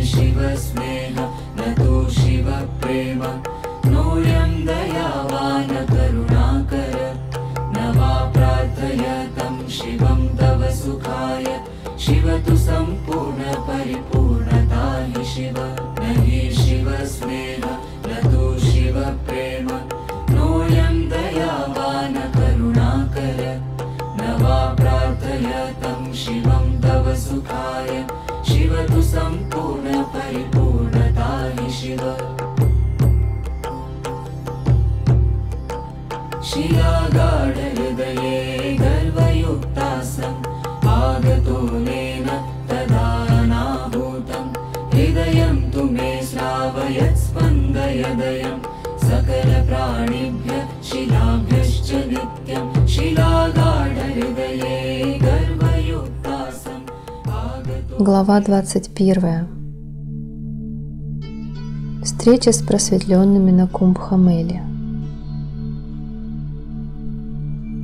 शिव स्नेह न तु शिव प्रेम नोऽयं दयावान करुणाकर न वा प्रार्थयतं शिवं तव सुखाय शिव तु सम्पूर्ण परिपूर्णता हि शिव न हि शिव स्नेह न तु शिव प्रेम नोऽयं दयावान करुणाकर न वा प्रार्थयतं शिवं तव सुखाय शिव तु सम्पूर्ण परिपूर्णता हि शिव शिलागाढहृदये गर्वयुक्तासम् आगतो नेन तदानाभूतं हृदयं तु मे श्रावयत् स्पन्दयदयं सकलप्राणिभ्यः शिलाभ्यश्च नित्यं शिलागाढहृदये गर्वयुक्तासम् आगतो. Глава 21. Встреча с просветленными на Кумбхамеле.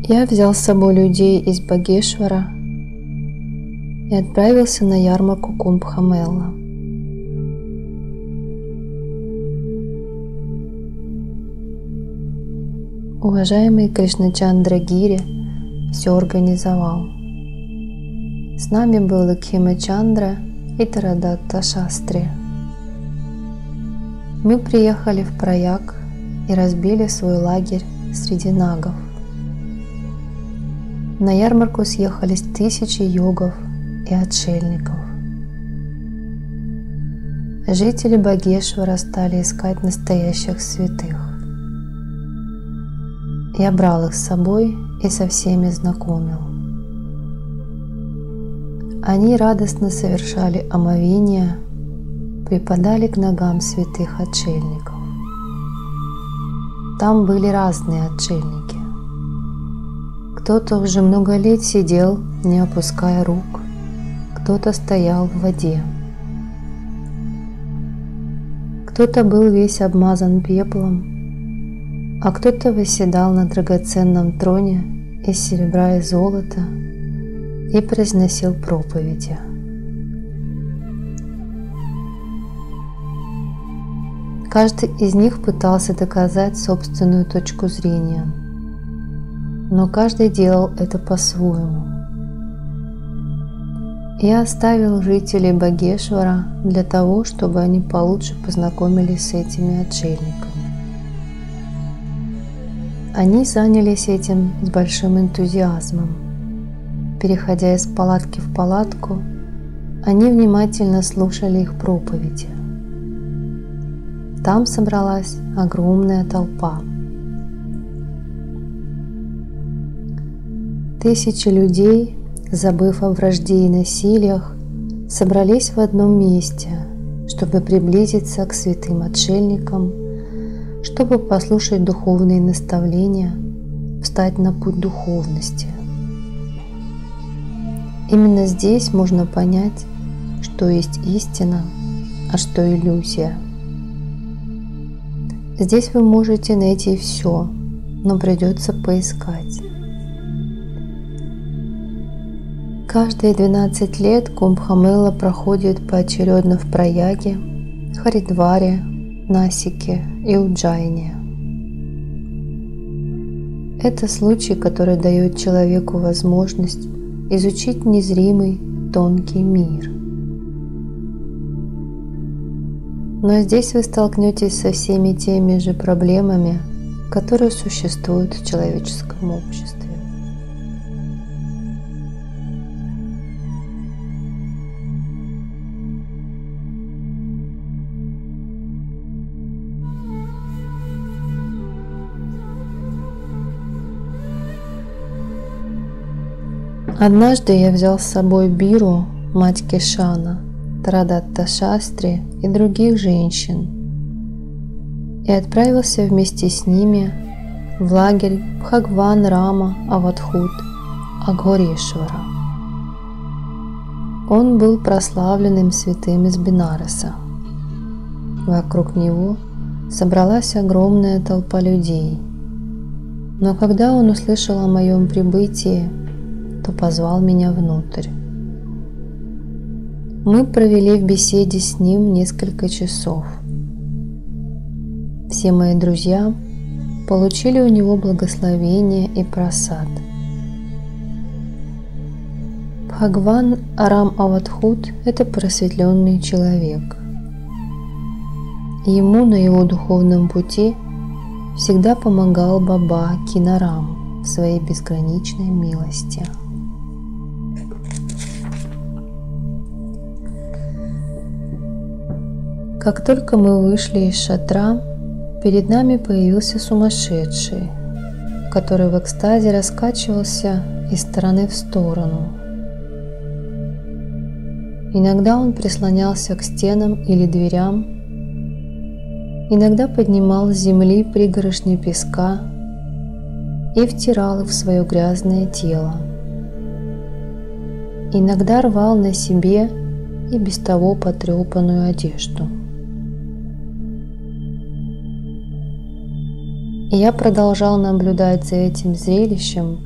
Я взял с собой людей из Багешвара и отправился на ярмарку Кумбхамела. Уважаемый Кришначандра Гири все организовал. С нами был Лакхима Чандра и Тарадатта Шастри. Мы приехали в Праяг и разбили свой лагерь среди нагов. На ярмарку съехались тысячи йогов и отшельников. Жители Багешвара стали искать настоящих святых. Я брал их с собой и со всеми знакомил. Они радостно совершали омовения, припадали к ногам святых отшельников. Там были разные отшельники. Кто-то уже много лет сидел, не опуская рук, кто-то стоял в воде. Кто-то был весь обмазан пеплом, а кто-то восседал на драгоценном троне из серебра и золота и произносил проповеди. Каждый из них пытался доказать собственную точку зрения, но каждый делал это по-своему. Я оставил жителей Багешвара для того, чтобы они получше познакомились с этими отшельниками. Они занялись этим с большим энтузиазмом. Переходя из палатки в палатку, они внимательно слушали их проповеди. Там собралась огромная толпа. Тысячи людей, забыв о вражде и насилиях, собрались в одном месте, чтобы приблизиться к святым отшельникам, чтобы послушать духовные наставления, встать на путь духовности. Именно здесь можно понять, что есть истина, а что иллюзия. Здесь вы можете найти все, но придется поискать. Каждые 12 лет Кумбхамела проходит поочередно в Праяге, Харидваре, Насике и Уджайне. Это случай, который дает человеку возможность изучить незримый, тонкий мир. Но здесь вы столкнетесь со всеми теми же проблемами, которые существуют в человеческом обществе. Однажды я взял с собой Биру, мать Кешана, Тарадатта Шастри и других женщин и отправился вместе с ними в лагерь Бхагван Рама Авадхут Агхорешвара. Он был прославленным святым из Бенараса. Вокруг него собралась огромная толпа людей. Но когда он услышал о моем прибытии, то позвал меня внутрь. Мы провели в беседе с ним несколько часов. Все мои друзья получили у него благословение и просад. Бхагаван Рам Авадхут – это просветленный человек. Ему на его духовном пути всегда помогал Баба Кинарам в своей безграничной милости. Как только мы вышли из шатра, перед нами появился сумасшедший, который в экстазе раскачивался из стороны в сторону. Иногда он прислонялся к стенам или дверям, иногда поднимал с земли пригоршни песка и втирал их в свое грязное тело. Иногда рвал на себе и без того потрепанную одежду. Я продолжал наблюдать за этим зрелищем,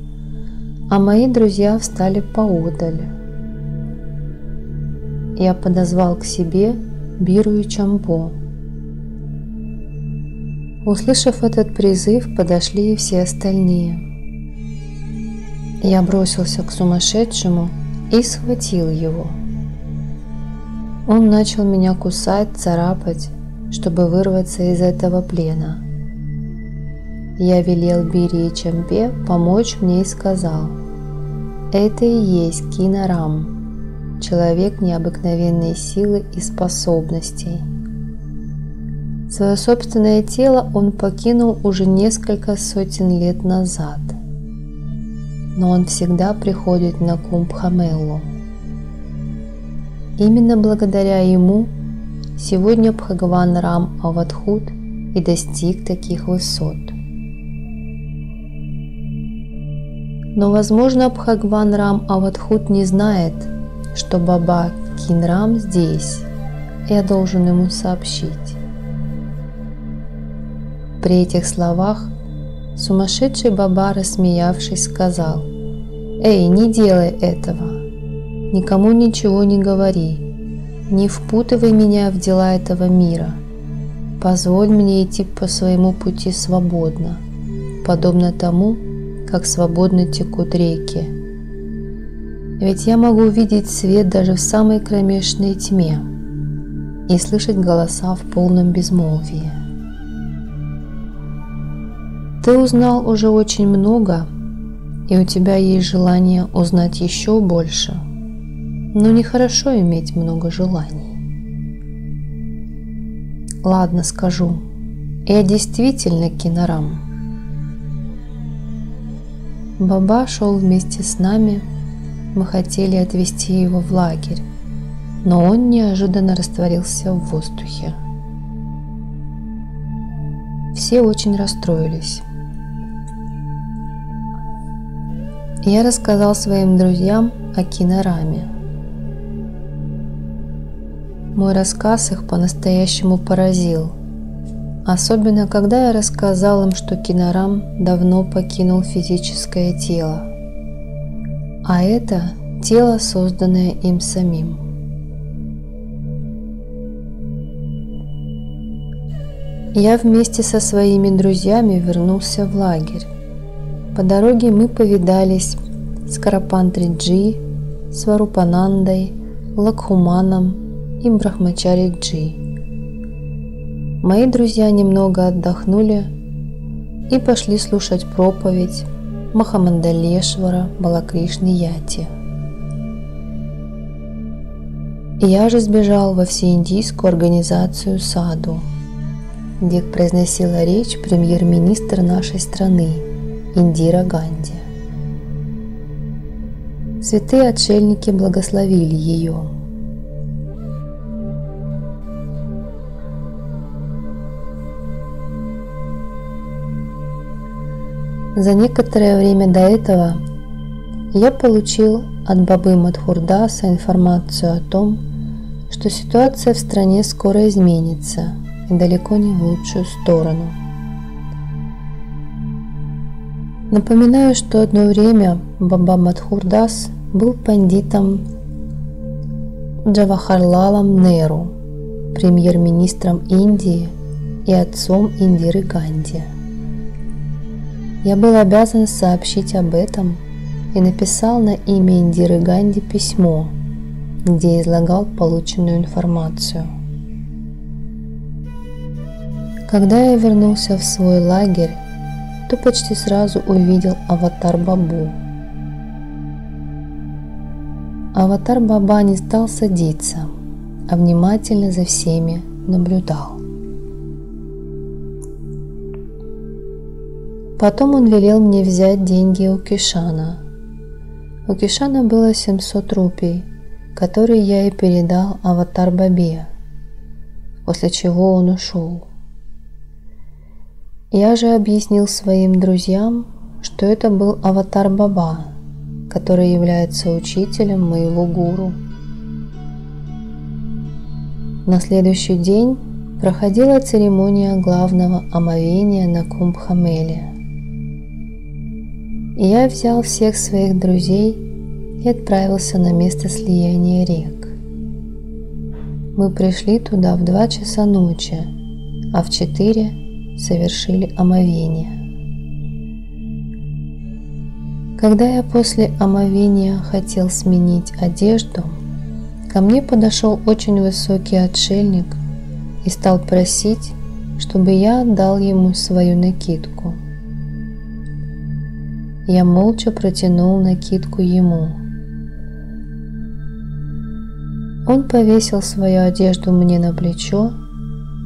а мои друзья встали поодаль. Я подозвал к себе Биру и Чампо. Услышав этот призыв, подошли и все остальные. Я бросился к сумасшедшему и схватил его. Он начал меня кусать, царапать, чтобы вырваться из этого плена. Я велел Бире и Чампе помочь мне и сказал: «Это и есть Кинарам, человек необыкновенной силы и способностей. Свое собственное тело он покинул уже несколько сотен лет назад, но он всегда приходит на Кумбхамеллу. Именно благодаря ему сегодня Бхагаван Рам Авадхут и достиг таких высот. Но, возможно, Бхагаван Рам Авадхут не знает, что Баба Кинрам здесь, и я должен ему сообщить». При этих словах сумасшедший Баба, рассмеявшись, сказал: «Эй, не делай этого! Никому ничего не говори! Не впутывай меня в дела этого мира! Позволь мне идти по своему пути свободно, подобно тому, как свободно текут реки. Ведь я могу видеть свет даже в самой кромешной тьме и слышать голоса в полном безмолвии. Ты узнал уже очень много, и у тебя есть желание узнать еще больше, но нехорошо иметь много желаний. Ладно, скажу, я действительно Кинарам». Баба шел вместе с нами, мы хотели отвезти его в лагерь, но он неожиданно растворился в воздухе. Все очень расстроились. Я рассказал своим друзьям о Кинараме. Мой рассказ их по-настоящему поразил, особенно когда я рассказал им, что Кинарам давно покинул физическое тело, а это тело, созданное им самим. Я вместе со своими друзьями вернулся в лагерь. По дороге мы повидались с Карапантри-джи, Сварупанандой, Лакхуманом и Брахмачари-джи. Мои друзья немного отдохнули и пошли слушать проповедь Махамандалешвара Балакришны Яти. Я же сбежал во всеиндийскую организацию Саду, где произносила речь премьер-министр нашей страны Индира Ганди. Святые отшельники благословили ее. За некоторое время до этого я получил от Бабы Мадхурдаса информацию о том, что ситуация в стране скоро изменится и далеко не в лучшую сторону. Напоминаю, что одно время Баба Мадхурдас был пандитом Джавахарлалом Неру, премьер-министром Индии и отцом Индиры Ганди. Я был обязан сообщить об этом и написал на имя Индиры Ганди письмо, где излагал полученную информацию. Когда я вернулся в свой лагерь, то почти сразу увидел аватар Бабу. Аватар Баба не стал садиться, а внимательно за всеми наблюдал. Потом он велел мне взять деньги у Кишана. У Кишана было 700 рупий, которые я и передал аватар Бабе, после чего он ушел. Я же объяснил своим друзьям, что это был аватар Баба, который является учителем моего гуру. На следующий день проходила церемония главного омовения на Кумбх-Меле. И я взял всех своих друзей и отправился на место слияния рек. Мы пришли туда в 2 часа ночи, а в 4 совершили омовение. Когда я после омовения хотел сменить одежду, ко мне подошел очень высокий отшельник и стал просить, чтобы я отдал ему свою накидку. Я молча протянул накидку ему. Он повесил свою одежду мне на плечо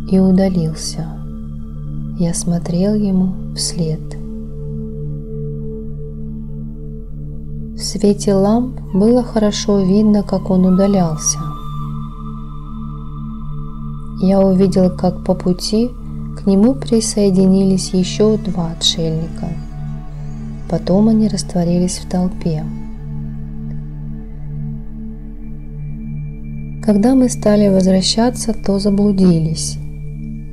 и удалился. Я смотрел ему вслед. В свете ламп было хорошо видно, как он удалялся. Я увидел, как по пути к нему присоединились еще 2 отшельника. Потом они растворились в толпе. Когда мы стали возвращаться, то заблудились.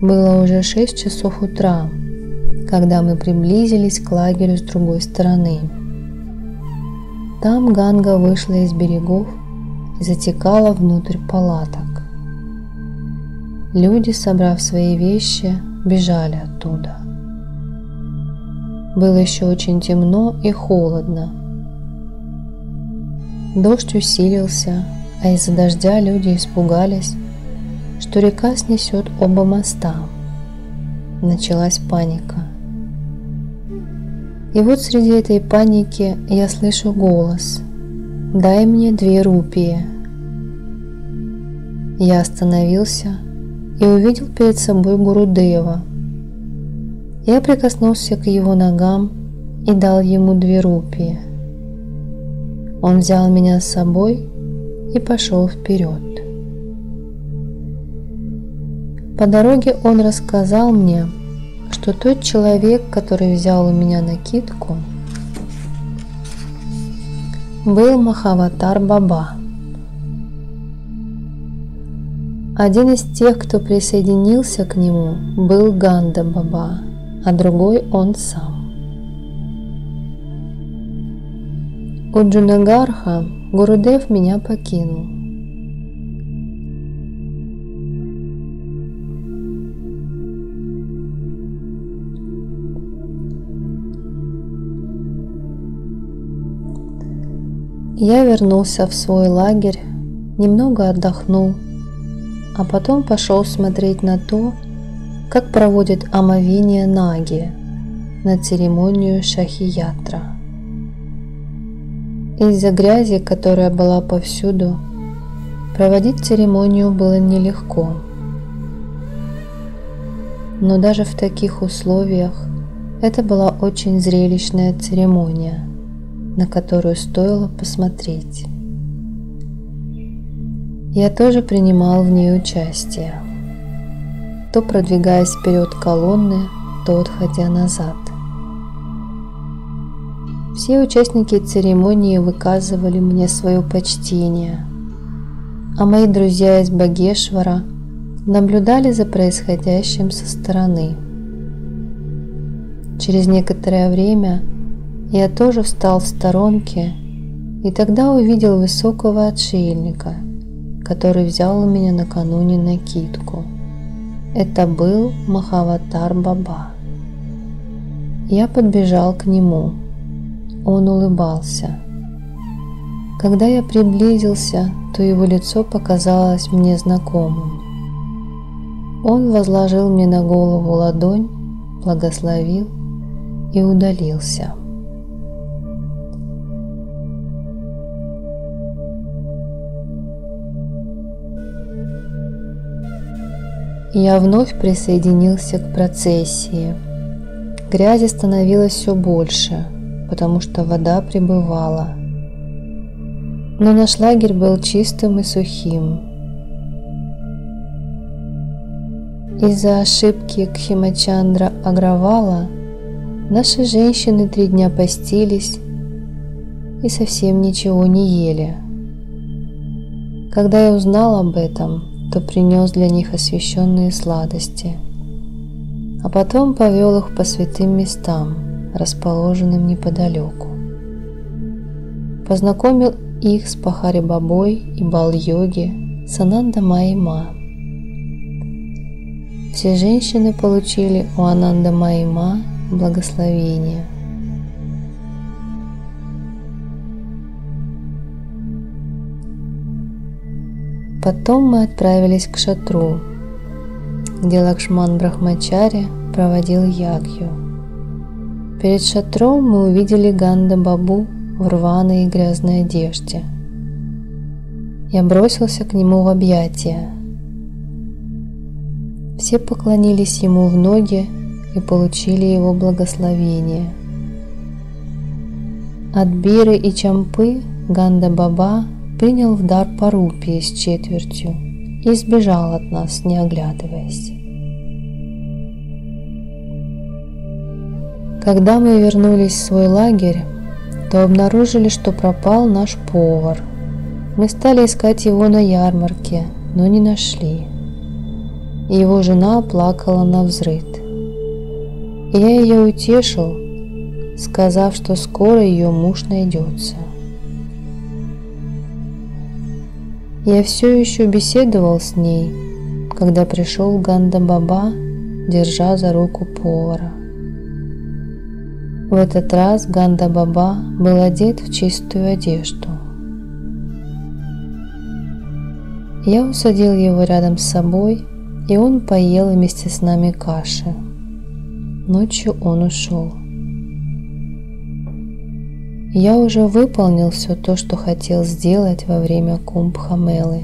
Было уже 6 часов утра, когда мы приблизились к лагерю с другой стороны. Там Ганга вышла из берегов и затекала внутрь палаток. Люди, собрав свои вещи, бежали оттуда. Было еще очень темно и холодно. Дождь усилился, а из-за дождя люди испугались, что река снесет оба моста. Началась паника. И вот среди этой паники я слышу голос: «Дай мне 2 рупии». Я остановился и увидел перед собой Гурудева. Я прикоснулся к его ногам и дал ему 2 рупии. Он взял меня с собой и пошел вперед. По дороге он рассказал мне, что тот человек, который взял у меня накидку, был Махаватар Баба. Один из тех, кто присоединился к нему, был Ганда Баба, а другой он сам. У Джунагарха Гурудев меня покинул. Я вернулся в свой лагерь, немного отдохнул, а потом пошел смотреть на то, как проводят омовение наги на церемонию Шахи-ятра. Из-за грязи, которая была повсюду, проводить церемонию было нелегко. Но даже в таких условиях это была очень зрелищная церемония, на которую стоило посмотреть. Я тоже принимал в ней участие, то продвигаясь вперед колонны, то отходя назад. Все участники церемонии выказывали мне свое почтение, а мои друзья из Багешвара наблюдали за происходящим со стороны. Через некоторое время я тоже встал в сторонке и тогда увидел высокого отшельника, который взял у меня накануне накидку. Это был Махаватар Баба. Я подбежал к нему. Он улыбался. Когда я приблизился, то его лицо показалось мне знакомым. Он возложил мне на голову ладонь, благословил и удалился. Я вновь присоединился к процессии. Грязи становилось все больше, потому что вода прибывала. Но наш лагерь был чистым и сухим. Из-за ошибки Кхемачандра Агравала наши женщины 3 дня постились и совсем ничего не ели. Когда я узнал об этом, то принес для них освященные сладости, а потом повел их по святым местам, расположенным неподалеку. Познакомил их с Пахари Бабой и Бал-йоги, с Ананда Майей Ма. Все женщины получили у Ананда Майи Ма благословение. Потом мы отправились к шатру, где Лакшман Брахмачари проводил ягью. Перед шатром мы увидели Ганда Бабу в рваной и грязной одежде. Я бросился к нему в объятия. Все поклонились ему в ноги и получили его благословение. От Биры и Чампы Ганда Баба принял в дар по рупии с четвертью и сбежал от нас, не оглядываясь. Когда мы вернулись в свой лагерь, то обнаружили, что пропал наш повар. Мы стали искать его на ярмарке, но не нашли. И его жена плакала навзрыд. И я ее утешил, сказав, что скоро ее муж найдется. Я все еще беседовал с ней, когда пришел Ганда Баба, держа за руку повара. В этот раз Ганда Баба был одет в чистую одежду. Я усадил его рядом с собой, и он поел вместе с нами каши. Ночью он ушел. Я уже выполнил все то, что хотел сделать во время Кумбха-мелы.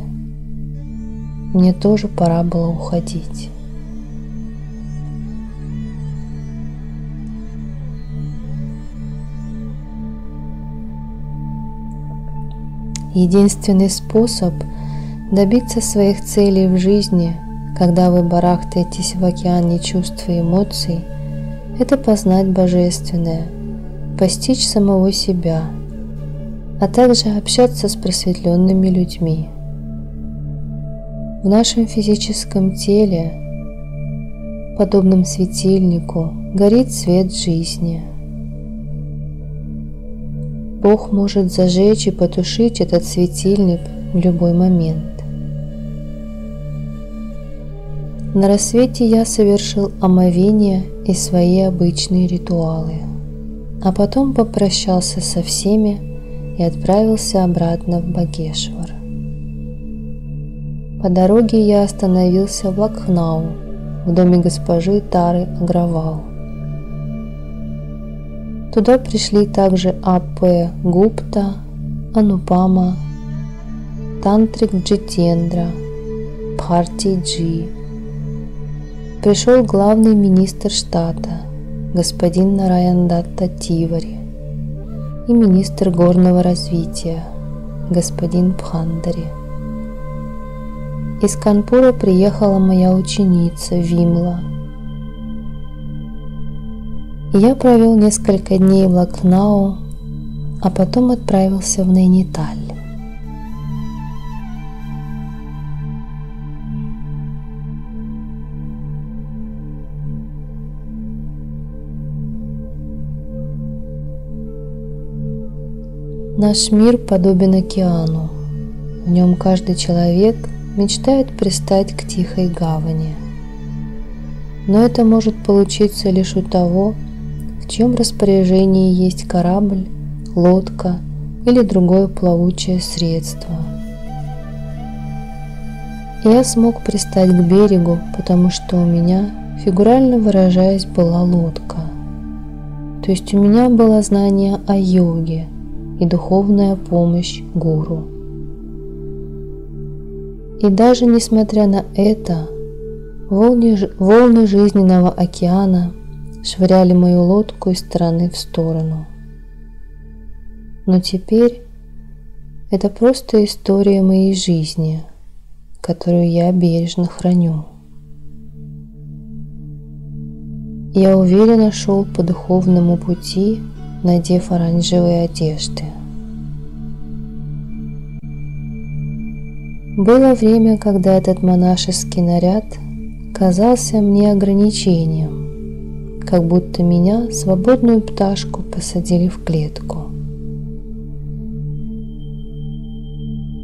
Мне тоже пора было уходить. Единственный способ добиться своих целей в жизни, когда вы барахтаетесь в океане чувств и эмоций, это познать Божественное, постичь самого себя, а также общаться с просветленными людьми. В нашем физическом теле, подобном светильнику, горит свет жизни. Бог может зажечь и потушить этот светильник в любой момент. На рассвете я совершил омовение и свои обычные ритуалы, а потом попрощался со всеми и отправился обратно в Багешвар. По дороге я остановился в Лакхнау, в доме госпожи Тары Агравал. Туда пришли также А.П. Гупта, Анупама, Тантрик Джитендра, Бхарти Джи. Пришел главный министр штата, господин Нараян-датта Тивари, и министр горного развития, господин Бхандари. Из Канпура приехала моя ученица Вимла. Я провел несколько дней в Лакхнау, а потом отправился в Найниталь. Наш мир подобен океану. В нем каждый человек мечтает пристать к тихой гавани. Но это может получиться лишь у того, в чьем распоряжении есть корабль, лодка или другое плавучее средство. Я смог пристать к берегу, потому что у меня, фигурально выражаясь, была лодка. То есть у меня было знание о йоге и духовная помощь гуру. И даже несмотря на это, волны жизненного океана швыряли мою лодку из стороны в сторону. Но теперь это просто история моей жизни, которую я бережно храню. Я уверенно шел по духовному пути, надев оранжевые одежды. Было время, когда этот монашеский наряд казался мне ограничением, как будто меня, свободную пташку, посадили в клетку.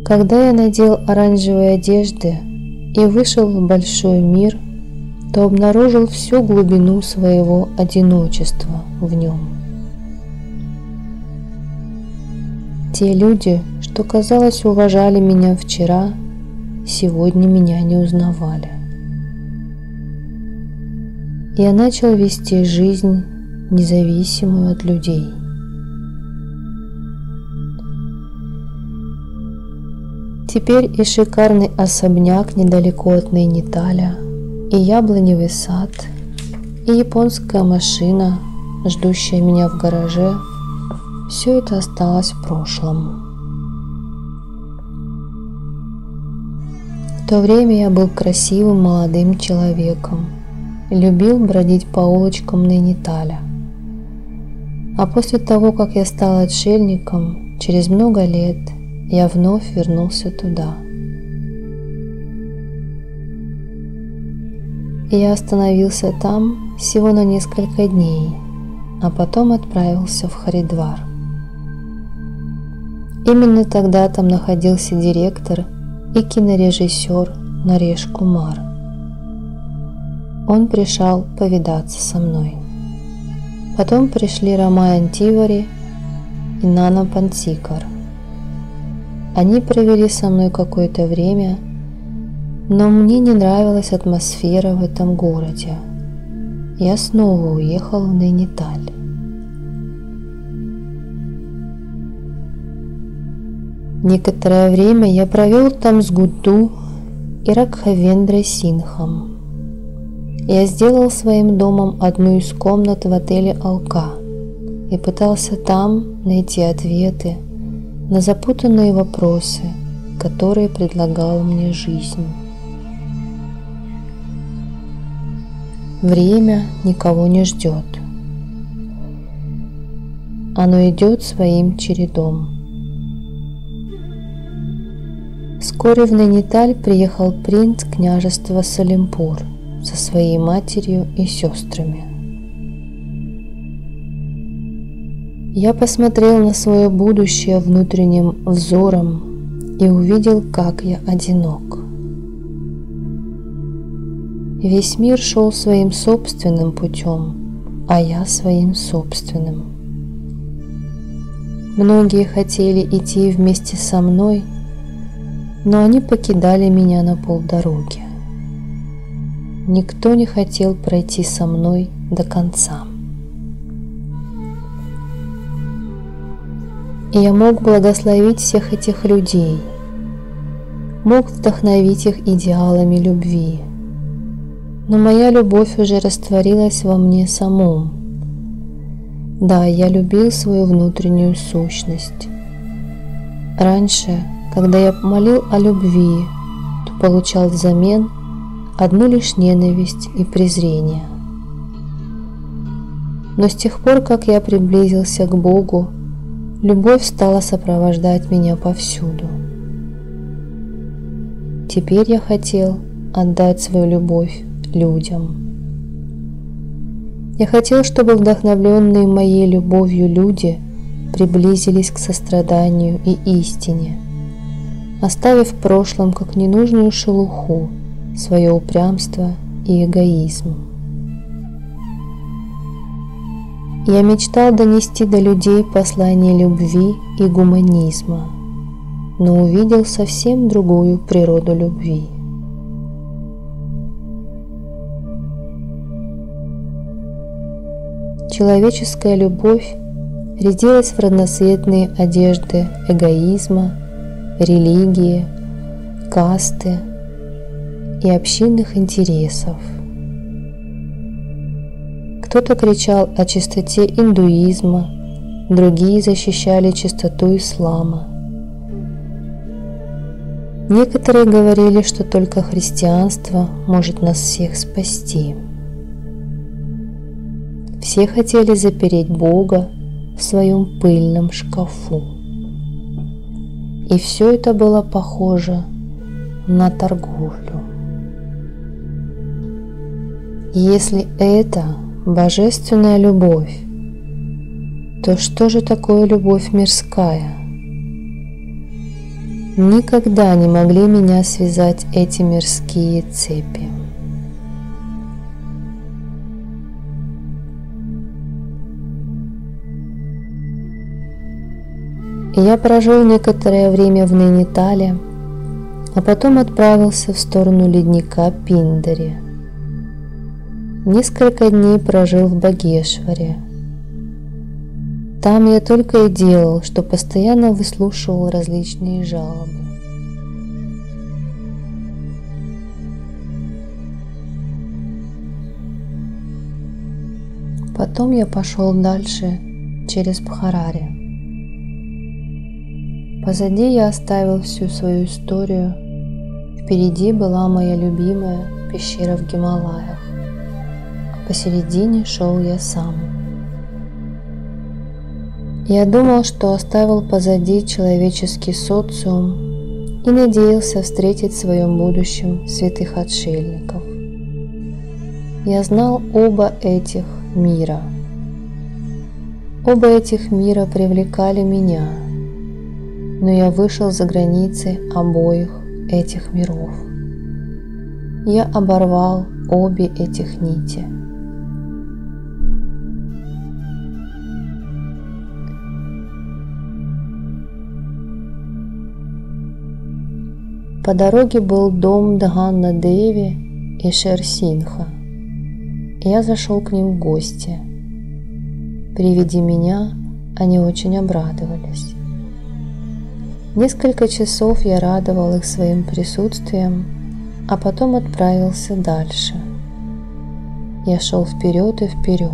Когда я надел оранжевые одежды и вышел в большой мир, то обнаружил всю глубину своего одиночества в нем. Те люди, что, казалось, уважали меня вчера, сегодня меня не узнавали. Я начал вести жизнь, независимую от людей. Теперь и шикарный особняк недалеко от Найниталя, и яблоневый сад, и японская машина, ждущая меня в гараже, все это осталось в прошлом. В то время я был красивым молодым человеком, любил бродить по улочкам Найниталя. А после того, как я стал отшельником, через много лет я вновь вернулся туда. Я остановился там всего на несколько дней, а потом отправился в Харидвар. Именно тогда там находился директор и кинорежиссер Нареш Кумар. Он пришел повидаться со мной. Потом пришли Рамаян Тивари и Нана Пансикар. Они провели со мной какое-то время, но мне не нравилась атмосфера в этом городе. Я снова уехал в Найниталь. Некоторое время я провел там с Гудду и Рагхавендрой Синхом. Я сделал своим домом одну из комнат в отеле «Алка» и пытался там найти ответы на запутанные вопросы, которые предлагала мне жизнь. Время никого не ждет. Оно идет своим чередом. Вскоре в Найниталь приехал принц княжества Салимпур со своей матерью и сестрами. Я посмотрел на свое будущее внутренним взором и увидел, как я одинок. Весь мир шел своим собственным путем, а я своим собственным. Многие хотели идти вместе со мной, но они покидали меня на полдороги. Никто не хотел пройти со мной до конца. И я мог благословить всех этих людей, мог вдохновить их идеалами любви. Но моя любовь уже растворилась во мне самом. Да, я любил свою внутреннюю сущность. Раньше, когда я молил о любви, то получал взамен одну лишь ненависть и презрение. Но с тех пор, как я приблизился к Богу, любовь стала сопровождать меня повсюду. Теперь я хотел отдать свою любовь людям. Я хотел, чтобы вдохновленные моей любовью люди приблизились к состраданию и истине, оставив в прошлом как ненужную шелуху свое упрямство и эгоизм. Я мечтал донести до людей послание любви и гуманизма, но увидел совсем другую природу любви. Человеческая любовь рядилась в разноцветные одежды эгоизма, религии, касты и общинных интересов. Кто-то кричал о чистоте индуизма, другие защищали чистоту ислама. Некоторые говорили, что только христианство может нас всех спасти. Все хотели запереть Бога в своем пыльном шкафу. И все это было похоже на торговлю. Если это божественная любовь, то что же такое любовь мирская? Никогда не могли меня связать эти мирские цепи. Я прожил некоторое время в Найнитале, а потом отправился в сторону ледника Пиндари. Несколько дней прожил в Багешваре. Там я только и делал, что постоянно выслушивал различные жалобы. Потом я пошел дальше через Бхарари. Позади я оставил всю свою историю. Впереди была моя любимая пещера в Гималаях, а посередине шел я сам. Я думал, что оставил позади человеческий социум и надеялся встретить в своем будущем святых отшельников. Я знал оба этих мира. Оба этих мира привлекали меня, но я вышел за границы обоих этих миров. Я оборвал обе этих нити. По дороге был дом Дханна Деви и Шер Синха. Я зашел к ним в гости. При виде меня они очень обрадовались. Несколько часов я радовал их своим присутствием, а потом отправился дальше. Я шел вперед и вперед,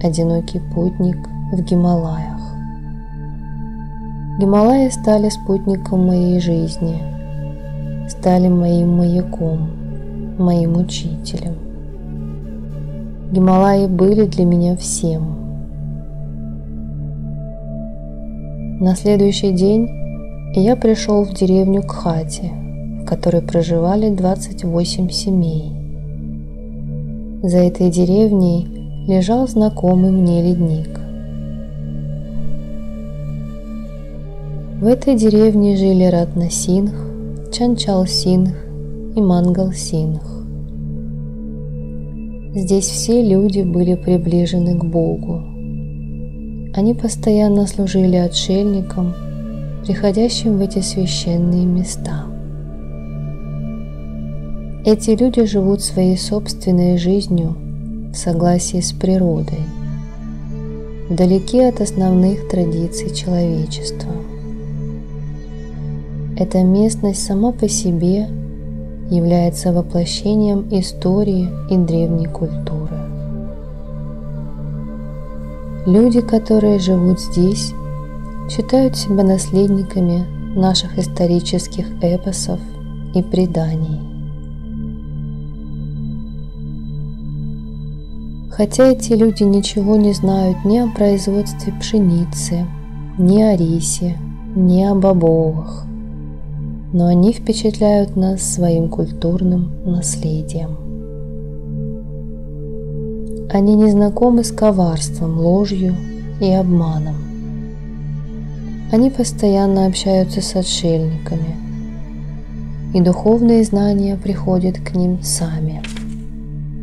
одинокий путник в Гималаях. Гималаи стали спутником моей жизни, стали моим маяком, моим учителем. Гималаи были для меня всем. На следующий день я пришел в деревню Кхати, в которой проживали 28 семей. За этой деревней лежал знакомый мне ледник. В этой деревне жили Ратна Сингх, Чанчал Сингх и Мангал Сингх. Здесь все люди были приближены к Богу. Они постоянно служили отшельникам, приходящим в эти священные места. Эти люди живут своей собственной жизнью в согласии с природой, вдалеке от основных традиций человечества. Эта местность сама по себе является воплощением истории и древней культуры. Люди, которые живут здесь, считают себя наследниками наших исторических эпосов и преданий. Хотя эти люди ничего не знают ни о производстве пшеницы, ни о рисе, ни о бобовых, но они впечатляют нас своим культурным наследием. Они не знакомы с коварством, ложью и обманом. Они постоянно общаются с отшельниками, и духовные знания приходят к ним сами,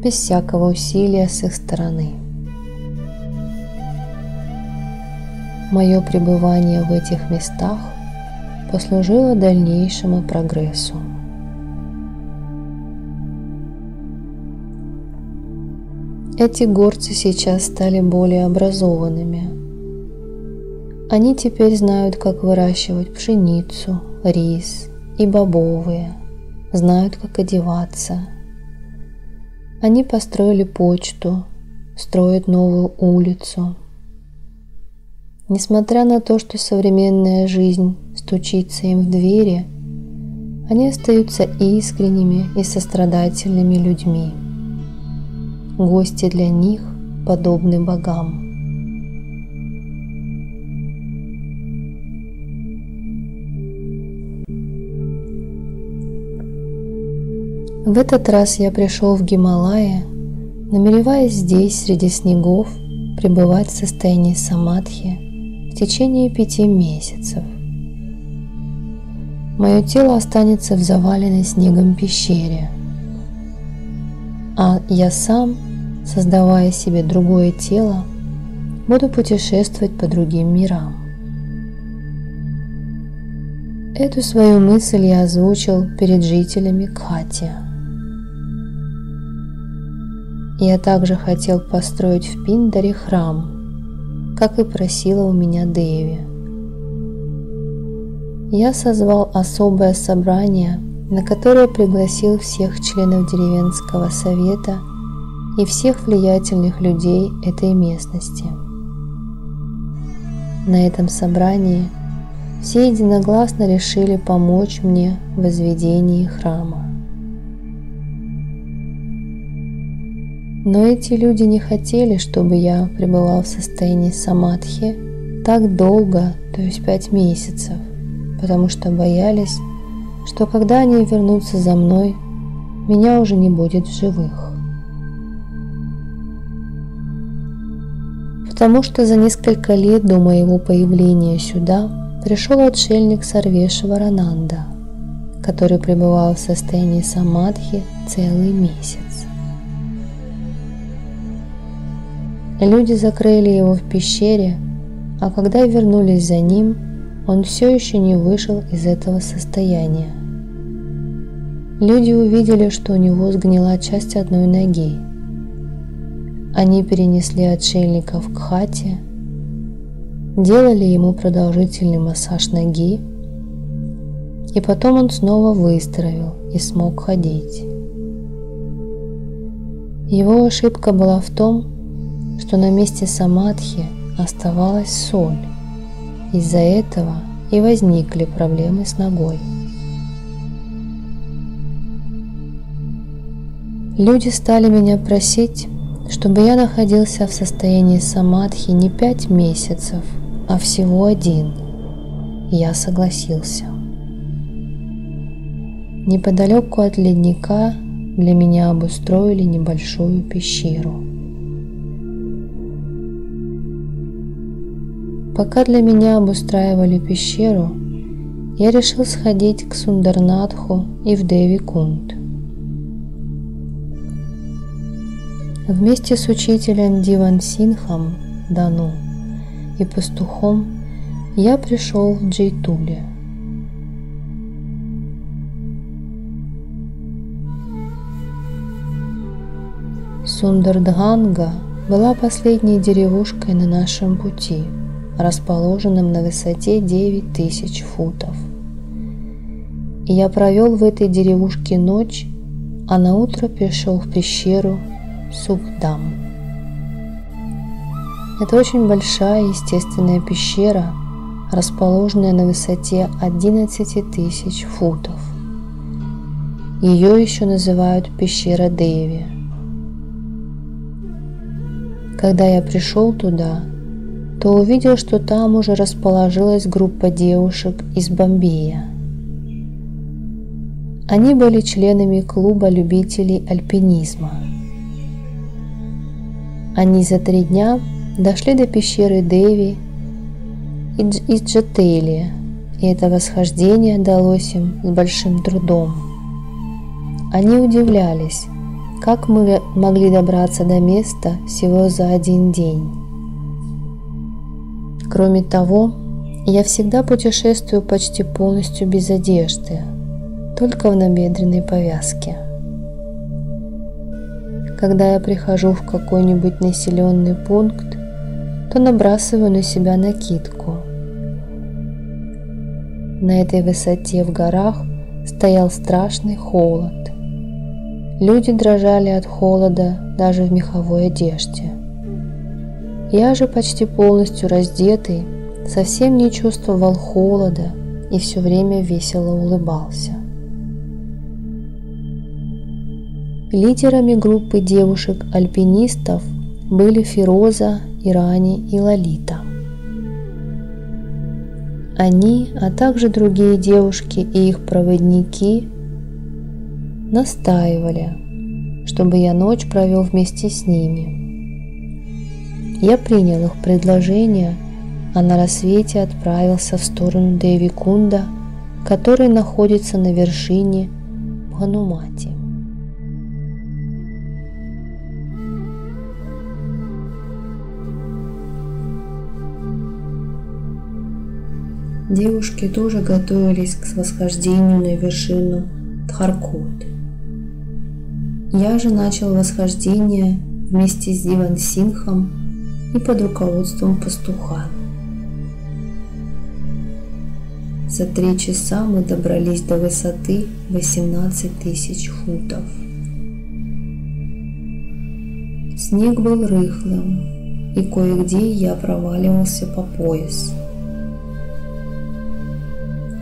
без всякого усилия с их стороны. Мое пребывание в этих местах послужило дальнейшему прогрессу. Эти горцы сейчас стали более образованными. Они теперь знают, как выращивать пшеницу, рис и бобовые, знают, как одеваться. Они построили почту, строят новую улицу. Несмотря на то, что современная жизнь стучится им в двери, они остаются искренними и сострадательными людьми. Гости для них подобны богам. В этот раз я пришел в Гималаи, намереваясь здесь, среди снегов, пребывать в состоянии самадхи в течение 5 месяцев. Мое тело останется в заваленной снегом пещере, а я сам, создавая себе другое тело, буду путешествовать по другим мирам. Эту свою мысль я озвучил перед жителями Кхати. Я также хотел построить в Пиндаре храм, как и просила у меня Деви. Я созвал особое собрание, на которое пригласил всех членов деревенского совета и всех влиятельных людей этой местности. На этом собрании все единогласно решили помочь мне в возведении храма. Но эти люди не хотели, чтобы я пребывал в состоянии самадхи так долго, то есть 5 месяцев, потому что боялись, что когда они вернутся за мной, меня уже не будет в живых. Потому что за несколько лет до моего появления сюда пришел отшельник Сарвешварананда, который пребывал в состоянии самадхи целый месяц. Люди закрыли его в пещере, а когда вернулись за ним, он все еще не вышел из этого состояния. Люди увидели, что у него сгнила часть одной ноги. Они перенесли отшельника в Кхати, делали ему продолжительный массаж ноги, и потом он снова выздоровел и смог ходить. Его ошибка была в том, что на месте самадхи оставалась соль. Из-за этого и возникли проблемы с ногой. Люди стали меня просить, чтобы я находился в состоянии самадхи не 5 месяцев, а всего 1. Я согласился. Неподалеку от ледника для меня обустроили небольшую пещеру. Пока для меня обустраивали пещеру, я решил сходить к Сундарнатху и в Деви-Кунд. Вместе с учителем Дивансинхом Дану и пастухом я пришел в Джейтуле. Сундардханга была последней деревушкой на нашем пути, расположенном на высоте 9000 футов. И я провел в этой деревушке ночь, а на утро пришел в пещеру Сукдам. Это очень большая естественная пещера, расположенная на высоте 11 тысяч футов. Ее еще называют пещера Деви. Когда я пришел туда, то увидел, что там уже расположилась группа девушек из Бомбея. Они были членами клуба любителей альпинизма. Они за 3 дня дошли до пещеры Деви и Джетели, и это восхождение далось им с большим трудом. Они удивлялись, как мы могли добраться до места всего за один день. Кроме того, я всегда путешествую почти полностью без одежды, только в набедренной повязке. Когда я прихожу в какой-нибудь населенный пункт, то набрасываю на себя накидку. На этой высоте в горах стоял страшный холод. Люди дрожали от холода даже в меховой одежде. Я же почти полностью раздетый, совсем не чувствовал холода и все время весело улыбался. Лидерами группы девушек-альпинистов были Фироза, Ирани и Лолита. Они, а также другие девушки и их проводники настаивали, чтобы я ночь провел вместе с ними. Я принял их предложение, а на рассвете отправился в сторону Девикунда, который находится на вершине Бханумати. Девушки тоже готовились к восхождению на вершину Дхаркот. Я же начал восхождение вместе с Дивансинхом и под руководством пастуха. За 3 часа мы добрались до высоты 18 тысяч футов. Снег был рыхлым, и кое-где я проваливался по пояс.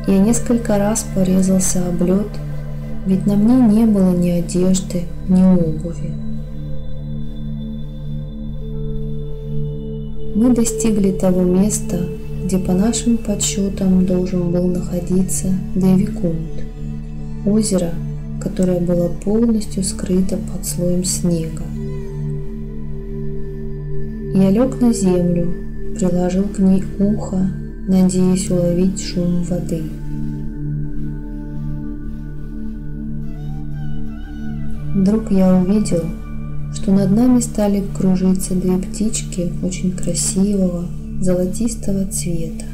Я несколько раз порезался об лед, ведь на мне не было ни одежды, ни обуви. Мы достигли того места, где по нашим подсчетам должен был находиться Девикунд, озеро, которое было полностью скрыто под слоем снега. Я лег на землю, приложил к ней ухо, надеясь уловить шум воды. Вдруг я увидел, что над нами стали кружиться 2 птички очень красивого золотистого цвета.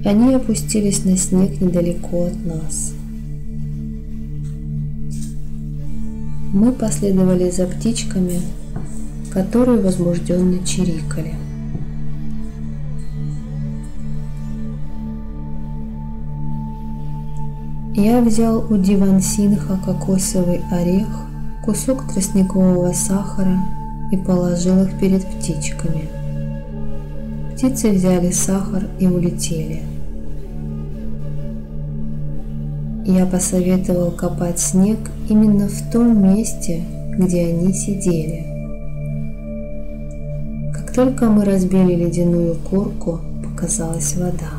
Они опустились на снег недалеко от нас. Мы последовали за птичками, которые возбужденно чирикали. Я взял у Дивансинха кокосовый орех, кусок тростникового сахара и положил их перед птичками. Птицы взяли сахар и улетели. Я посоветовал копать снег именно в том месте, где они сидели. Как только мы разбили ледяную корку, показалась вода.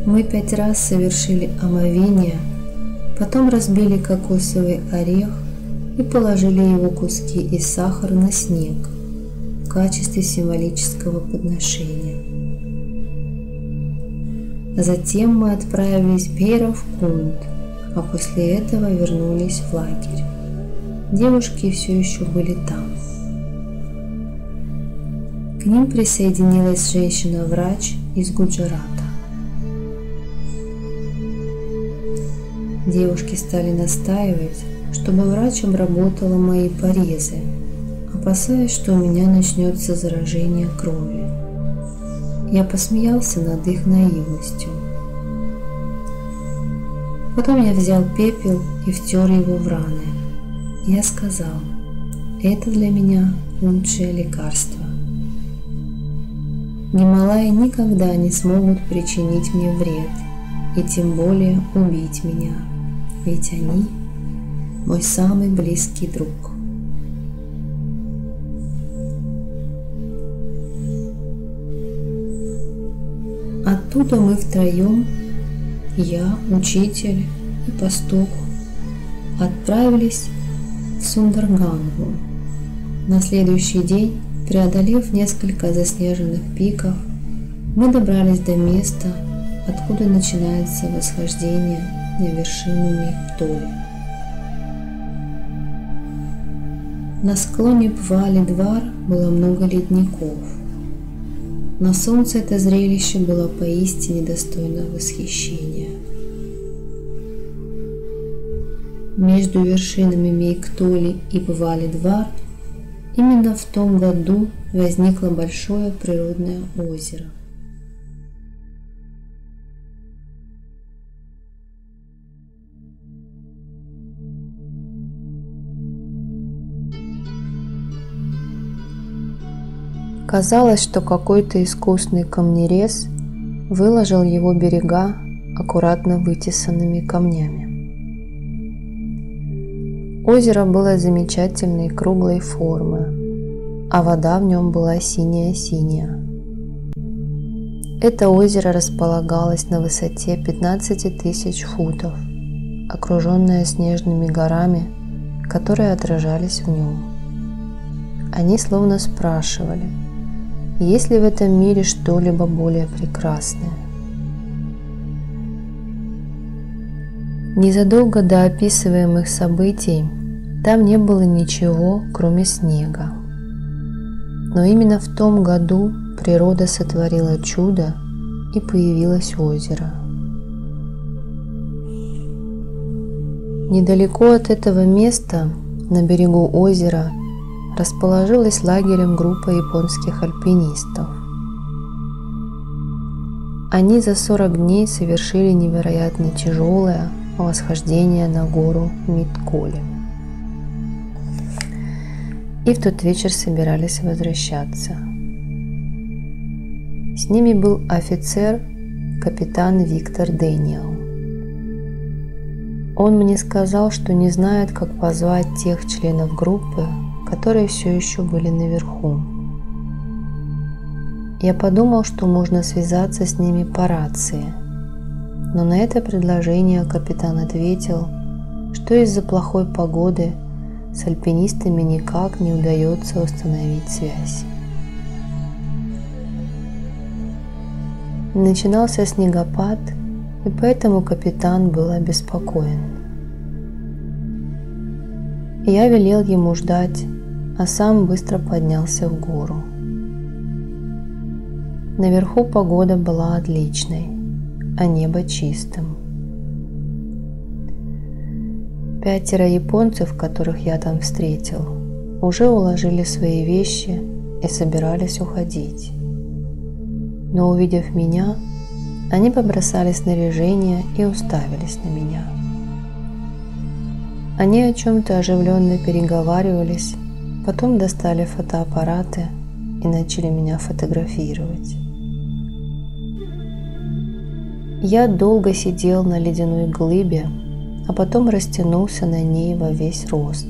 Мы 5 раз совершили омовение, потом разбили кокосовый орех и положили его куски из сахара на снег в качестве символического подношения. Затем мы отправились в Бейрав-Кунд, а после этого вернулись в лагерь. Девушки все еще были там. К ним присоединилась женщина-врач из Гуджарата. Девушки стали настаивать, чтобы врач обработала мои порезы, опасаясь, что у меня начнется заражение крови. Я посмеялся над их наивностью. Потом я взял пепел и втер его в раны. Я сказал: это для меня лучшее лекарство. Гималаи никогда не смогут причинить мне вред, и тем более убить меня, ведь они мой самый близкий друг. Оттуда мы втроем, я, учитель и пастух, отправились в Сундаргангу, На следующий день, преодолев несколько заснеженных пиков, мы добрались до места, откуда начинается восхождение на вершину Мейктоли. На склоне Пвали-Двар было много ледников. На солнце это зрелище было поистине достойно восхищения. Между вершинами Мейктоли и Пвали-Двар именно в том году возникло большое природное озеро. Казалось, что какой-то искусный камнерез выложил его берега аккуратно вытесанными камнями. Озеро было замечательной круглой формы, а вода в нем была синяя-синяя. Это озеро располагалось на высоте 15 тысяч футов, окруженное снежными горами, которые отражались в нем. Они словно спрашивали, есть ли в этом мире что-либо более прекрасное. Незадолго до описываемых событий там не было ничего, кроме снега. Но именно в том году природа сотворила чудо, и появилось озеро. Недалеко от этого места, на берегу озера, расположилась лагерем группа японских альпинистов. Они за 40 дней совершили невероятно тяжелое восхождение на гору Мейктоли. И в тот вечер собирались возвращаться. С ними был офицер, капитан Виктор Дэниел. Он мне сказал, что не знает, как позвать тех членов группы, которые все еще были наверху. Я подумал, что можно связаться с ними по рации, но на это предложение капитан ответил, что из-за плохой погоды с альпинистами никак не удается установить связь. Начинался снегопад, и поэтому капитан был обеспокоен. Я велел ему ждать, а сам быстро поднялся в гору. Наверху погода была отличной, а небо чистым. 5 японцев, которых я там встретил, уже уложили свои вещи и собирались уходить. Но увидев меня, они побросали снаряжение и уставились на меня. Они о чем-то оживленно переговаривались, потом достали фотоаппараты и начали меня фотографировать. Я долго сидел на ледяной глыбе, а потом растянулся на ней во весь рост.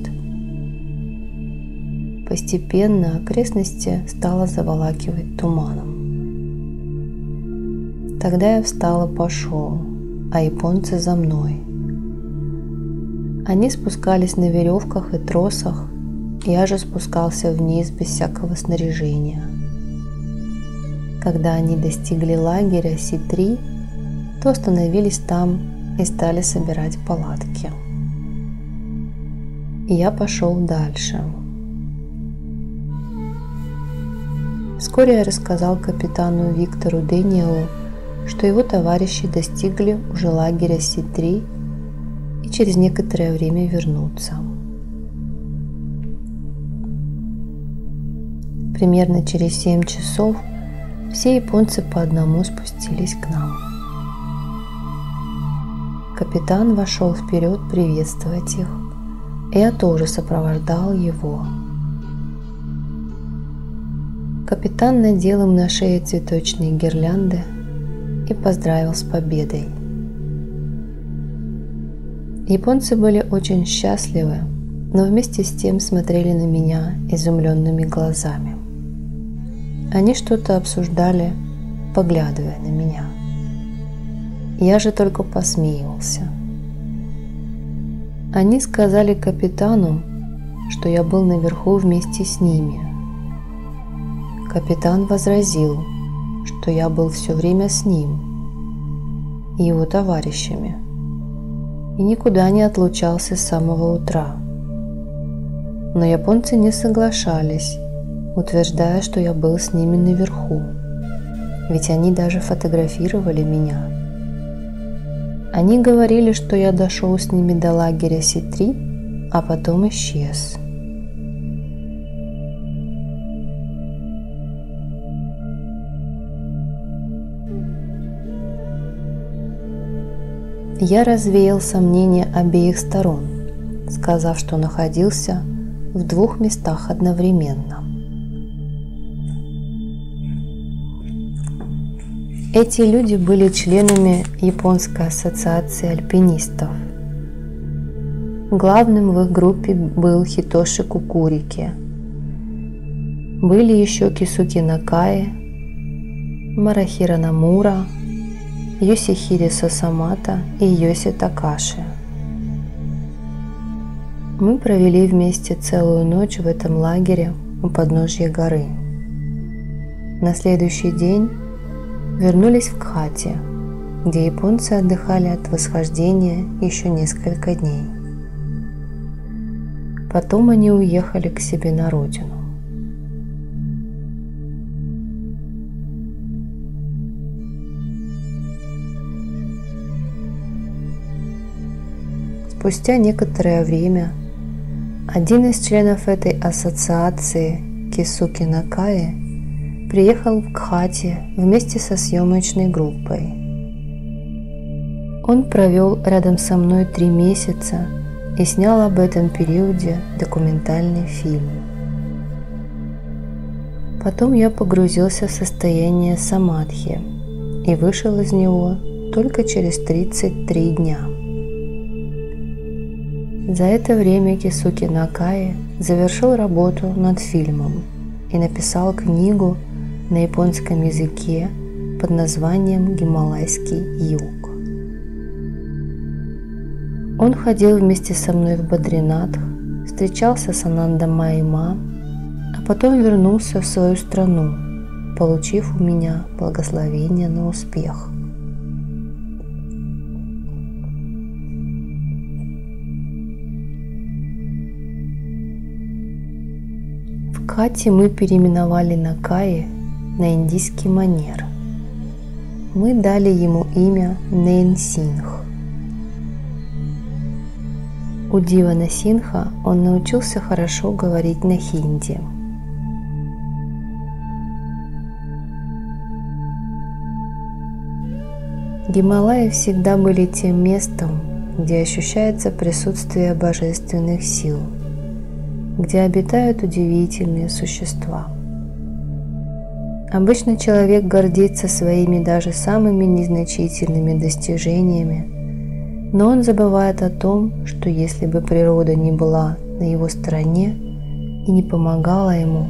Постепенно окрестности стало заволакивать туманом. Тогда я встал и пошел, а японцы за мной. Они спускались на веревках и тросах, я же спускался вниз без всякого снаряжения. Когда они достигли лагеря Си-3, то остановились там и стали собирать палатки. И я пошел дальше. Вскоре я рассказал капитану Виктору Дэниелу, что его товарищи достигли уже лагеря Си-3 и через некоторое время вернутся. Примерно через 7 часов все японцы по одному спустились к нам. Капитан вошел вперед приветствовать их, и я тоже сопровождал его. Капитан надел им на шеи цветочные гирлянды и поздравил с победой. Японцы были очень счастливы, но вместе с тем смотрели на меня изумленными глазами. Они что-то обсуждали, поглядывая на меня. Я же только посмеивался. Они сказали капитану, что я был наверху вместе с ними. Капитан возразил, что я был все время с ним и его товарищами и никуда не отлучался с самого утра. Но японцы не соглашались, утверждая, что я был с ними наверху, ведь они даже фотографировали меня. Они говорили, что я дошел с ними до лагеря Си-3, а потом исчез. Я развеял сомнения обеих сторон, сказав, что находился в двух местах одновременно. Эти люди были членами Японской ассоциации альпинистов. Главным в их группе был Хитоши Кукурики. Были еще Кисуки Накаи, Марахиро Намура, Йосихиде Сосамата и Йоси Такаши. Мы провели вместе целую ночь в этом лагере у подножья горы. На следующий день вернулись в Кхати, где японцы отдыхали от восхождения еще несколько дней. Потом они уехали к себе на родину. Спустя некоторое время один из членов этой ассоциации, Кисуки Накаи, приехал в Кхати вместе со съемочной группой. Он провел рядом со мной 3 месяца и снял об этом периоде документальный фильм. Потом я погрузился в состояние самадхи и вышел из него только через 33 дня. За это время Кисуки Накаи завершил работу над фильмом и написал книгу на японском языке под названием «Гималайский юг». Он ходил вместе со мной в Бадринатх, встречался с Ананда Майма, а потом вернулся в свою страну, получив у меня благословение на успех. В Кхати мы переименовали Накаи на индийский манер. Мы дали ему имя Нейн-Сингх. У Дивана Сингха он научился хорошо говорить на хинди. Гималаи всегда были тем местом, где ощущается присутствие божественных сил, где обитают удивительные существа. Обычно человек гордится своими даже самыми незначительными достижениями, но он забывает о том, что если бы природа не была на его стороне и не помогала ему,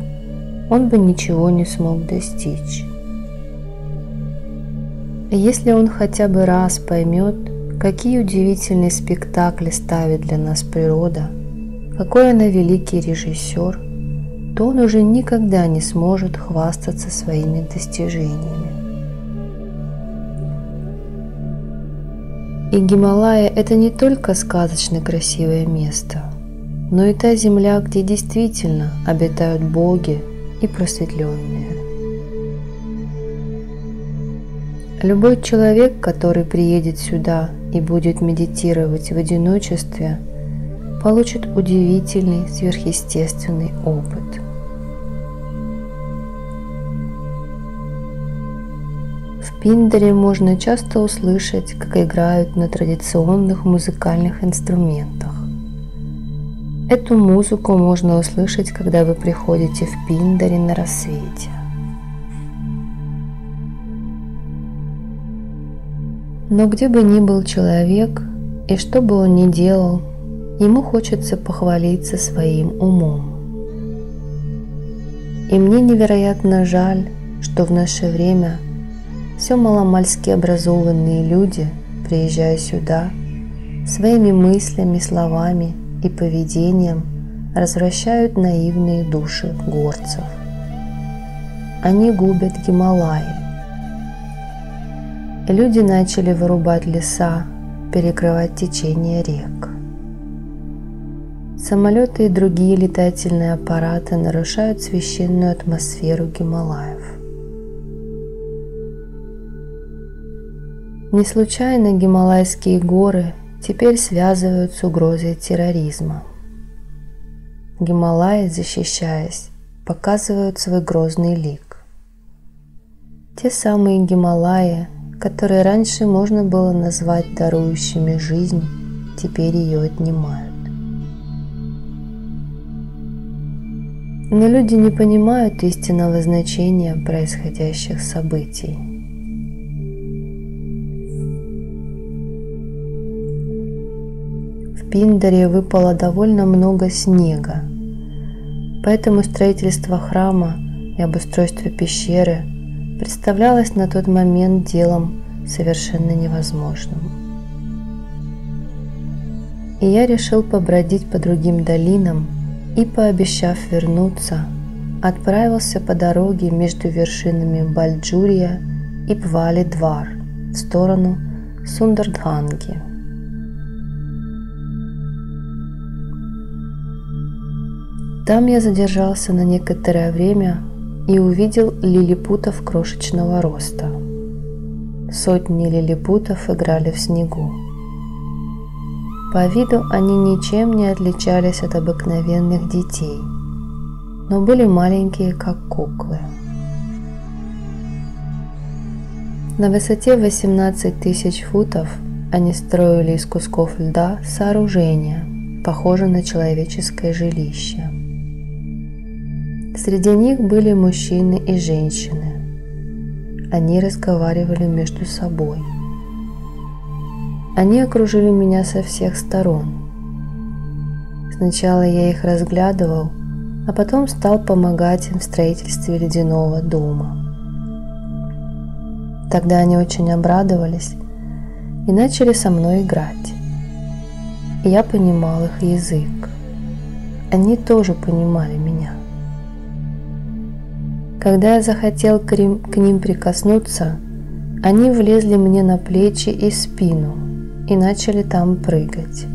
он бы ничего не смог достичь. И если он хотя бы раз поймет, какие удивительные спектакли ставит для нас природа, какой она великий режиссер, то он уже никогда не сможет хвастаться своими достижениями. И Гималая – это не только сказочно красивое место, но и та земля, где действительно обитают боги и просветленные. Любой человек, который приедет сюда и будет медитировать в одиночестве, получит удивительный сверхъестественный опыт. В Пиндаре можно часто услышать, как играют на традиционных музыкальных инструментах. Эту музыку можно услышать, когда вы приходите в Пиндаре на рассвете. Но где бы ни был человек, и что бы он ни делал, ему хочется похвалиться своим умом. И мне невероятно жаль, что в наше время все маломальски образованные люди, приезжая сюда, своими мыслями, словами и поведением развращают наивные души горцев. Они губят Гималаи. И люди начали вырубать леса, перекрывать течение рек. Самолеты и другие летательные аппараты нарушают священную атмосферу Гималаев. Не случайно Гималайские горы теперь связывают с угрозой терроризма. Гималаи, защищаясь, показывают свой грозный лик. Те самые Гималаи, которые раньше можно было назвать дарующими жизнь, теперь ее отнимают. Но люди не понимают истинного значения происходящих событий. В Пиндаре выпало довольно много снега, поэтому строительство храма и обустройство пещеры представлялось на тот момент делом совершенно невозможным. И я решил побродить по другим долинам и, пообещав вернуться, отправился по дороге между вершинами Бальджурия и Бвали-Двар в сторону Сундардханги. Там я задержался на некоторое время и увидел лилипутов крошечного роста. Сотни лилипутов играли в снегу. По виду они ничем не отличались от обыкновенных детей, но были маленькие, как куклы. На высоте 18 тысяч футов они строили из кусков льда сооружение, похожее на человеческое жилище. Среди них были мужчины и женщины. Они разговаривали между собой. Они окружили меня со всех сторон. Сначала я их разглядывал, а потом стал помогать им в строительстве ледяного дома. Тогда они очень обрадовались и начали со мной играть. И я понимал их язык. Они тоже понимали меня. Когда я захотел к ним прикоснуться, они влезли мне на плечи и спину и начали там прыгать.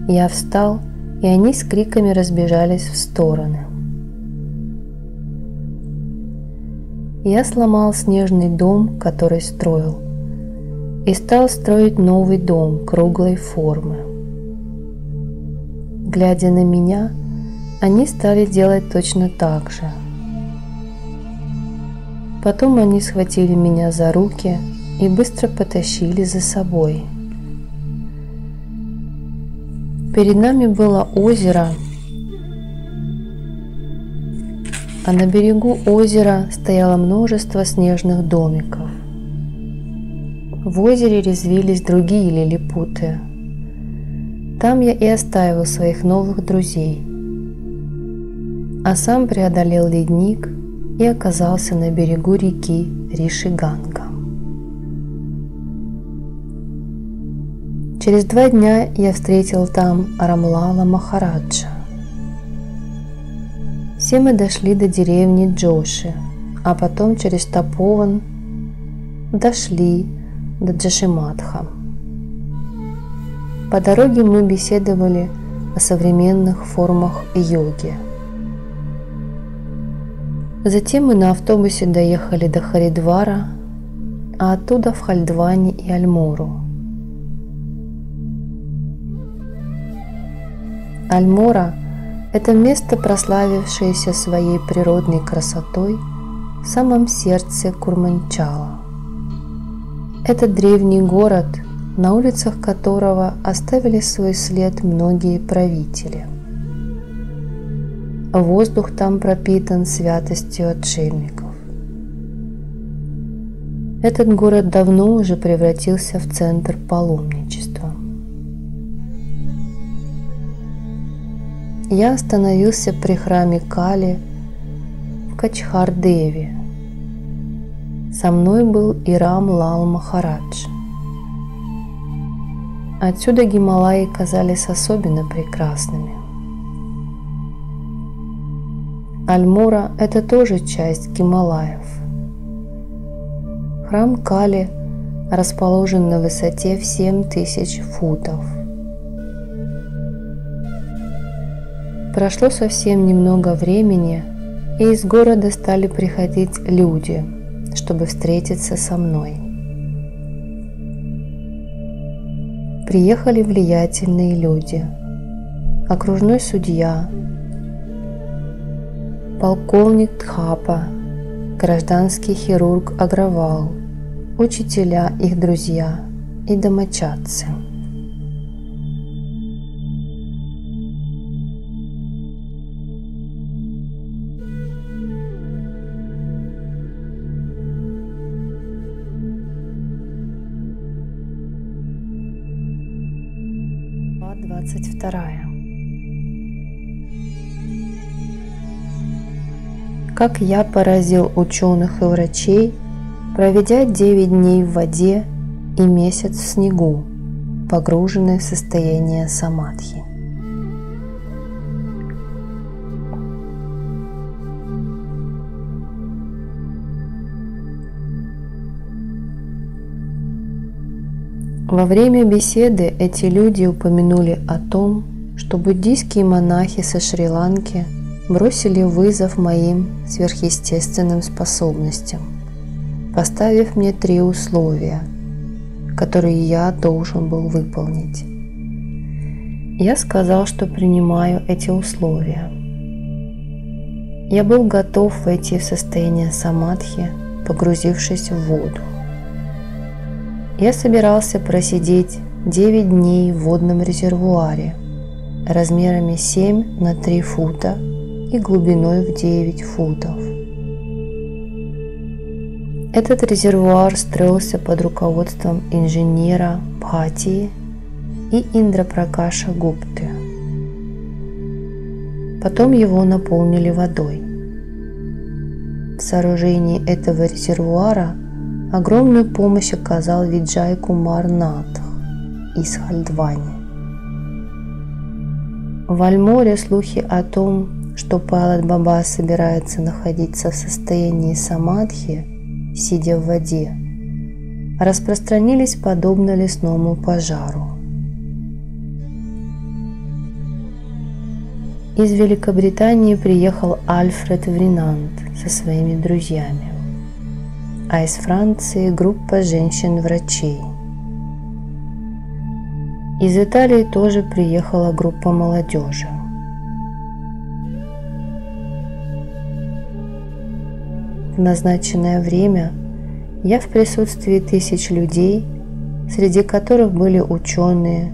Я встал, и они с криками разбежались в стороны. Я сломал снежный дом, который строил, и стал строить новый дом круглой формы. Глядя на меня, они стали делать точно так же. Потом они схватили меня за руки и быстро потащили за собой. Перед нами было озеро, а на берегу озера стояло множество снежных домиков. В озере резвились другие лилипуты. Там я и оставил своих новых друзей, а сам преодолел ледник и оказался на берегу реки Ришиганга. Через 2 дня я встретил там Рамлала Махараджа. Все мы дошли до деревни Джоши, а потом через Тапован дошли до Джошиматха. По дороге мы беседовали о современных формах йоги. Затем мы на автобусе доехали до Харидвара, а оттуда в Хальдвани и Альмору. Альмора – это место, прославившееся своей природной красотой в самом сердце Курманчала. Это древний город, на улицах которого оставили свой след многие правители. Воздух там пропитан святостью отшельников. Этот город давно уже превратился в центр паломничества. Я остановился при храме Кали в Качхар-Деви. Со мной был и Рам-Лал Махарадж. Отсюда Гималаи казались особенно прекрасными. Альмора – это тоже часть Гималаев. Храм Кали расположен на высоте в 7000 футов. Прошло совсем немного времени, и из города стали приходить люди, чтобы встретиться со мной. Приехали влиятельные люди, окружной судья, полковник Тхапа, гражданский хирург Агравал, учителя, их друзья и домочадцы. Глава 22. Как я поразил ученых и врачей, проведя 9 дней в воде и месяц в снегу, погруженный в состояние самадхи. Во время беседы эти люди упомянули о том, что буддийские монахи со Шри-Ланки бросили вызов моим сверхъестественным способностям, поставив мне 3 условия, которые я должен был выполнить. Я сказал, что принимаю эти условия. Я был готов войти в состояние самадхи, погрузившись в воду. Я собирался просидеть 9 дней в водном резервуаре размерами 7 на 3 фута и глубиной в 9 футов. Этот резервуар строился под руководством инженера Бхатии и Индрапракаша Гупты. Потом его наполнили водой. В сооружении этого резервуара огромную помощь оказал Виджай Кумар Натх из Хальдвани. В Альморе слухи о том, что Палад Баба собирается находиться в состоянии самадхи, сидя в воде, распространились подобно лесному пожару. Из Великобритании приехал Альфред Вринант со своими друзьями, а из Франции группа женщин-врачей. Из Италии тоже приехала группа молодежи. В назначенное время я в присутствии тысяч людей, среди которых были ученые,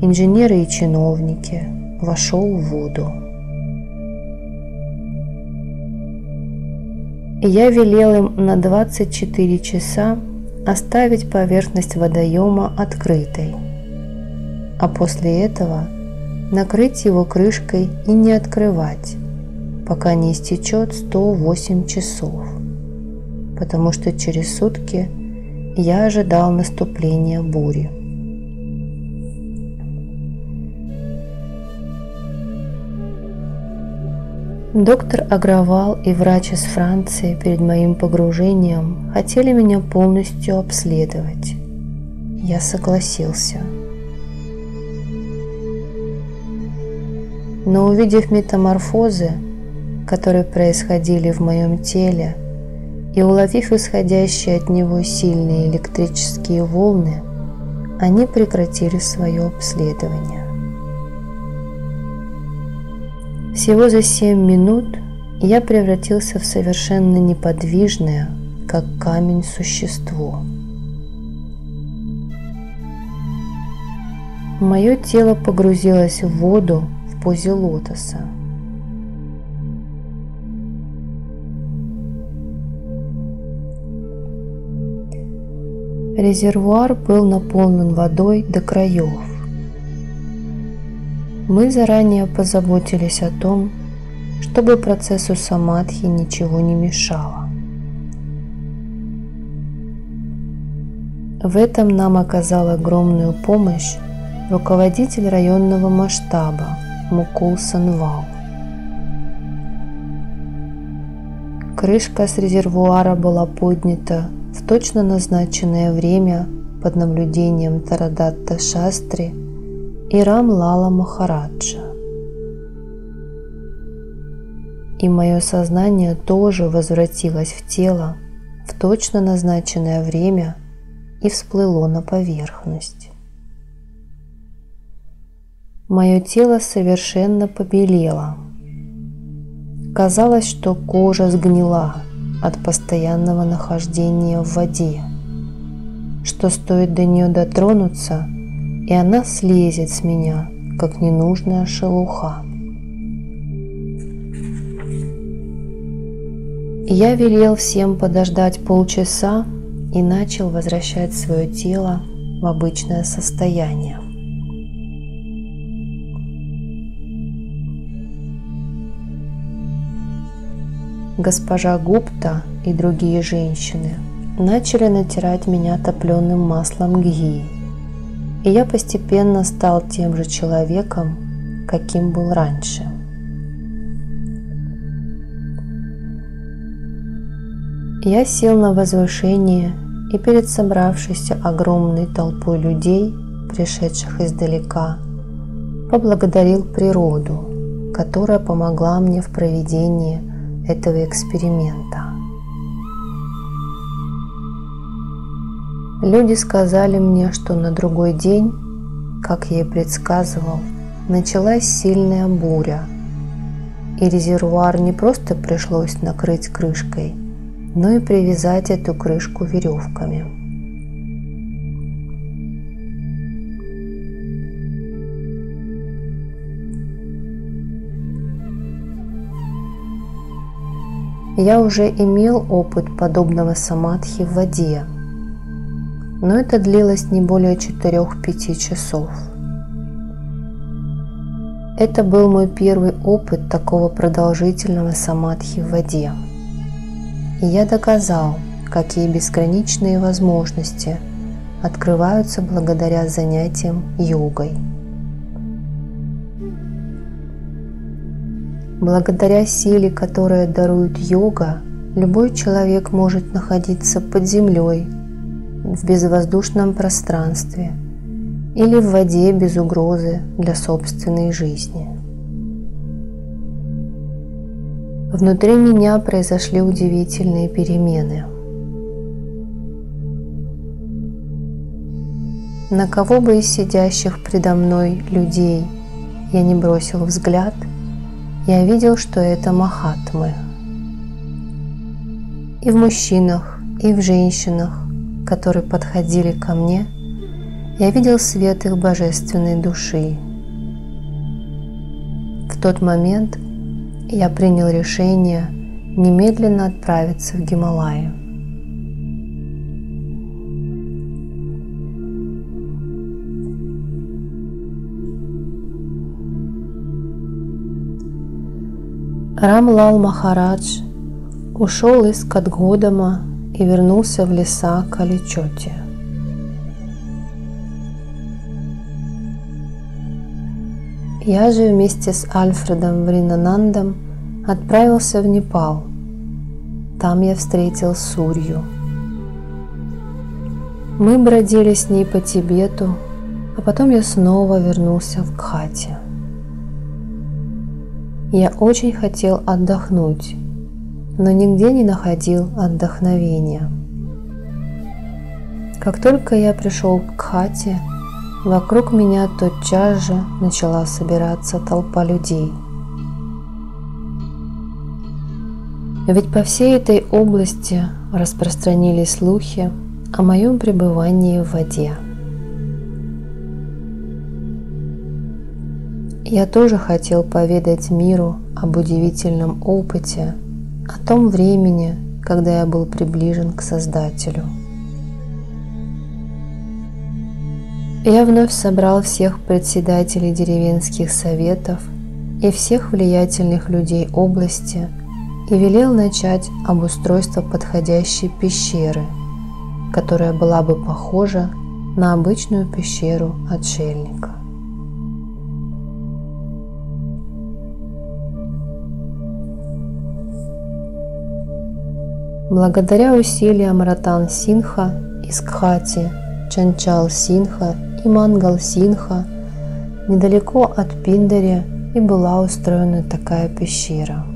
инженеры и чиновники, вошел в воду. Я велел им на 24 часа оставить поверхность водоема открытой, а после этого накрыть его крышкой и не открывать, пока не истечет 108 часов, потому что через сутки я ожидал наступления бури. Доктор Агравал и врач из Франции перед моим погружением хотели меня полностью обследовать. Я согласился. Но увидев метаморфозы, которые происходили в моем теле, и уловив исходящие от него сильные электрические волны, они прекратили свое обследование. Всего за 7 минут я превратился в совершенно неподвижное, как камень, существо. Мое тело погрузилось в воду в позе лотоса. Резервуар был наполнен водой до краев. Мы заранее позаботились о том, чтобы процессу самадхи ничего не мешало. В этом нам оказал огромную помощь руководитель районного масштаба Мукул Санвал. Крышка с резервуара была поднята в точно назначенное время под наблюдением Тарадатта Шастри и Рам Лала Махараджа. И мое сознание тоже возвратилось в тело в точно назначенное время и всплыло на поверхность. Мое тело совершенно побелело. Казалось, что кожа сгнила от постоянного нахождения в воде, что стоит до нее дотронуться, и она слезет с меня, как ненужная шелуха. Я велел всем подождать полчаса и начал возвращать свое тело в обычное состояние. Госпожа Гупта и другие женщины начали натирать меня топленым маслом гхи, и я постепенно стал тем же человеком, каким был раньше. Я сел на возвышение и перед собравшейся огромной толпой людей, пришедших издалека, поблагодарил природу, которая помогла мне в проведении этого эксперимента. Люди сказали мне, что на другой день, как я и предсказывал, началась сильная буря, и резервуар не просто пришлось накрыть крышкой, но и привязать эту крышку веревками. Я уже имел опыт подобного самадхи в воде, но это длилось не более 4-5 часов. Это был мой первый опыт такого продолжительного самадхи в воде. И я доказал, какие безграничные возможности открываются благодаря занятиям йогой. Благодаря силе, которая дарует йога, любой человек может находиться под землей, в безвоздушном пространстве или в воде без угрозы для собственной жизни. Внутри меня произошли удивительные перемены. На кого бы из сидящих предо мной людей я не бросил взгляд, я видел, что это махатмы. И в мужчинах, и в женщинах, которые подходили ко мне, я видел свет их божественной души. В тот момент я принял решение немедленно отправиться в Гималаи. Рам Лал Махарадж ушел из Катгодама и вернулся в леса Каличоти. Я же вместе с Альфредом Вринанандом отправился в Непал. Там я встретил Сурью. Мы бродили с ней по Тибету, а потом я снова вернулся в Гхати. Я очень хотел отдохнуть, но нигде не находил отдохновения. Как только я пришел к Гхати, вокруг меня тотчас же начала собираться толпа людей. Ведь по всей этой области распространились слухи о моем пребывании в воде. Я тоже хотел поведать миру об удивительном опыте, о том времени, когда я был приближен к Создателю. Я вновь собрал всех председателей деревенских советов и всех влиятельных людей области и велел начать обустройство подходящей пещеры, которая была бы похожа на обычную пещеру отшельника. Благодаря усилиям Ратан Синха из Кхати, Чанчал Синха и Мангал Синха недалеко от Пиндари и была устроена такая пещера.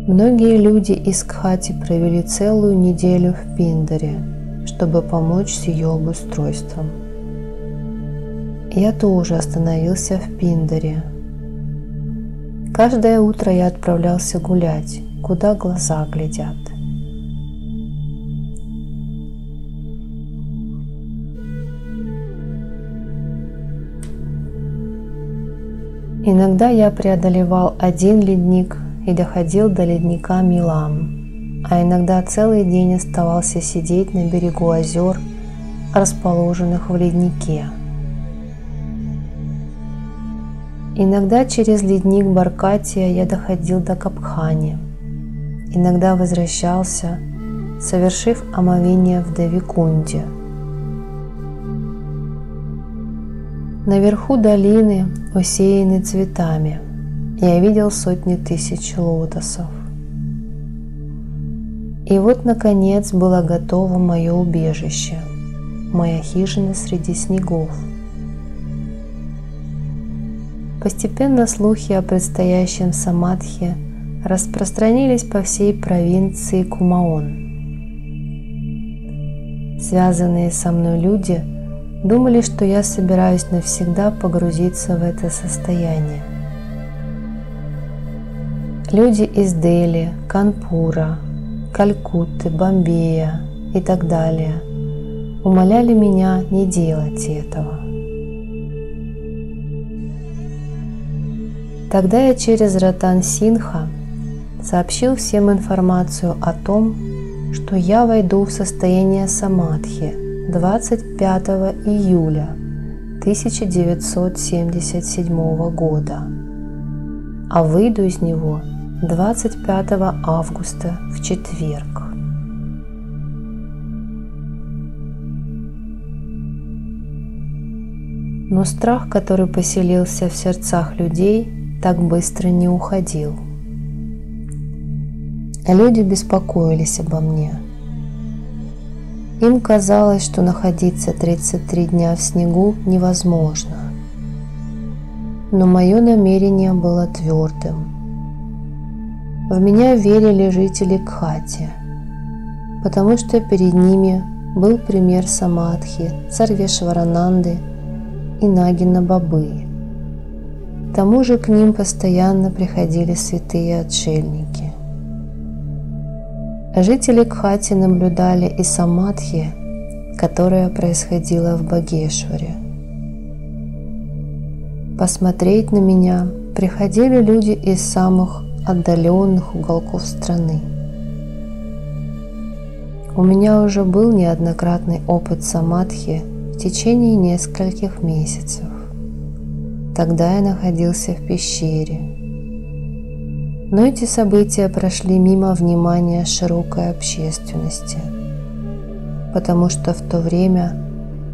Многие люди из Кхати провели целую неделю в Пиндаре, чтобы помочь с ее обустройством. Я тоже остановился в Пиндаре. Каждое утро я отправлялся гулять, куда глаза глядят. Иногда я преодолевал один ледник и доходил до ледника Милам, а иногда целый день оставался сидеть на берегу озер, расположенных в леднике. Иногда через ледник Баркатия я доходил до Капхани, иногда возвращался, совершив омовение в Девикунде. Наверху долины, усеянной цветами, я видел сотни тысяч лотосов. И вот, наконец, было готово мое убежище, моя хижина среди снегов. Постепенно слухи о предстоящем самадхи распространились по всей провинции Кумаон. Связанные со мной люди думали, что я собираюсь навсегда погрузиться в это состояние. Люди из Дели, Канпура, Калькутты, Бомбея и так далее умоляли меня не делать этого. Тогда я через Ратан Синха сообщил всем информацию о том, что я войду в состояние самадхи 25 июля 1977 года, а выйду из него 25 августа в четверг. Но страх, который поселился в сердцах людей, так быстро не уходил. Люди беспокоились обо мне. Им казалось, что находиться 33 дня в снегу невозможно. Но мое намерение было твердым. В меня верили жители Кхати, потому что перед ними был пример самадхи Сарвешварананды и Нагина Бабы. К тому же к ним постоянно приходили святые отшельники. Жители Кхати наблюдали и самадхи, которая происходила в Багешваре. Посмотреть на меня приходили люди из самых отдаленных уголков страны. У меня уже был неоднократный опыт самадхи в течение нескольких месяцев. Тогда я находился в пещере. Но эти события прошли мимо внимания широкой общественности, потому что в то время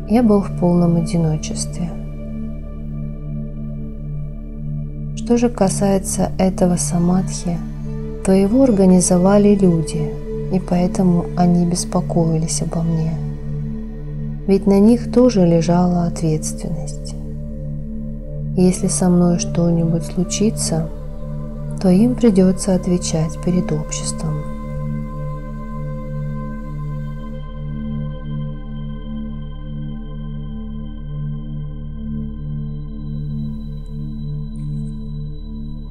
я был в полном одиночестве. Что же касается этого самадхи, то его организовали люди, и поэтому они беспокоились обо мне. Ведь на них тоже лежала ответственность. Если со мной что-нибудь случится, то им придется отвечать перед обществом.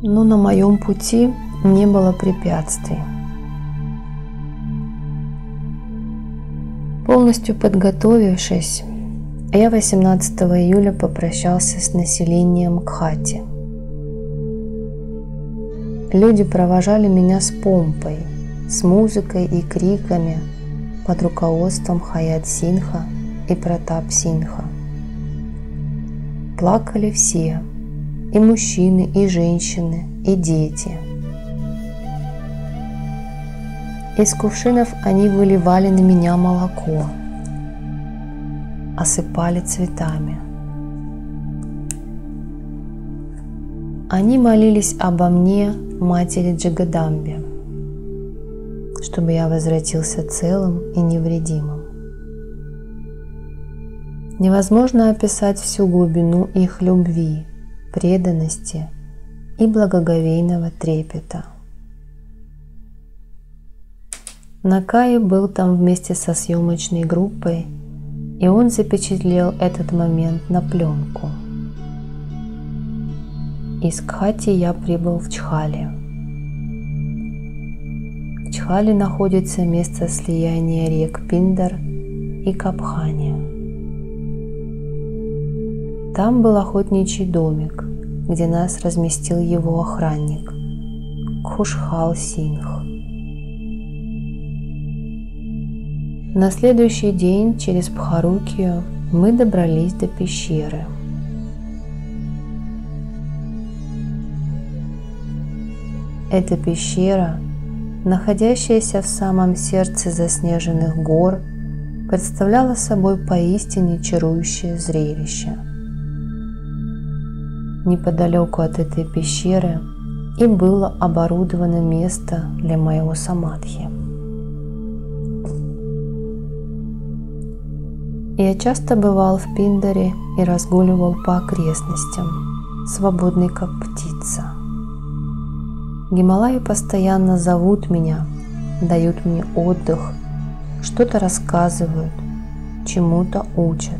Но на моем пути не было препятствий. Полностью подготовившись, я 18 июля попрощался с населением Кхати. Люди провожали меня с помпой, с музыкой и криками под руководством Хаят Синха и Пратап Синха. Плакали все, и мужчины, и женщины, и дети. Из кувшинов они выливали на меня молоко, осыпали цветами. Они молились обо мне, матери Джагадамбе, чтобы я возвратился целым и невредимым. Невозможно описать всю глубину их любви, преданности и благоговейного трепета. Накаи был там вместе со съемочной группой, и он запечатлел этот момент на пленку. Из Кхати я прибыл в Чхали. В Чхали находится место слияния рек Пиндар и Капхани. Там был охотничий домик, где нас разместил его охранник Кхушхал Сингх. На следующий день через Бхарукию мы добрались до пещеры. Эта пещера, находящаяся в самом сердце заснеженных гор, представляла собой поистине чарующее зрелище. Неподалеку от этой пещеры и было оборудовано место для моего самадхи. Я часто бывал в Пиндаре и разгуливал по окрестностям, свободный как птица. Гималаи постоянно зовут меня, дают мне отдых, что-то рассказывают, чему-то учат.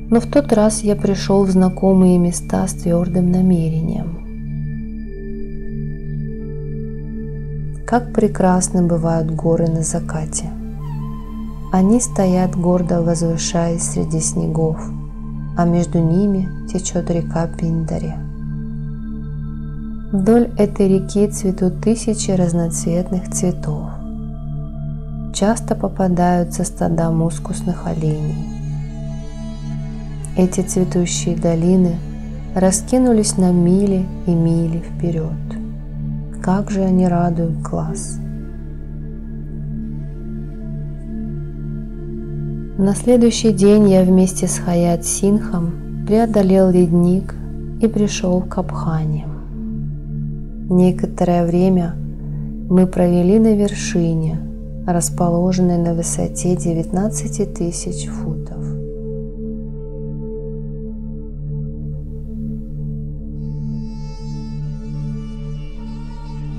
Но в тот раз я пришел в знакомые места с твердым намерением. Как прекрасны бывают горы на закате. Они стоят гордо возвышаясь среди снегов, а между ними течет река Пиндари. Вдоль этой реки цветут тысячи разноцветных цветов. Часто попадаются стада мускусных оленей. Эти цветущие долины раскинулись на мили и мили вперед. Как же они радуют глаз! На следующий день я вместе с Хаят Сингхом преодолел ледник и пришел в Капхани. Некоторое время мы провели на вершине, расположенной на высоте 19 тысяч футов.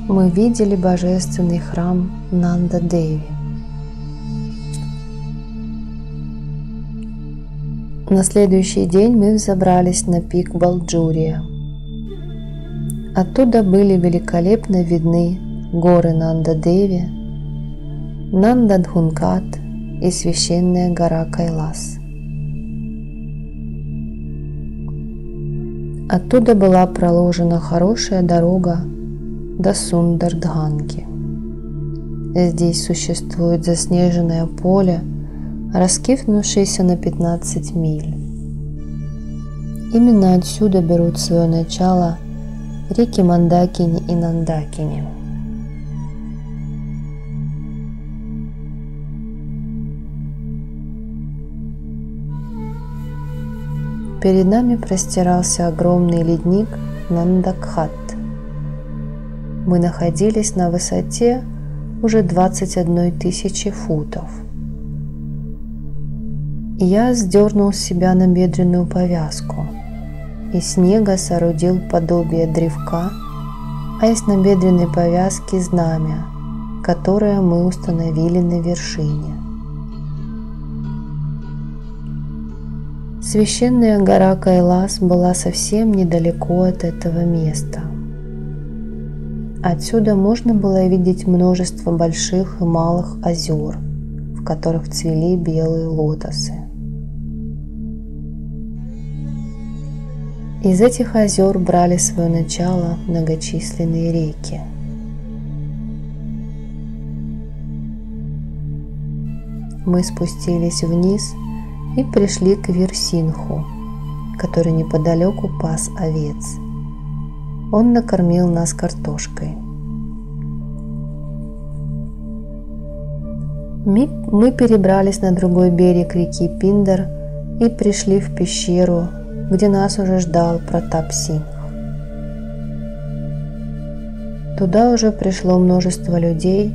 Мы видели божественный храм Нанда-Деви. На следующий день мы взобрались на пик Балджурия. Оттуда были великолепно видны горы Нанда-Деви, Нанда-Дхункат и священная гора Кайлас. Оттуда была проложена хорошая дорога до Сундар-Дханки. Здесь существует заснеженное поле, раскинувшееся на 15 миль. Именно отсюда берут свое начало реки Мандакини и Нандакини. Перед нами простирался огромный ледник Нандакхат. Мы находились на высоте уже 21 тысячи футов. Я сдернул с себя набедренную повязку. Из снега соорудил подобие древка, а из набедренной повязки знамя, которое мы установили на вершине. Священная гора Кайлас была совсем недалеко от этого места. Отсюда можно было видеть множество больших и малых озер, в которых цвели белые лотосы. Из этих озер брали свое начало многочисленные реки. Мы спустились вниз и пришли к Вирсинху, который неподалеку пас овец. Он накормил нас картошкой. Мы перебрались на другой берег реки Пиндар и пришли в пещеру где нас уже ждал Пратап-Сингх. Туда уже пришло множество людей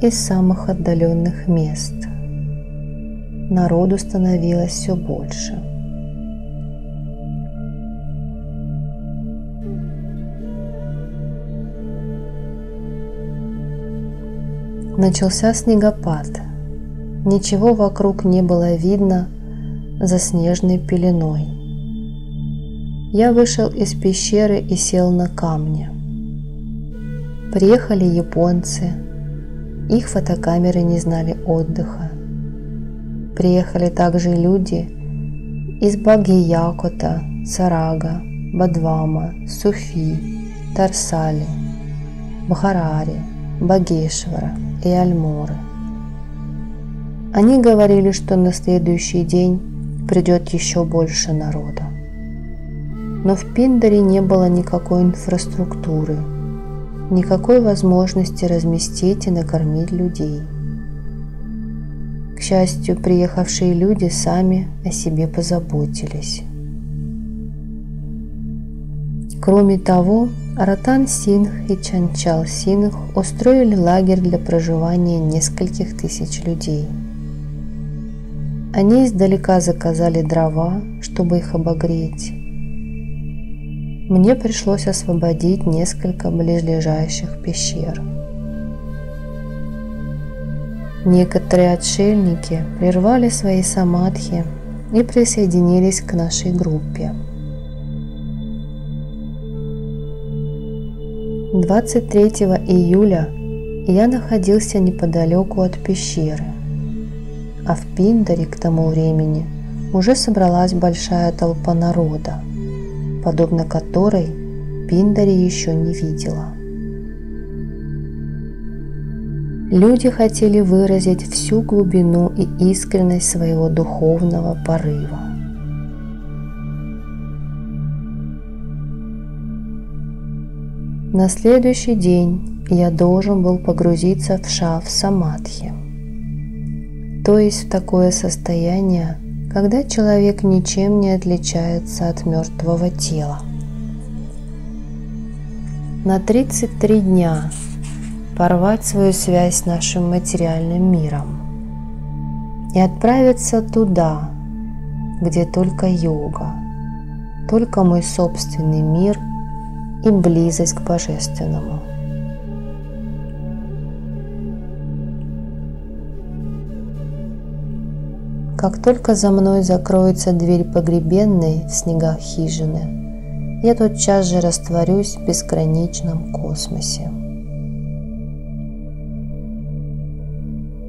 из самых отдаленных мест. Народу становилось все больше. Начался снегопад. Ничего вокруг не было видно за снежной пеленой. Я вышел из пещеры и сел на камни. Приехали японцы. Их фотокамеры не знали отдыха. Приехали также люди из Багьякота, Сарага, Бадвама, Суфи, Тарсали, Бхарари, Багешвара и Альморы. Они говорили, что на следующий день придет еще больше народа. Но в Пиндаре не было никакой инфраструктуры, никакой возможности разместить и накормить людей. К счастью, приехавшие люди сами о себе позаботились. Кроме того, Ратан-Сингх и Чанчал-Сингх устроили лагерь для проживания нескольких тысяч людей. Они издалека заказали дрова, чтобы их обогреть. Мне пришлось освободить несколько близлежащих пещер. Некоторые отшельники прервали свои самадхи и присоединились к нашей группе. 23 июля я находился неподалеку от пещеры, а в Пиндаре к тому времени уже собралась большая толпа народа, подобно которой Пиндаре еще не видела. Люди хотели выразить всю глубину и искренность своего духовного порыва. На следующий день я должен был погрузиться в шав-самадхи, то есть в такое состояние, когда человек ничем не отличается от мертвого тела. На 33 дня порвать свою связь с нашим материальным миром и отправиться туда, где только йога, только мой собственный мир и близость к Божественному. Как только за мной закроется дверь погребенной в снегах хижины, я тотчас же растворюсь в безграничном космосе.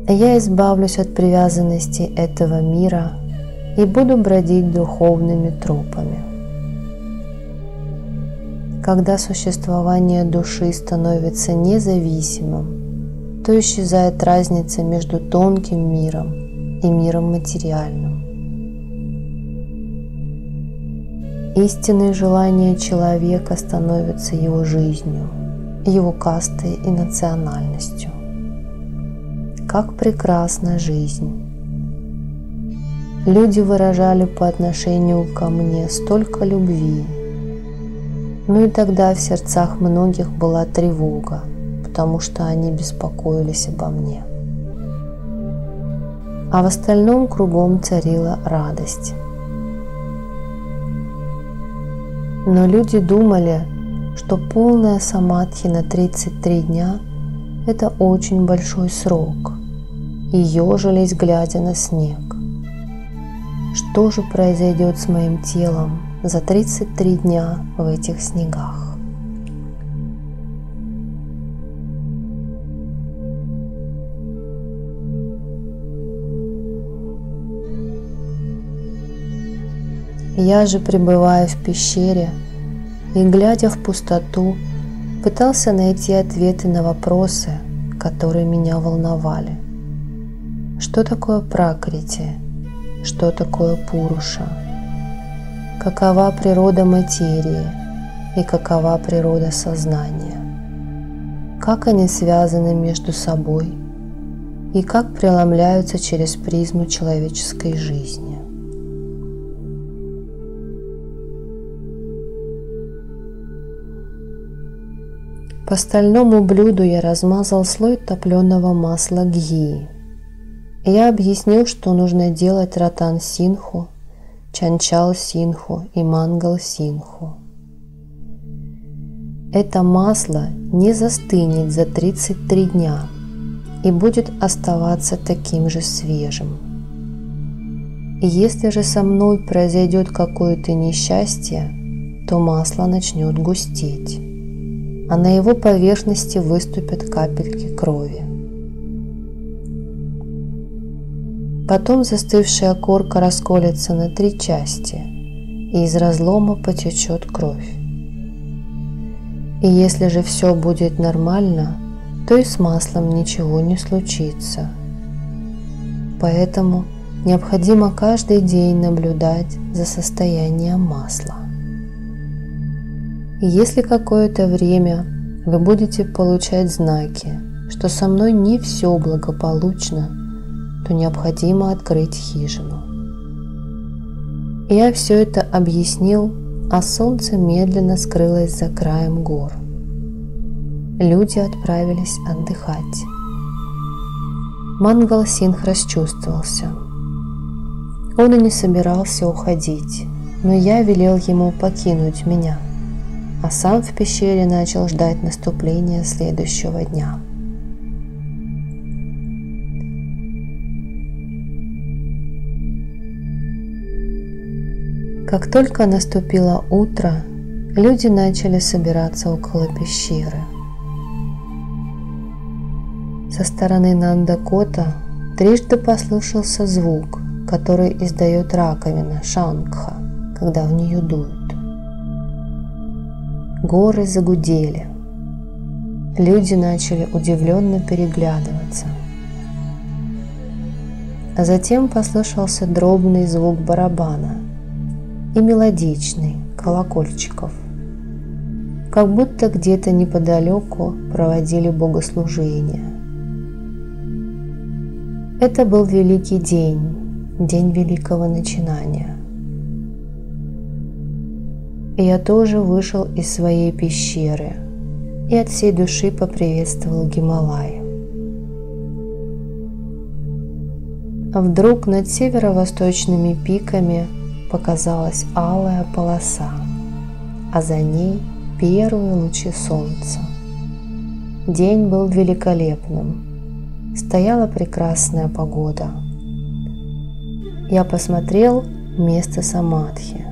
Я избавлюсь от привязанности этого мира и буду бродить духовными тропами. Когда существование души становится независимым, то исчезает разница между тонким миром и миром материальным. Истинные желания человека становятся его жизнью, его кастой и национальностью. Как прекрасна жизнь! Люди выражали по отношению ко мне столько любви, но и тогда в сердцах многих была тревога, потому что они беспокоились обо мне. А в остальном кругом царила радость. Но люди думали, что полная самадхи на 33 дня – это очень большой срок, и ежились, глядя на снег. Что же произойдет с моим телом за 33 дня в этих снегах? Я же, пребывая в пещере и глядя в пустоту, пытался найти ответы на вопросы, которые меня волновали. Что такое пракрити? Что такое пуруша? Какова природа материи и какова природа сознания? Как они связаны между собой и как преломляются через призму человеческой жизни? По стальному блюду я размазал слой топленого масла гии. Я объяснил, что нужно делать ратан синху, чанчал синху и мангал синху. Это масло не застынет за 33 дня и будет оставаться таким же свежим. И если же со мной произойдет какое-то несчастье, то масло начнет густеть, а на его поверхности выступят капельки крови. Потом застывшая корка расколется на 3 части, и из разлома потечет кровь. И если же все будет нормально, то и с маслом ничего не случится. Поэтому необходимо каждый день наблюдать за состоянием масла. И если какое-то время вы будете получать знаки, что со мной не все благополучно, то необходимо открыть хижину. Я все это объяснил, а солнце медленно скрылось за краем гор. Люди отправились отдыхать. Мангал Сингх расчувствовался. Он и не собирался уходить, но я велел ему покинуть меня, а сам в пещере начал ждать наступления следующего дня. Как только наступило утро, люди начали собираться около пещеры. Со стороны Нандакота трижды послышался звук, который издает раковина Шангха, когда в нее дуют. Горы загудели. Люди начали удивленно переглядываться. А затем послышался дробный звук барабана и мелодичный колокольчиков, как будто где-то неподалеку проводили богослужение. Это был великий день, день великого начинания. И я тоже вышел из своей пещеры и от всей души поприветствовал Гималаи. А вдруг над северо-восточными пиками показалась алая полоса, а за ней первые лучи солнца. День был великолепным. Стояла прекрасная погода. Я посмотрел место самадхи.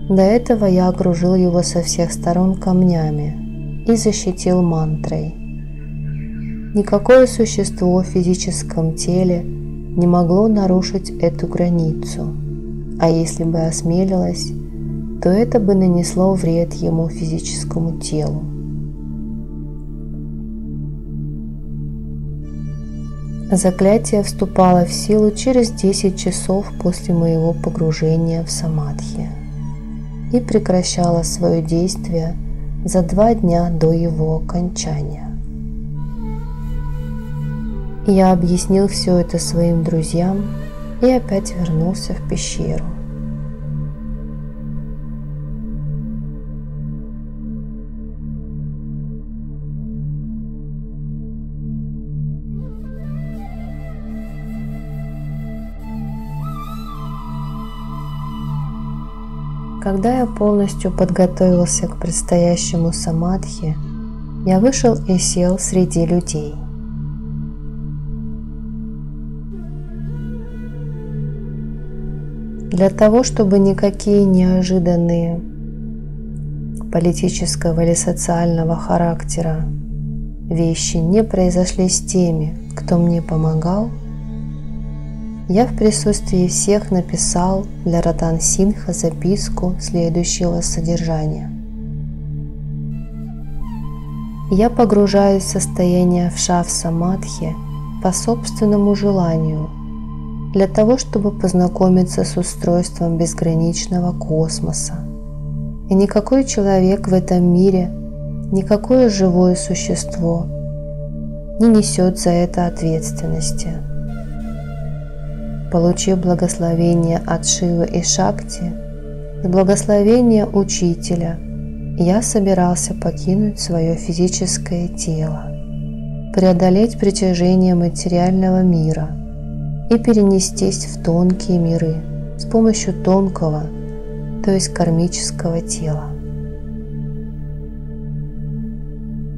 До этого я окружил его со всех сторон камнями и защитил мантрой. Никакое существо в физическом теле не могло нарушить эту границу, а если бы осмелилось, то это бы нанесло вред ему физическому телу. Заклятие вступало в силу через 10 часов после моего погружения в самадхи и прекращало свое действие за 2 дня до его окончания. Я объяснил все это своим друзьям и опять вернулся в пещеру. Когда я полностью подготовился к предстоящему самадхи, я вышел и сел среди людей. Для того, чтобы никакие неожиданные политического или социального характера вещи не произошли с теми, кто мне помогал, я в присутствии всех написал для Ратан Сингха записку следующего содержания. Я погружаюсь в состояние вшав-самадхи по собственному желанию, для того, чтобы познакомиться с устройством безграничного космоса. И никакой человек в этом мире, никакое живое существо не несет за это ответственности. Получив благословение от Шивы и Шакти, с благословения Учителя, я собирался покинуть свое физическое тело, преодолеть притяжение материального мира и перенестись в тонкие миры с помощью тонкого, то есть кармического тела.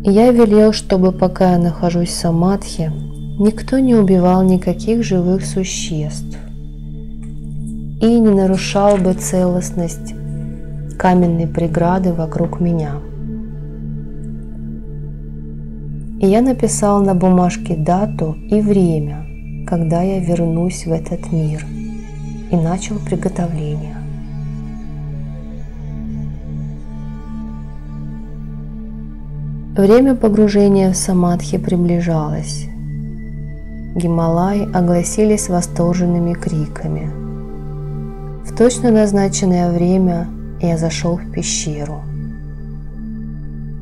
И я велел, чтобы пока я нахожусь в самадхи, никто не убивал никаких живых существ и не нарушал бы целостность каменной преграды вокруг меня. И я написал на бумажке дату и время, когда я вернусь в этот мир, и начал приготовление. Время погружения в самадхи приближалось. Гималаи огласились восторженными криками. В точно назначенное время я зашел в пещеру.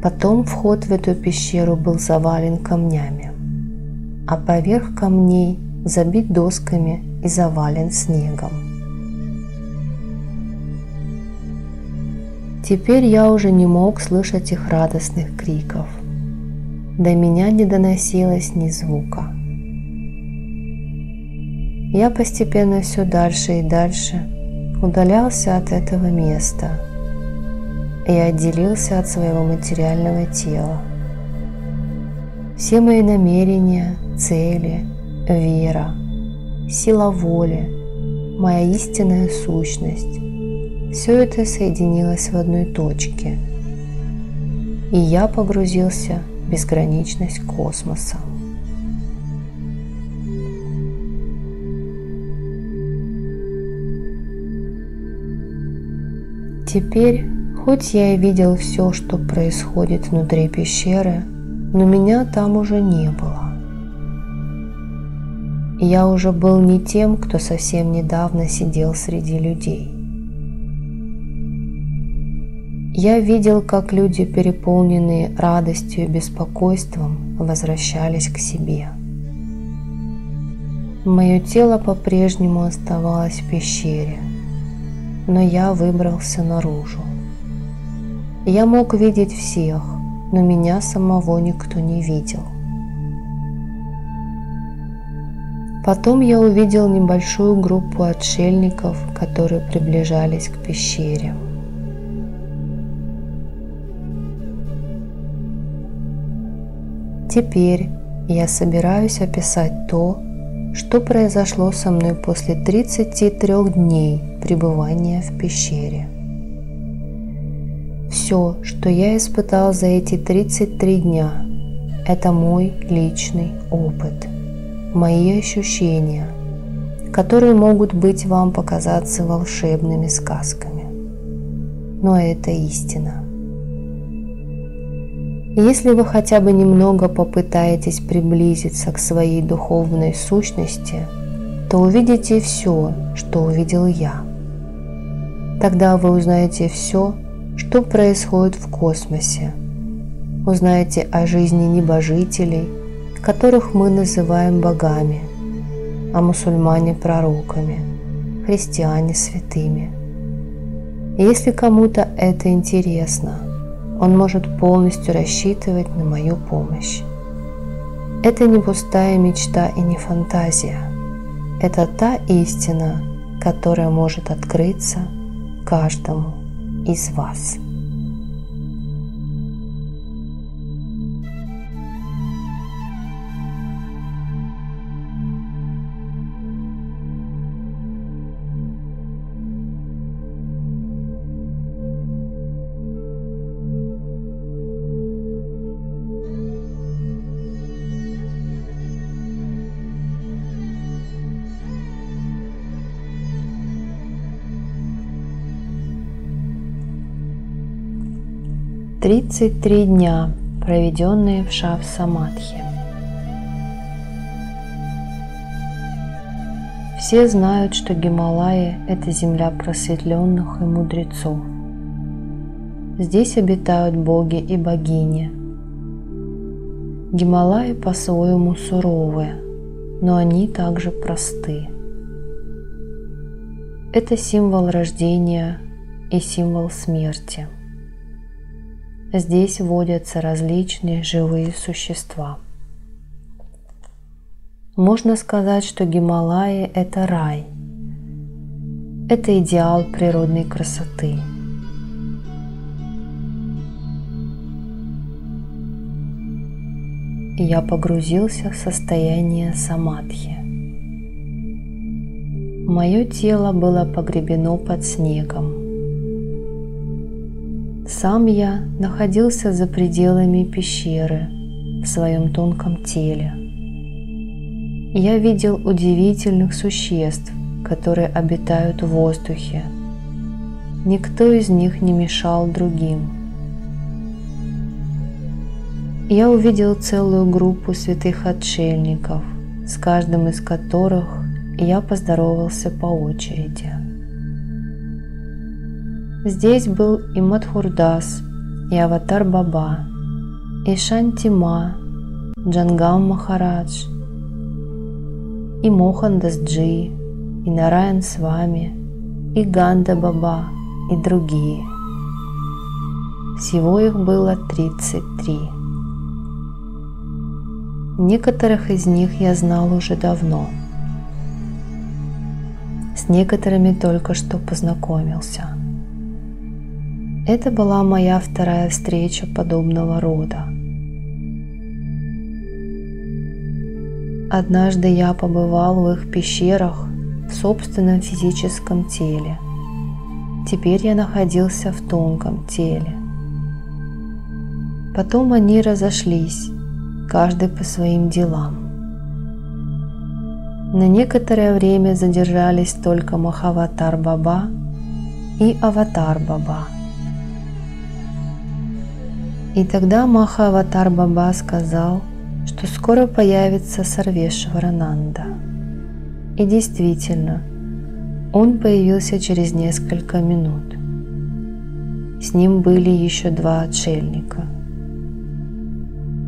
Потом вход в эту пещеру был завален камнями, а поверх камней забит досками и завален снегом. Теперь я уже не мог слышать их радостных криков. До меня не доносилось ни звука. Я постепенно все дальше и дальше удалялся от этого места и отделился от своего материального тела. Все мои намерения, цели, вера, сила воли, моя истинная сущность – все это соединилось в одной точке, и я погрузился в безграничность космоса. Теперь, хоть я и видел все, что происходит внутри пещеры, но меня там уже не было. Я уже был не тем, кто совсем недавно сидел среди людей. Я видел, как люди, переполненные радостью и беспокойством, возвращались к себе. Мое тело по-прежнему оставалось в пещере, но я выбрался наружу. Я мог видеть всех, но меня самого никто не видел. Потом я увидел небольшую группу отшельников, которые приближались к пещере. Теперь я собираюсь описать то, что произошло со мной после 33 дней пребывания в пещере. Все, что я испытал за эти 33 дня, это мой личный опыт, мои ощущения, которые могут быть вам показаться волшебными сказками. Но это истина. Если вы хотя бы немного попытаетесь приблизиться к своей духовной сущности, то увидите все, что увидел я. Тогда вы узнаете все, что происходит в космосе. Узнаете о жизни небожителей, которых мы называем богами, а мусульмане пророками, христиане святыми. И если кому-то это интересно, он может полностью рассчитывать на мою помощь. Это не пустая мечта и не фантазия. Это та истина, которая может открыться каждому из вас. «33 дня, проведенные в Шав-самадхи». Все знают, что Гималаи – это земля просветленных и мудрецов. Здесь обитают боги и богини. Гималаи по-своему суровые, но они также просты. Это символ рождения и символ смерти. Здесь водятся различные живые существа. Можно сказать, что Гималаи – это рай. Это идеал природной красоты. И я погрузился в состояние самадхи. Мое тело было погребено под снегом. Сам я находился за пределами пещеры в своем тонком теле. Я видел удивительных существ, которые обитают в воздухе. Никто из них не мешал другим. Я увидел целую группу святых отшельников, с каждым из которых я поздоровался по очереди. Здесь был и Мадхурдас, и Аватар Баба, и Шантима, Джангам Махарадж, и Мохандас Джи, и Нараян Свами, и Ганда Баба, и другие. Всего их было 33. Некоторых из них я знал уже давно. С некоторыми только что познакомился. Это была моя вторая встреча подобного рода. Однажды я побывал в их пещерах в собственном физическом теле. Теперь я находился в тонком теле. Потом они разошлись, каждый по своим делам. На некоторое время задержались только Махаватар Баба и Аватар Баба. И тогда Махаватар Баба сказал, что скоро появится Сарвешварананда. И действительно, он появился через несколько минут. С ним были еще 2 отшельника.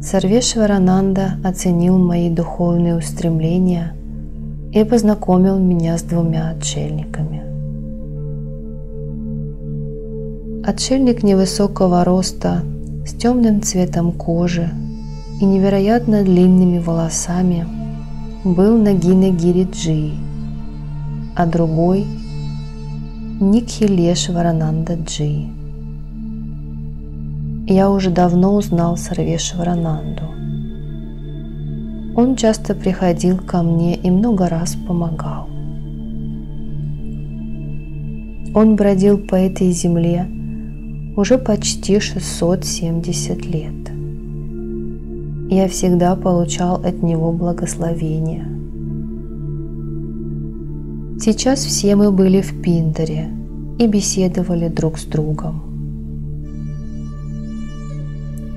Сарвешварананда оценил мои духовные устремления и познакомил меня с 2 отшельниками. Отшельник невысокого роста, с темным цветом кожи и невероятно длинными волосами был Нагина Гириджи, а другой – Никхилешварананда Джи. Я уже давно узнал Сарвешварананду. Он часто приходил ко мне и много раз помогал. Он бродил по этой земле уже почти 670 лет. Я всегда получал от него благословение. Сейчас все мы были в Пиндаре и беседовали друг с другом.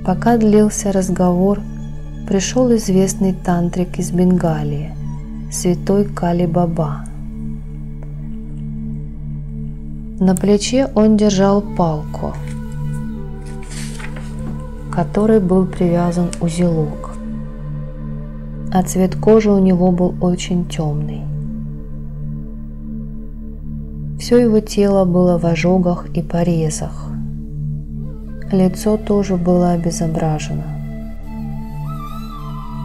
Пока длился разговор, пришел известный тантрик из Бенгалии, святой Кали Баба. На плече он держал палку, к которой был привязан узелок, а цвет кожи у него был очень темный. Все его тело было в ожогах и порезах. Лицо тоже было обезображено.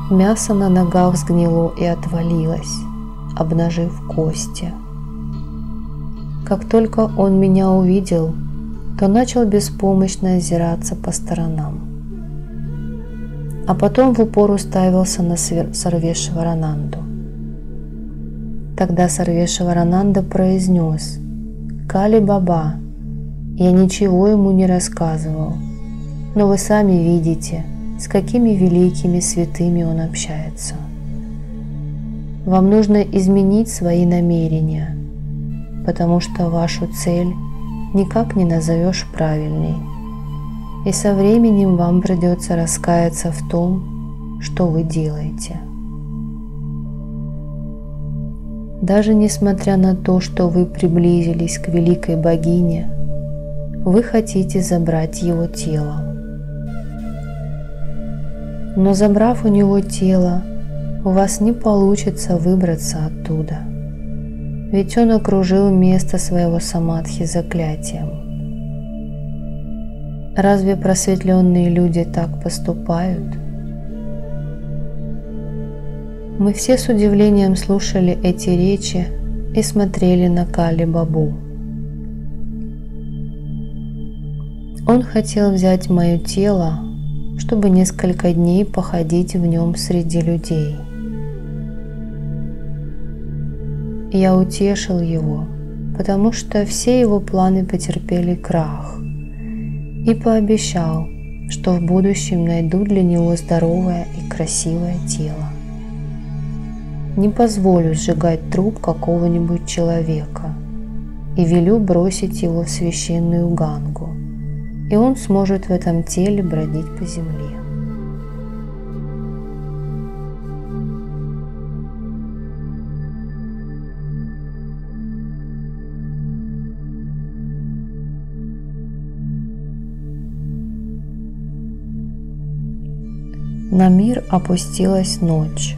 Мясо на ногах сгнило и отвалилось, обнажив кости. Как только он меня увидел, то начал беспомощно озираться по сторонам. А потом в упор уставился на Сарвешварананду. Тогда Сарвешварананда произнес: «Кали Баба, я ничего ему не рассказывал, но вы сами видите, с какими великими святыми он общается. Вам нужно изменить свои намерения, потому что вашу цель никак не назовешь правильной, и со временем вам придется раскаяться в том, что вы делаете. Даже несмотря на то, что вы приблизились к великой богине, вы хотите забрать его тело. Но забрав у него тело, у вас не получится выбраться оттуда, ведь он окружил место своего самадхи заклятием. Разве просветленные люди так поступают? Мы все с удивлением слушали эти речи и смотрели на Кали-Бабу. Он хотел взять мое тело, чтобы несколько дней походить в нем среди людей. Я утешил его, потому что все его планы потерпели крах, и пообещал, что в будущем найду для него здоровое и красивое тело. Не позволю сжигать труп какого-нибудь человека и велю бросить его в священную Гангу, и он сможет в этом теле бродить по земле. На мир опустилась ночь.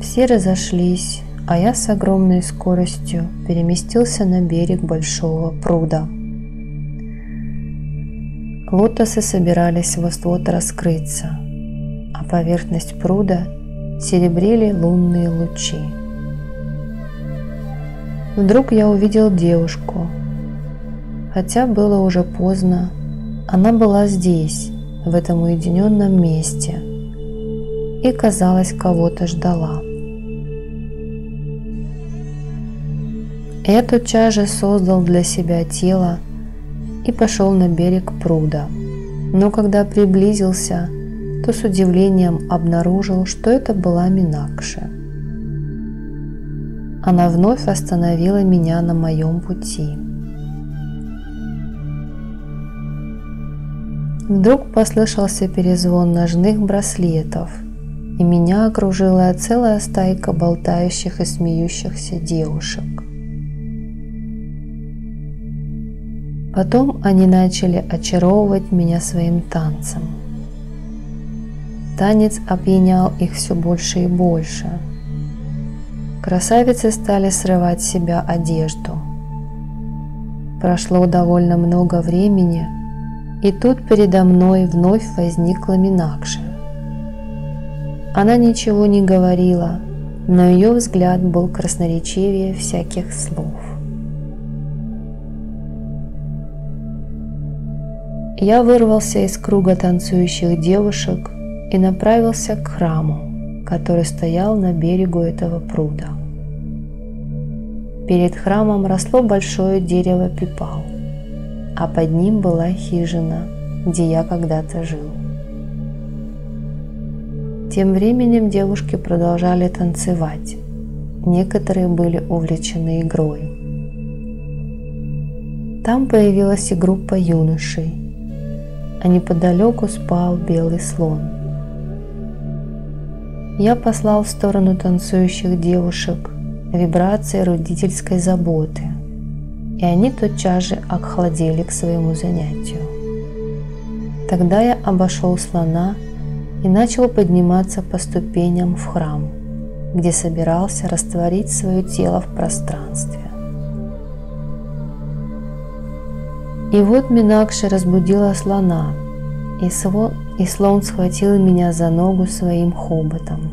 Все разошлись, а я с огромной скоростью переместился на берег большого пруда. Лотосы собирались вот-вот раскрыться, а поверхность пруда серебрили лунные лучи. Вдруг я увидел девушку. Хотя было уже поздно, она была здесь, в этом уединенном месте, и, казалось, кого-то ждала. Я тотчас же создал для себя тело и пошел на берег пруда, но когда приблизился, то с удивлением обнаружил, что это была Минакши. Она вновь остановила меня на моем пути. Вдруг послышался перезвон ножных браслетов, и меня окружила целая стайка болтающих и смеющихся девушек. Потом они начали очаровывать меня своим танцем. Танец опьянял их все больше и больше. Красавицы стали срывать с себя одежду. Прошло довольно много времени, и тут передо мной вновь возникла Минакши. Она ничего не говорила, но ее взгляд был красноречивее всяких слов. Я вырвался из круга танцующих девушек и направился к храму, который стоял на берегу этого пруда. Перед храмом росло большое дерево пипал, а под ним была хижина, где я когда-то жил. Тем временем девушки продолжали танцевать. Некоторые были увлечены игрой. Там появилась и группа юношей, а неподалеку спал белый слон. Я послал в сторону танцующих девушек вибрации родительской заботы, и они тотчас же охладели к своему занятию. Тогда я обошел слона и начал подниматься по ступеням в храм, где собирался растворить свое тело в пространстве. И вот Минакши разбудила слона, и слон схватил меня за ногу своим хоботом.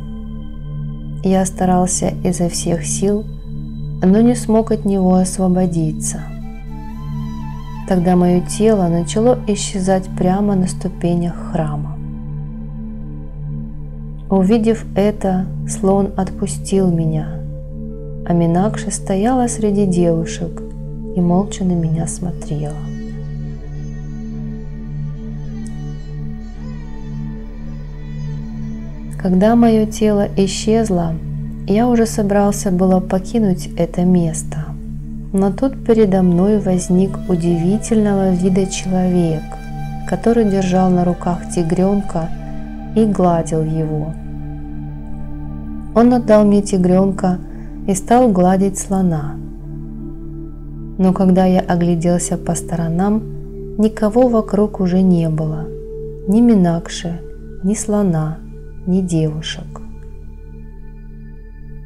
Я старался изо всех сил, но не смог от него освободиться. Тогда мое тело начало исчезать прямо на ступенях храма. Увидев это, слон отпустил меня, а Минакши стояла среди девушек и молча на меня смотрела. Когда мое тело исчезло, я уже собрался было покинуть это место, но тут передо мной возник удивительного вида человек, который держал на руках тигренка и гладил его. Он отдал мне тигренка и стал гладить слона. Но когда я огляделся по сторонам, никого вокруг уже не было, ни Минакши, ни слона, ни девушек.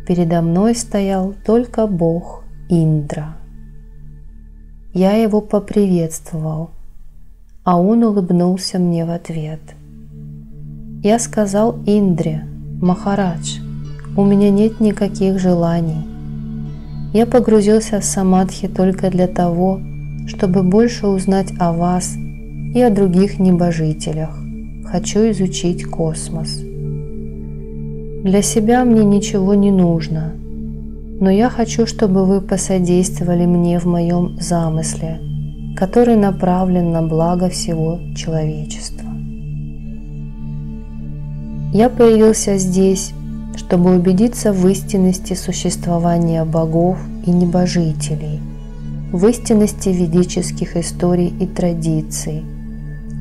Передо мной стоял только бог Индра. Я его поприветствовал, а он улыбнулся мне в ответ. Я сказал Индре: «Махарадж, у меня нет никаких желаний. Я погрузился в самадхи только для того, чтобы больше узнать о вас и о других небожителях. Хочу изучить космос. Для себя мне ничего не нужно, но я хочу, чтобы вы посодействовали мне в моем замысле, который направлен на благо всего человечества. Я появился здесь, чтобы убедиться в истинности существования богов и небожителей, в истинности ведических историй и традиций,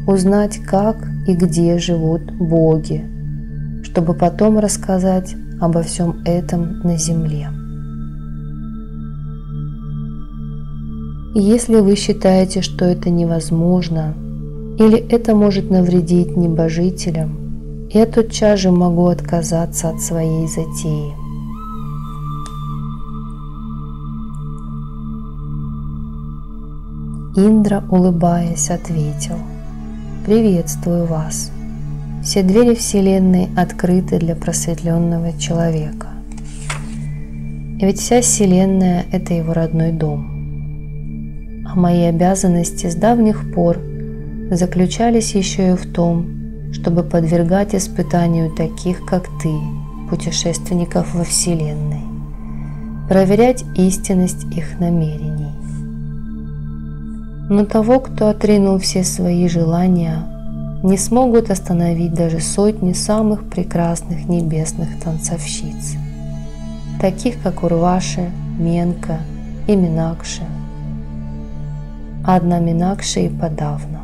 узнать, как и где живут боги, чтобы потом рассказать обо всем этом на земле. И если вы считаете, что это невозможно, или это может навредить небожителям, я тотчас же могу отказаться от своей затеи. Индра, улыбаясь, ответил: «Приветствую вас. Все двери Вселенной открыты для просветленного человека. Ведь вся Вселенная – это его родной дом. А мои обязанности с давних пор заключались еще и в том, чтобы подвергать испытанию таких, как ты, путешественников во Вселенной, проверять истинность их намерений. Но того, кто отринул все свои желания, не смогут остановить даже сотни самых прекрасных небесных танцовщиц, таких как Урваши, Менка и Минакши, а одна Минакши и подавно.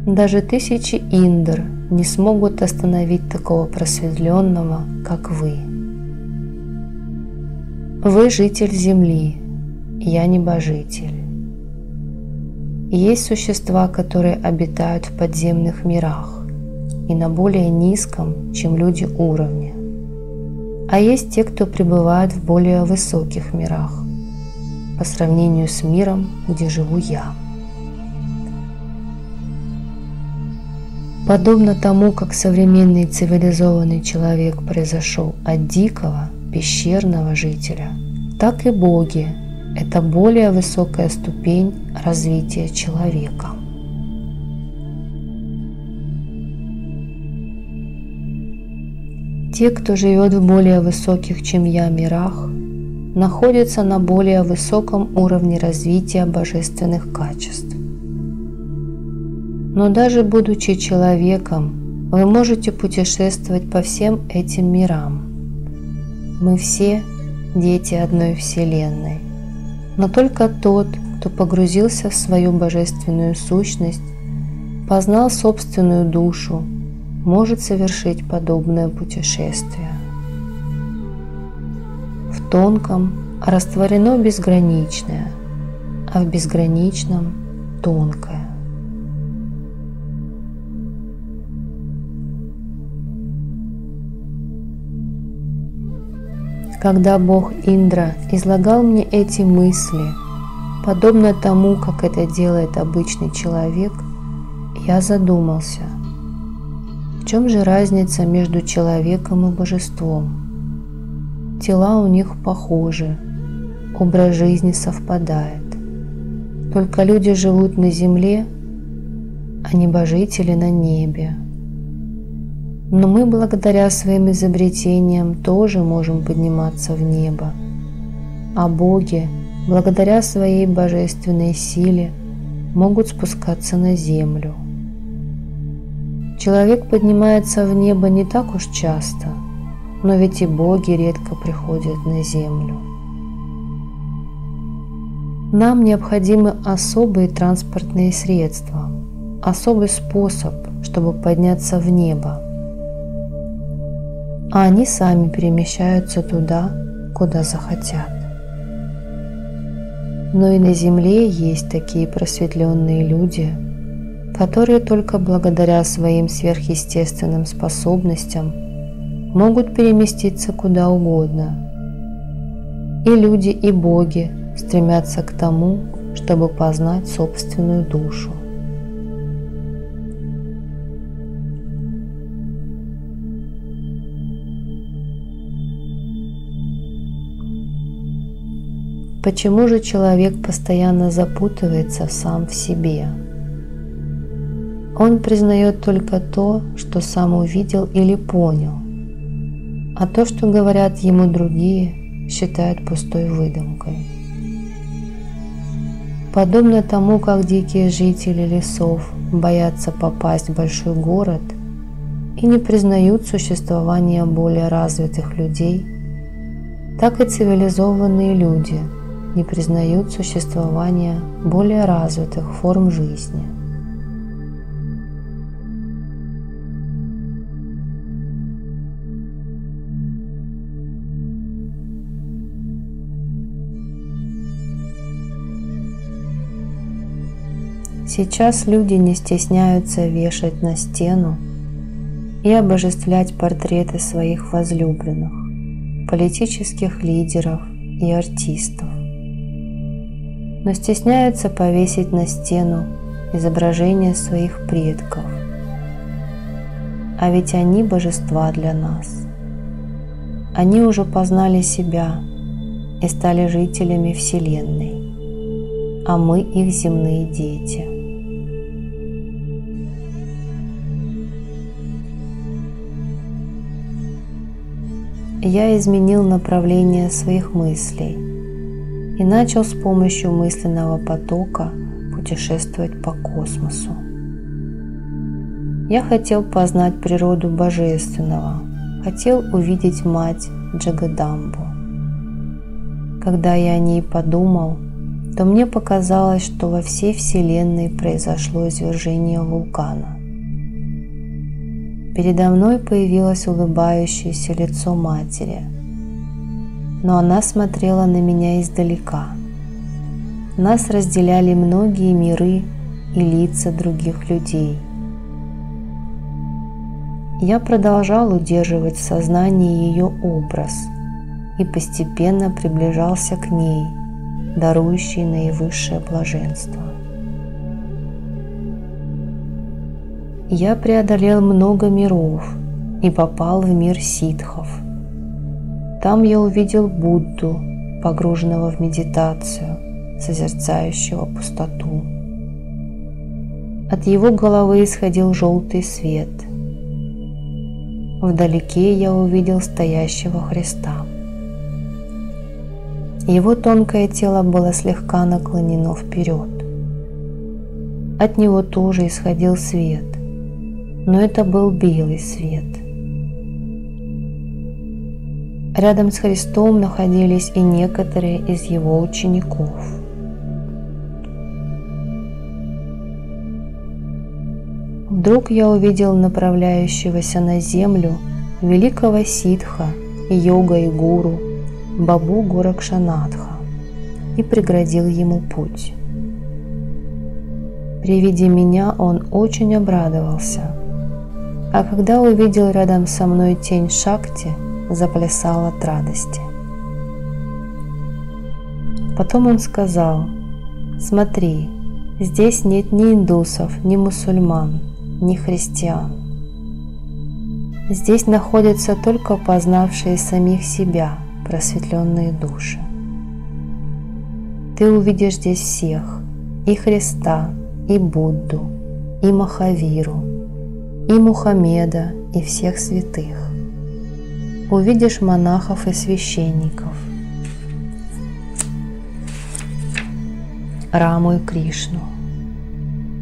Даже тысячи Индр не смогут остановить такого просветленного, как вы. Вы житель Земли, я небожитель. Есть существа, которые обитают в подземных мирах и на более низком, чем люди, уровне. А есть те, кто пребывает в более высоких мирах, по сравнению с миром, где живу я. Подобно тому, как современный цивилизованный человек произошел от дикого, пещерного жителя, так и боги – это более высокая ступень развития человека. Те, кто живет в более высоких, чем я, мирах, находятся на более высоком уровне развития божественных качеств. Но даже будучи человеком, вы можете путешествовать по всем этим мирам. Мы все дети одной Вселенной, но только тот, кто погрузился в свою божественную сущность, познал собственную душу, может совершить подобное путешествие. В тонком растворено безграничное, а в безграничном – тонкое. Когда бог Индра излагал мне эти мысли, подобно тому, как это делает обычный человек, я задумался, в чем же разница между человеком и божеством? Тела у них похожи, образ жизни совпадает. Только люди живут на земле, а небожители на небе. Но мы благодаря своим изобретениям тоже можем подниматься в небо, а боги, благодаря своей божественной силе, могут спускаться на землю. Человек поднимается в небо не так уж часто, но ведь и боги редко приходят на землю. Нам необходимы особые транспортные средства, особый способ, чтобы подняться в небо. А они сами перемещаются туда, куда захотят. Но и на Земле есть такие просветленные люди, которые только благодаря своим сверхъестественным способностям могут переместиться куда угодно. И люди, и боги стремятся к тому, чтобы познать собственную душу. Почему же человек постоянно запутывается сам в себе? Он признает только то, что сам увидел или понял, а то, что говорят ему другие, считает пустой выдумкой. Подобно тому, как дикие жители лесов боятся попасть в большой город и не признают существование более развитых людей, так и цивилизованные люди не признают существование более развитых форм жизни. Сейчас люди не стесняются вешать на стену и обожествлять портреты своих возлюбленных, политических лидеров и артистов, но стесняются повесить на стену изображения своих предков. А ведь они божества для нас. Они уже познали себя и стали жителями Вселенной, а мы их земные дети. Я изменил направление своих мыслей и начал с помощью мысленного потока путешествовать по космосу. Я хотел познать природу Божественного, хотел увидеть Мать Джагадамбу. Когда я о ней подумал, то мне показалось, что во всей Вселенной произошло извержение вулкана. Передо мной появилось улыбающееся лицо матери, но она смотрела на меня издалека. Нас разделяли многие миры и лица других людей. Я продолжал удерживать в сознании ее образ и постепенно приближался к ней, дарующей наивысшее блаженство. Я преодолел много миров и попал в мир ситхов. Там я увидел Будду, погруженного в медитацию, созерцающего пустоту. От его головы исходил желтый свет. Вдалеке я увидел стоящего Христа. Его тонкое тело было слегка наклонено вперед. От него тоже исходил свет, но это был белый свет. Рядом с Христом находились и некоторые из его учеников. Вдруг я увидел направляющегося на землю великого ситха, йога и гуру Бабу Горакшанатха и преградил ему путь. При виде меня он очень обрадовался, а когда увидел рядом со мной тень Шакти, заплясал от радости. Потом он сказал: «Смотри, здесь нет ни индусов, ни мусульман, ни христиан. Здесь находятся только познавшие самих себя просветленные души. Ты увидишь здесь всех, и Христа, и Будду, и Махавиру, и Мухаммеда, и всех святых. Увидишь монахов и священников, Раму и Кришну.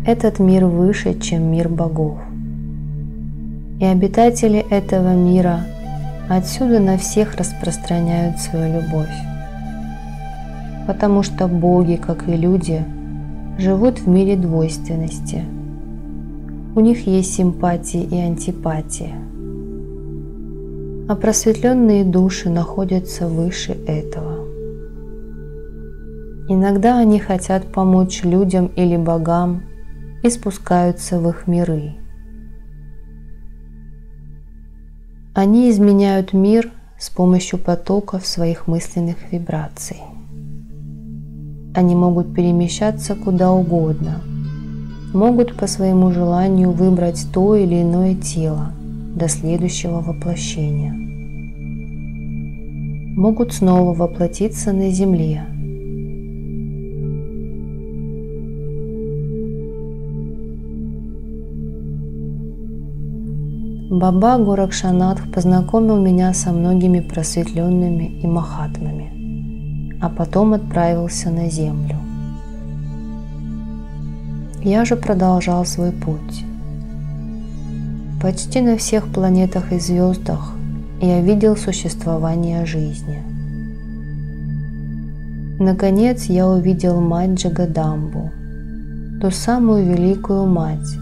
Этот мир выше, чем мир богов. И обитатели этого мира отсюда на всех распространяют свою любовь, потому что боги, как и люди, живут в мире двойственности. У них есть симпатии и антипатии, а просветленные души находятся выше этого. Иногда они хотят помочь людям или богам и спускаются в их миры. Они изменяют мир с помощью потоков своих мысленных вибраций. Они могут перемещаться куда угодно, могут по своему желанию выбрать то или иное тело до следующего воплощения, могут снова воплотиться на Земле. Баба Горакшанатх познакомил меня со многими просветленными и махатмами, а потом отправился на Землю. Я же продолжал свой путь. Почти на всех планетах и звездах я видел существование жизни. Наконец я увидел мать Джагадамбу, ту самую великую мать,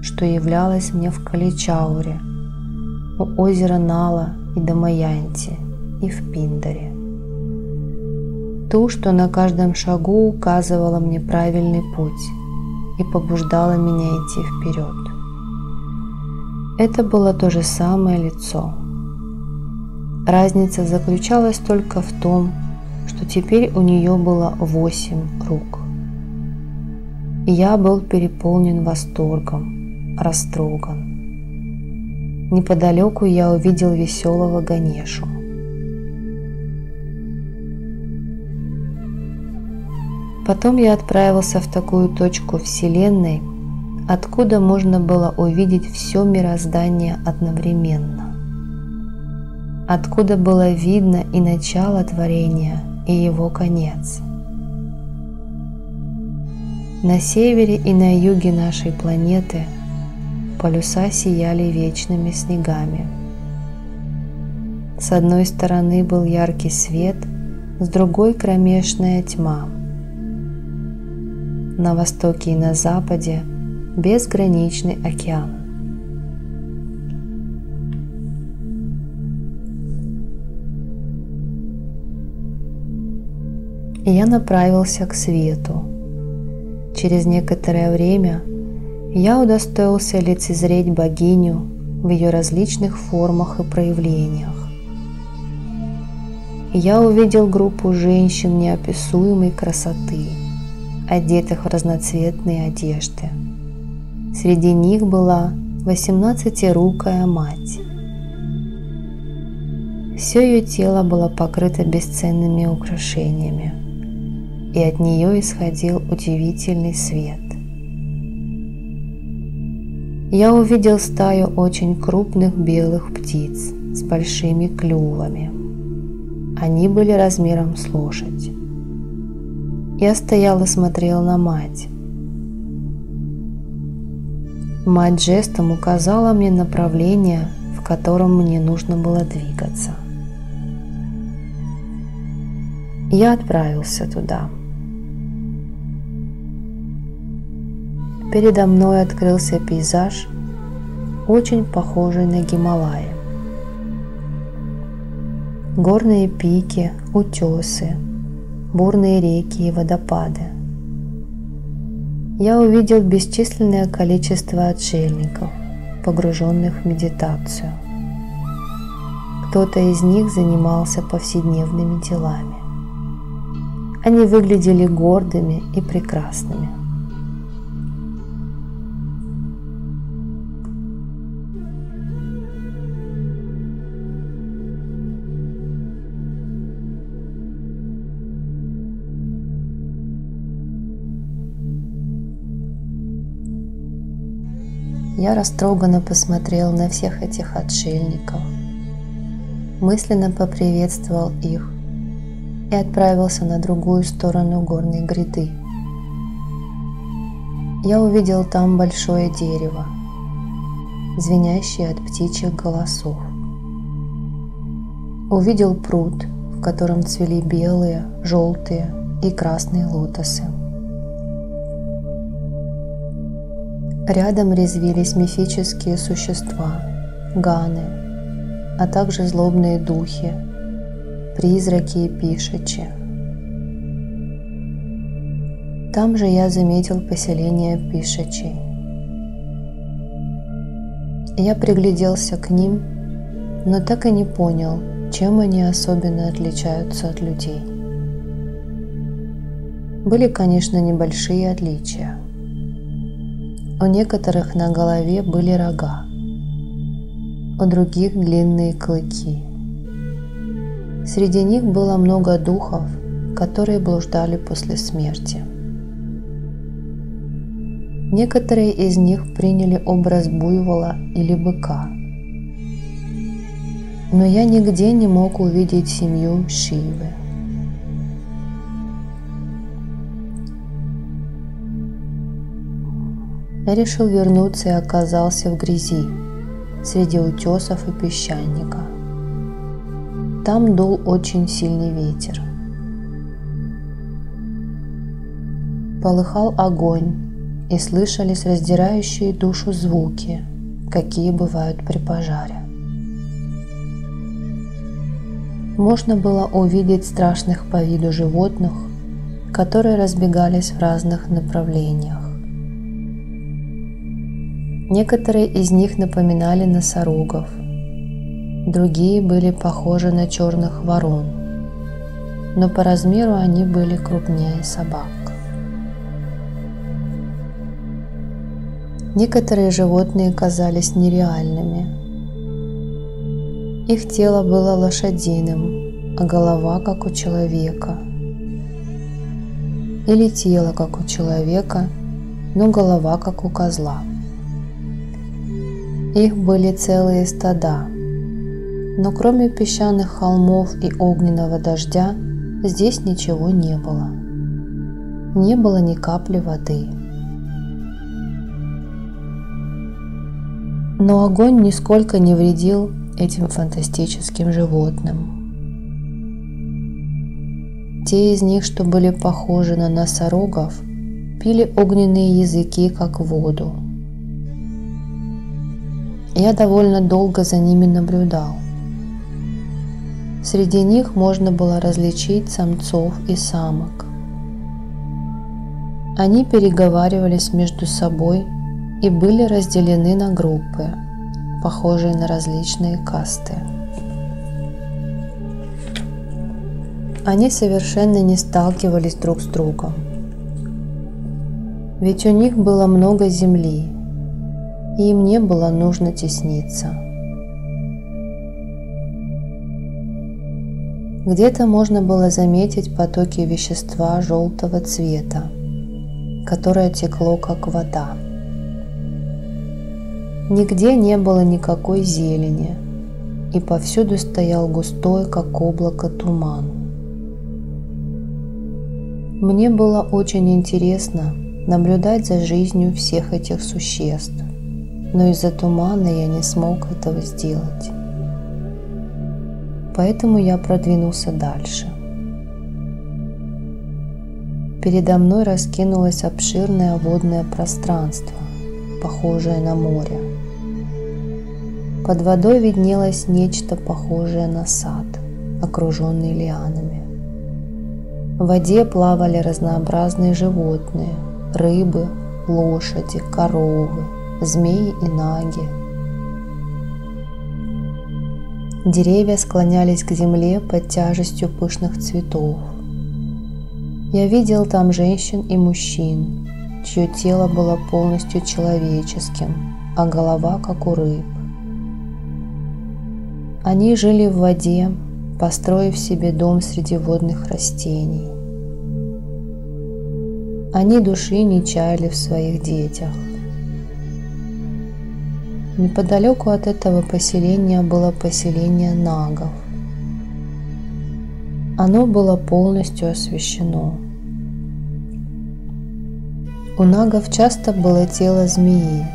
что являлась мне в Каличауре, у озера Нала и Дамаянти и в Пиндаре. Ту, что на каждом шагу указывала мне правильный путь и побуждала меня идти вперед. Это было то же самое лицо. Разница заключалась только в том, что теперь у нее было 8 рук. И я был переполнен восторгом, растроган. Неподалеку я увидел веселого Ганешу. Потом я отправился в такую точку Вселенной, откуда можно было увидеть все мироздание одновременно, откуда было видно и начало творения, и его конец. На севере и на юге нашей планеты полюса сияли вечными снегами. С одной стороны был яркий свет, с другой кромешная тьма. На востоке и на западе безграничный океан. И я направился к свету. Через некоторое время я удостоился лицезреть богиню в ее различных формах и проявлениях. Я увидел группу женщин неописуемой красоты, одетых в разноцветные одежды. Среди них была 18-рукая мать. Все ее тело было покрыто бесценными украшениями, и от нее исходил удивительный свет. Я увидел стаю очень крупных белых птиц с большими клювами. Они были размером с лошадь. Я стоял и смотрел на мать. Мать жестом указала мне направление, в котором мне нужно было двигаться. Я отправился туда. Передо мной открылся пейзаж, очень похожий на Гималаи. Горные пики, утесы, бурные реки и водопады. Я увидел бесчисленное количество отшельников, погруженных в медитацию. Кто-то из них занимался повседневными делами. Они выглядели гордыми и прекрасными. Я растроганно посмотрел на всех этих отшельников, мысленно поприветствовал их и отправился на другую сторону горной гряды. Я увидел там большое дерево, звенящее от птичьих голосов. Увидел пруд, в котором цвели белые, желтые и красные лотосы. Рядом резвились мифические существа, ганы, а также злобные духи, призраки и пишачи. Там же я заметил поселение пишачей. Я пригляделся к ним, но так и не понял, чем они особенно отличаются от людей. Были, конечно, небольшие отличия. У некоторых на голове были рога, у других длинные клыки. Среди них было много духов, которые блуждали после смерти. Некоторые из них приняли образ буйвола или быка. Но я нигде не мог увидеть семью Шивы. Я решил вернуться и оказался в грязи, среди утесов и песчаника. Там дул очень сильный ветер. Полыхал огонь, и слышались раздирающие душу звуки, какие бывают при пожаре. Можно было увидеть страшных по виду животных, которые разбегались в разных направлениях. Некоторые из них напоминали носорогов, другие были похожи на черных ворон, но по размеру они были крупнее собак. Некоторые животные казались нереальными. Их тело было лошадиным, а голова как у человека. Или тело как у человека, но голова как у козла. Их были целые стада, но кроме песчаных холмов и огненного дождя здесь ничего не было. Не было ни капли воды. Но огонь нисколько не вредил этим фантастическим животным. Те из них, что были похожи на носорогов, пили огненные языки, как воду. Я довольно долго за ними наблюдал. Среди них можно было различить самцов и самок. Они переговаривались между собой и были разделены на группы, похожие на различные касты. Они совершенно не сталкивались друг с другом, ведь у них было много земли, и им не было нужно тесниться. Где-то можно было заметить потоки вещества желтого цвета, которое текло как вода. Нигде не было никакой зелени, и повсюду стоял густой, как облако, туман. Мне было очень интересно наблюдать за жизнью всех этих существ, но из-за тумана я не смог этого сделать. Поэтому я продвинулся дальше. Передо мной раскинулось обширное водное пространство, похожее на море. Под водой виднелось нечто похожее на сад, окруженный лианами. В воде плавали разнообразные животные: рыбы, лошади, коровы, змеи и наги. Деревья склонялись к земле под тяжестью пышных цветов. Я видел там женщин и мужчин, чье тело было полностью человеческим, а голова как у рыб. Они жили в воде, построив себе дом среди водных растений. Они души не чаяли в своих детях. Неподалеку от этого поселения было поселение нагов. Оно было полностью освещено. У нагов часто было тело змеи,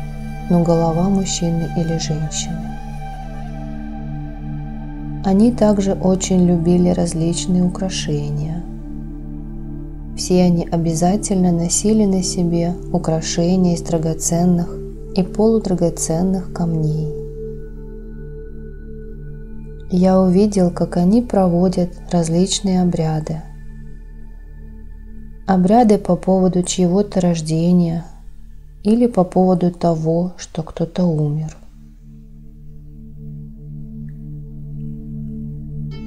но голова мужчины или женщины. Они также очень любили различные украшения. Все они обязательно носили на себе украшения из драгоценных и полудрагоценных камней. Я увидел, как они проводят различные обряды. Обряды по поводу чьего-то рождения или по поводу того, что кто-то умер.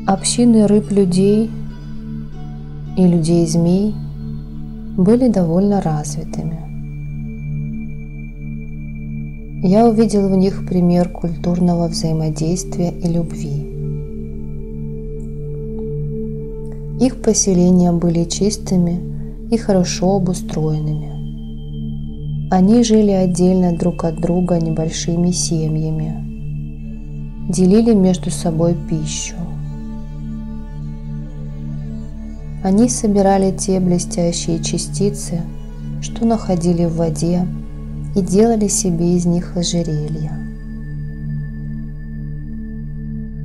Общины рыб-людей и людей-змей были довольно развитыми. Я увидел в них пример культурного взаимодействия и любви. Их поселения были чистыми и хорошо обустроенными. Они жили отдельно друг от друга небольшими семьями, делили между собой пищу. Они собирали те блестящие частицы, что находили в воде, и делали себе из них ожерелья.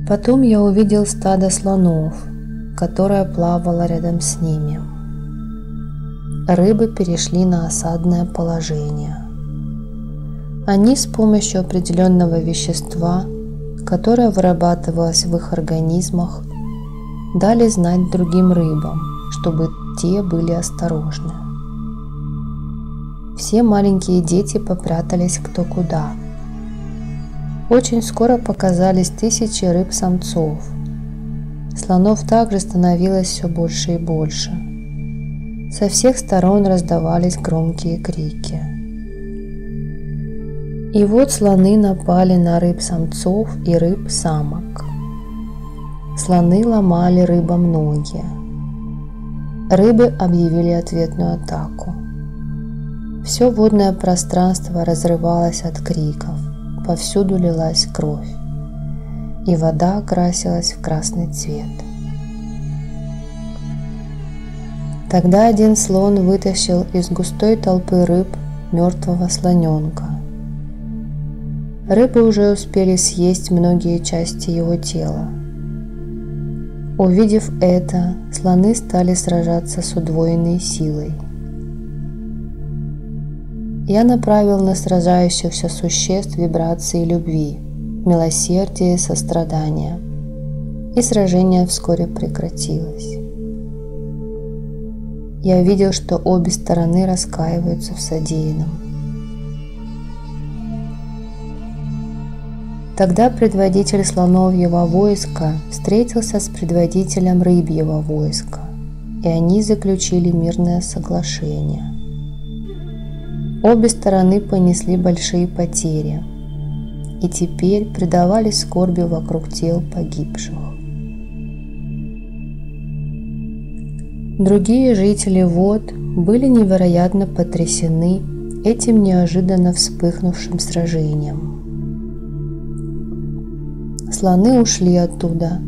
Потом я увидел стадо слонов, которое плавало рядом с ними. Рыбы перешли на осадное положение. Они с помощью определенного вещества, которое вырабатывалось в их организмах, дали знать другим рыбам, чтобы те были осторожны. Все маленькие дети попрятались кто куда. Очень скоро показались тысячи рыб-самцов. Слонов также становилось все больше и больше. Со всех сторон раздавались громкие крики. И вот слоны напали на рыб-самцов и рыб-самок. Слоны ломали рыбам ноги. Рыбы объявили ответную атаку. Все водное пространство разрывалось от криков, повсюду лилась кровь, и вода окрасилась в красный цвет. Тогда один слон вытащил из густой толпы рыб мертвого слоненка. Рыбы уже успели съесть многие части его тела. Увидев это, слоны стали сражаться с удвоенной силой. Я направил на сражающихся существ вибрации любви, милосердия и сострадания, и сражение вскоре прекратилось. Я видел, что обе стороны раскаиваются в содеянном. Тогда предводитель слоновьего войска встретился с предводителем рыбьего войска, и они заключили мирное соглашение. Обе стороны понесли большие потери, и теперь предавались скорби вокруг тел погибших. Другие жители вод были невероятно потрясены этим неожиданно вспыхнувшим сражением. Слоны ушли оттуда,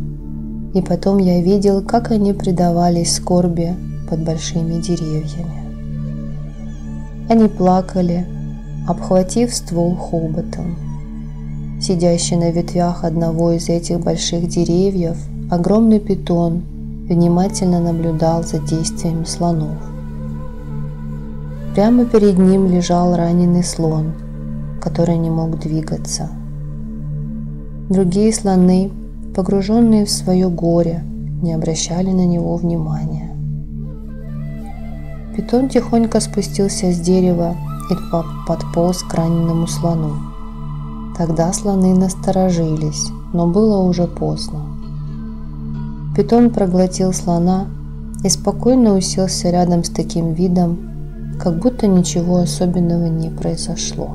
и потом я видел, как они предавались скорби под большими деревьями. Они плакали, обхватив ствол хоботом. Сидящий на ветвях одного из этих больших деревьев, огромный питон внимательно наблюдал за действиями слонов. Прямо перед ним лежал раненый слон, который не мог двигаться. Другие слоны, погруженные в свое горе, не обращали на него внимания. Питон тихонько спустился с дерева и подполз к раненому слону. Тогда слоны насторожились, но было уже поздно. Питон проглотил слона и спокойно уселся рядом с таким видом, как будто ничего особенного не произошло.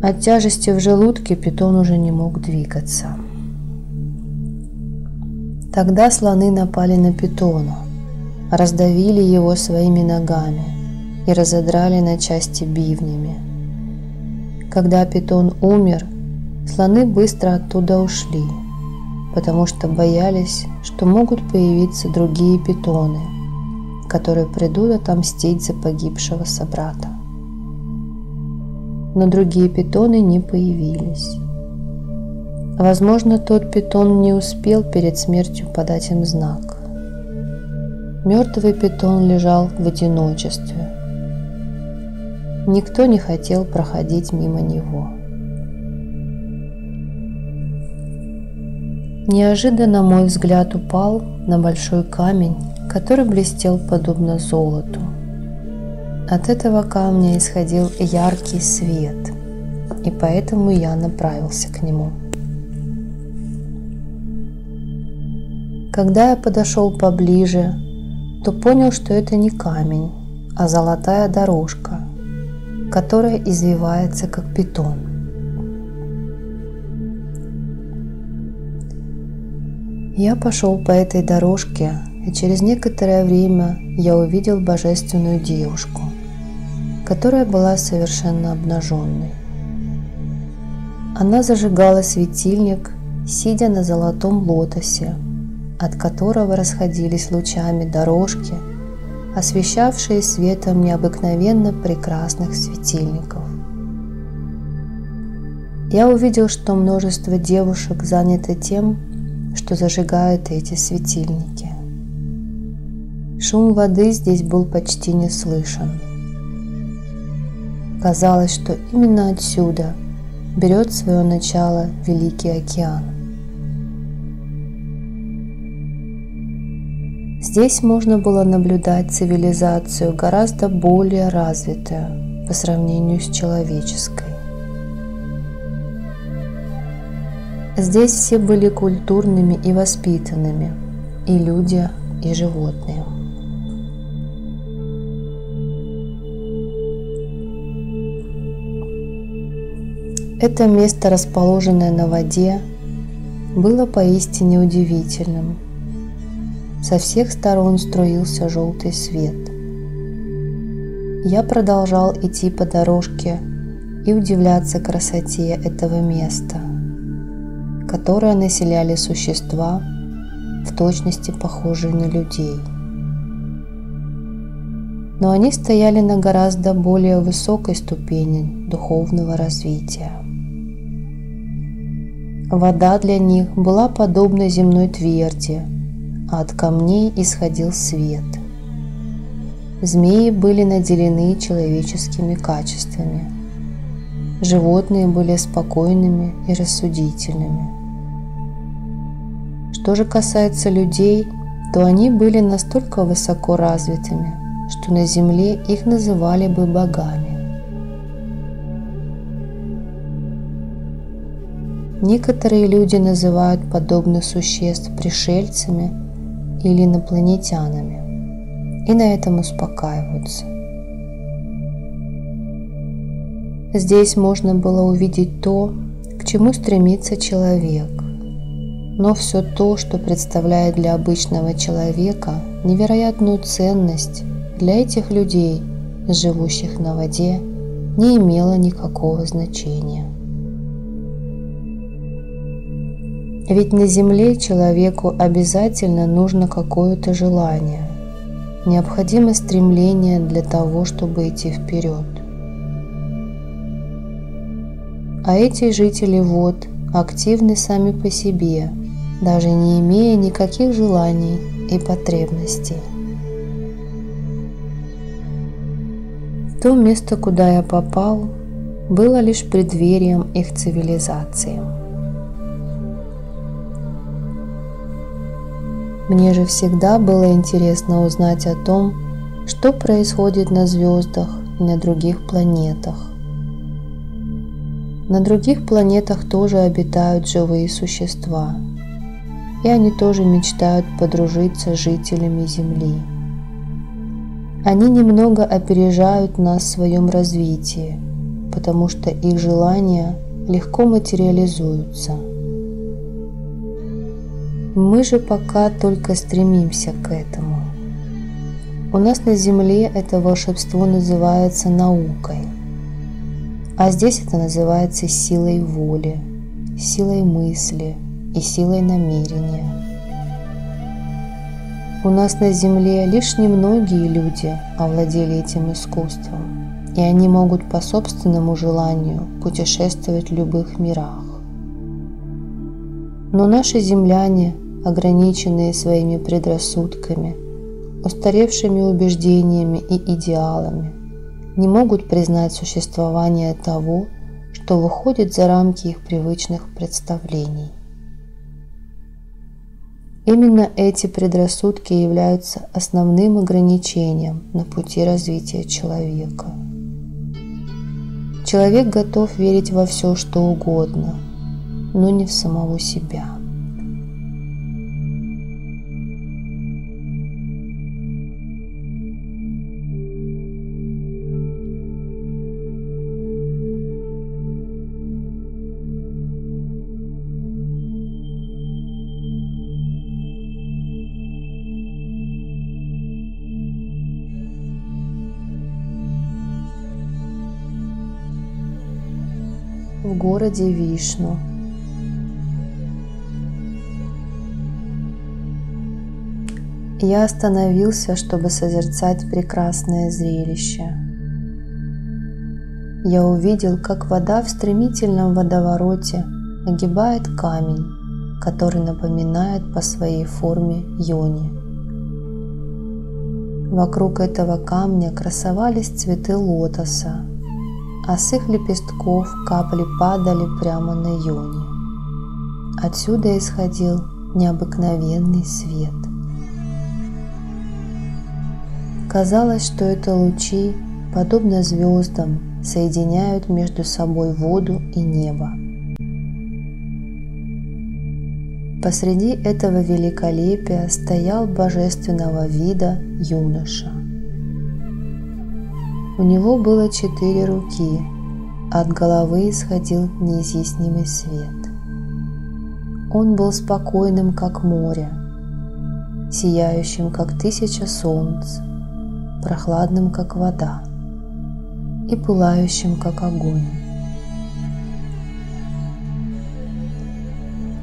От тяжести в желудке питон уже не мог двигаться. Тогда слоны напали на питона, раздавили его своими ногами и разодрали на части бивнями. Когда питон умер, слоны быстро оттуда ушли, потому что боялись, что могут появиться другие питоны, которые придут отомстить за погибшего собрата. Но другие питоны не появились. Возможно, тот питон не успел перед смертью подать им знак. Мертвый питон лежал в одиночестве. Никто не хотел проходить мимо него. Неожиданно мой взгляд упал на большой камень, который блестел подобно золоту. От этого камня исходил яркий свет, и поэтому я направился к нему. Когда я подошел поближе, то понял, что это не камень, а золотая дорожка, которая извивается как питон. Я пошел по этой дорожке, и через некоторое время я увидел божественную девушку, которая была совершенно обнаженной. Она зажигала светильник, сидя на золотом лотосе, от которого расходились лучами дорожки, освещавшие светом необыкновенно прекрасных светильников. Я увидел, что множество девушек занято тем, что зажигают эти светильники. Шум воды здесь был почти не слышен. Казалось, что именно отсюда берет свое начало Великий океан. Здесь можно было наблюдать цивилизацию гораздо более развитую по сравнению с человеческой. Здесь все были культурными и воспитанными, и люди, и животные. Это место, расположенное на воде, было поистине удивительным. Со всех сторон струился желтый свет. Я продолжал идти по дорожке и удивляться красоте этого места, которое населяли существа, в точности похожие на людей. Но они стояли на гораздо более высокой ступени духовного развития. Вода для них была подобна земной тверди, а от камней исходил свет. Змеи были наделены человеческими качествами. Животные были спокойными и рассудительными. Что же касается людей, то они были настолько высоко развитыми, что на земле их называли бы богами. Некоторые люди называют подобных существ пришельцами или инопланетянами, и на этом успокаиваются. Здесь можно было увидеть то, к чему стремится человек, но все то, что представляет для обычного человека невероятную ценность, для этих людей, живущих на воде, не имело никакого значения. Ведь на земле человеку обязательно нужно какое-то желание, необходимо стремление для того, чтобы идти вперед. А эти жители вод активны сами по себе, даже не имея никаких желаний и потребностей. То место, куда я попал, было лишь преддверием их цивилизации. Мне же всегда было интересно узнать о том, что происходит на звездах и на других планетах. На других планетах тоже обитают живые существа, и они тоже мечтают подружиться с жителями Земли. Они немного опережают нас в своем развитии, потому что их желания легко материализуются. Мы же пока только стремимся к этому. У нас на Земле это волшебство называется наукой, а здесь это называется силой воли, силой мысли и силой намерения. У нас на Земле лишь немногие люди овладели этим искусством, и они могут по собственному желанию путешествовать в любых мирах. Но наши земляне, ограниченные своими предрассудками, устаревшими убеждениями и идеалами, не могут признать существование того, что выходит за рамки их привычных представлений. Именно эти предрассудки являются основным ограничением на пути развития человека. Человек готов верить во все, что угодно, но не в самого себя. в городе Вишну. Я остановился, чтобы созерцать прекрасное зрелище. Я увидел, как вода в стремительном водовороте огибает камень, который напоминает по своей форме йони. Вокруг этого камня красовались цветы лотоса, а с их лепестков капли падали прямо на йони. Отсюда исходил необыкновенный свет. Казалось, что это лучи, подобно звездам, соединяют между собой воду и небо. Посреди этого великолепия стоял божественного вида юноша. У него было 4 руки, от головы исходил неизъяснимый свет. Он был спокойным, как море, сияющим, как 1000 солнц, прохладным, как вода, и пылающим, как огонь.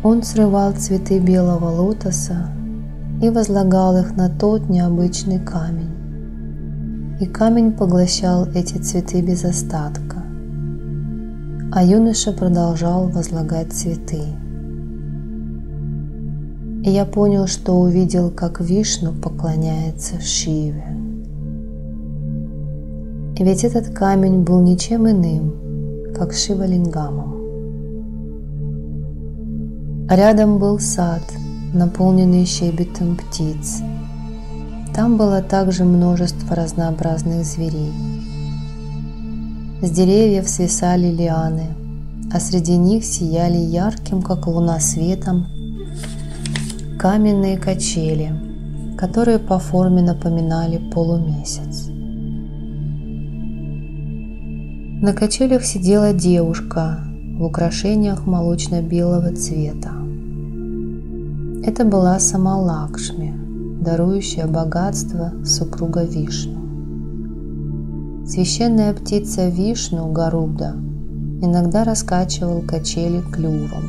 Он срывал цветы белого лотоса и возлагал их на тот необычный камень. И камень поглощал эти цветы без остатка, а юноша продолжал возлагать цветы. И я понял, что увидел, как Вишну поклоняется Шиве. И ведь этот камень был ничем иным, как Шивалингамом. Рядом был сад, наполненный щебетом птиц. Там было также множество разнообразных зверей. С деревьев свисали лианы, а среди них сияли ярким, как луна, светом каменные качели, которые по форме напоминали полумесяц. На качелях сидела девушка в украшениях молочно-белого цвета. Это была сама Лакшми, дарующая богатство супруга Вишну. Священная птица Вишну, Гаруда, иногда раскачивал качели клювом.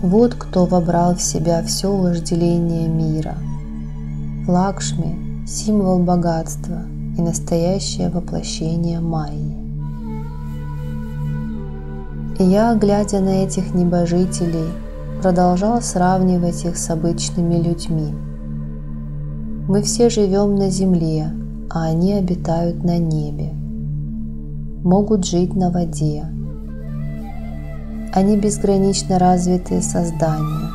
Вот кто вобрал в себя все вожделение мира. Лакшми – символ богатства и настоящее воплощение Майи. И я, глядя на этих небожителей, продолжал сравнивать их с обычными людьми. Мы все живем на земле, а они обитают на небе, могут жить на воде. Они безгранично развитые создания,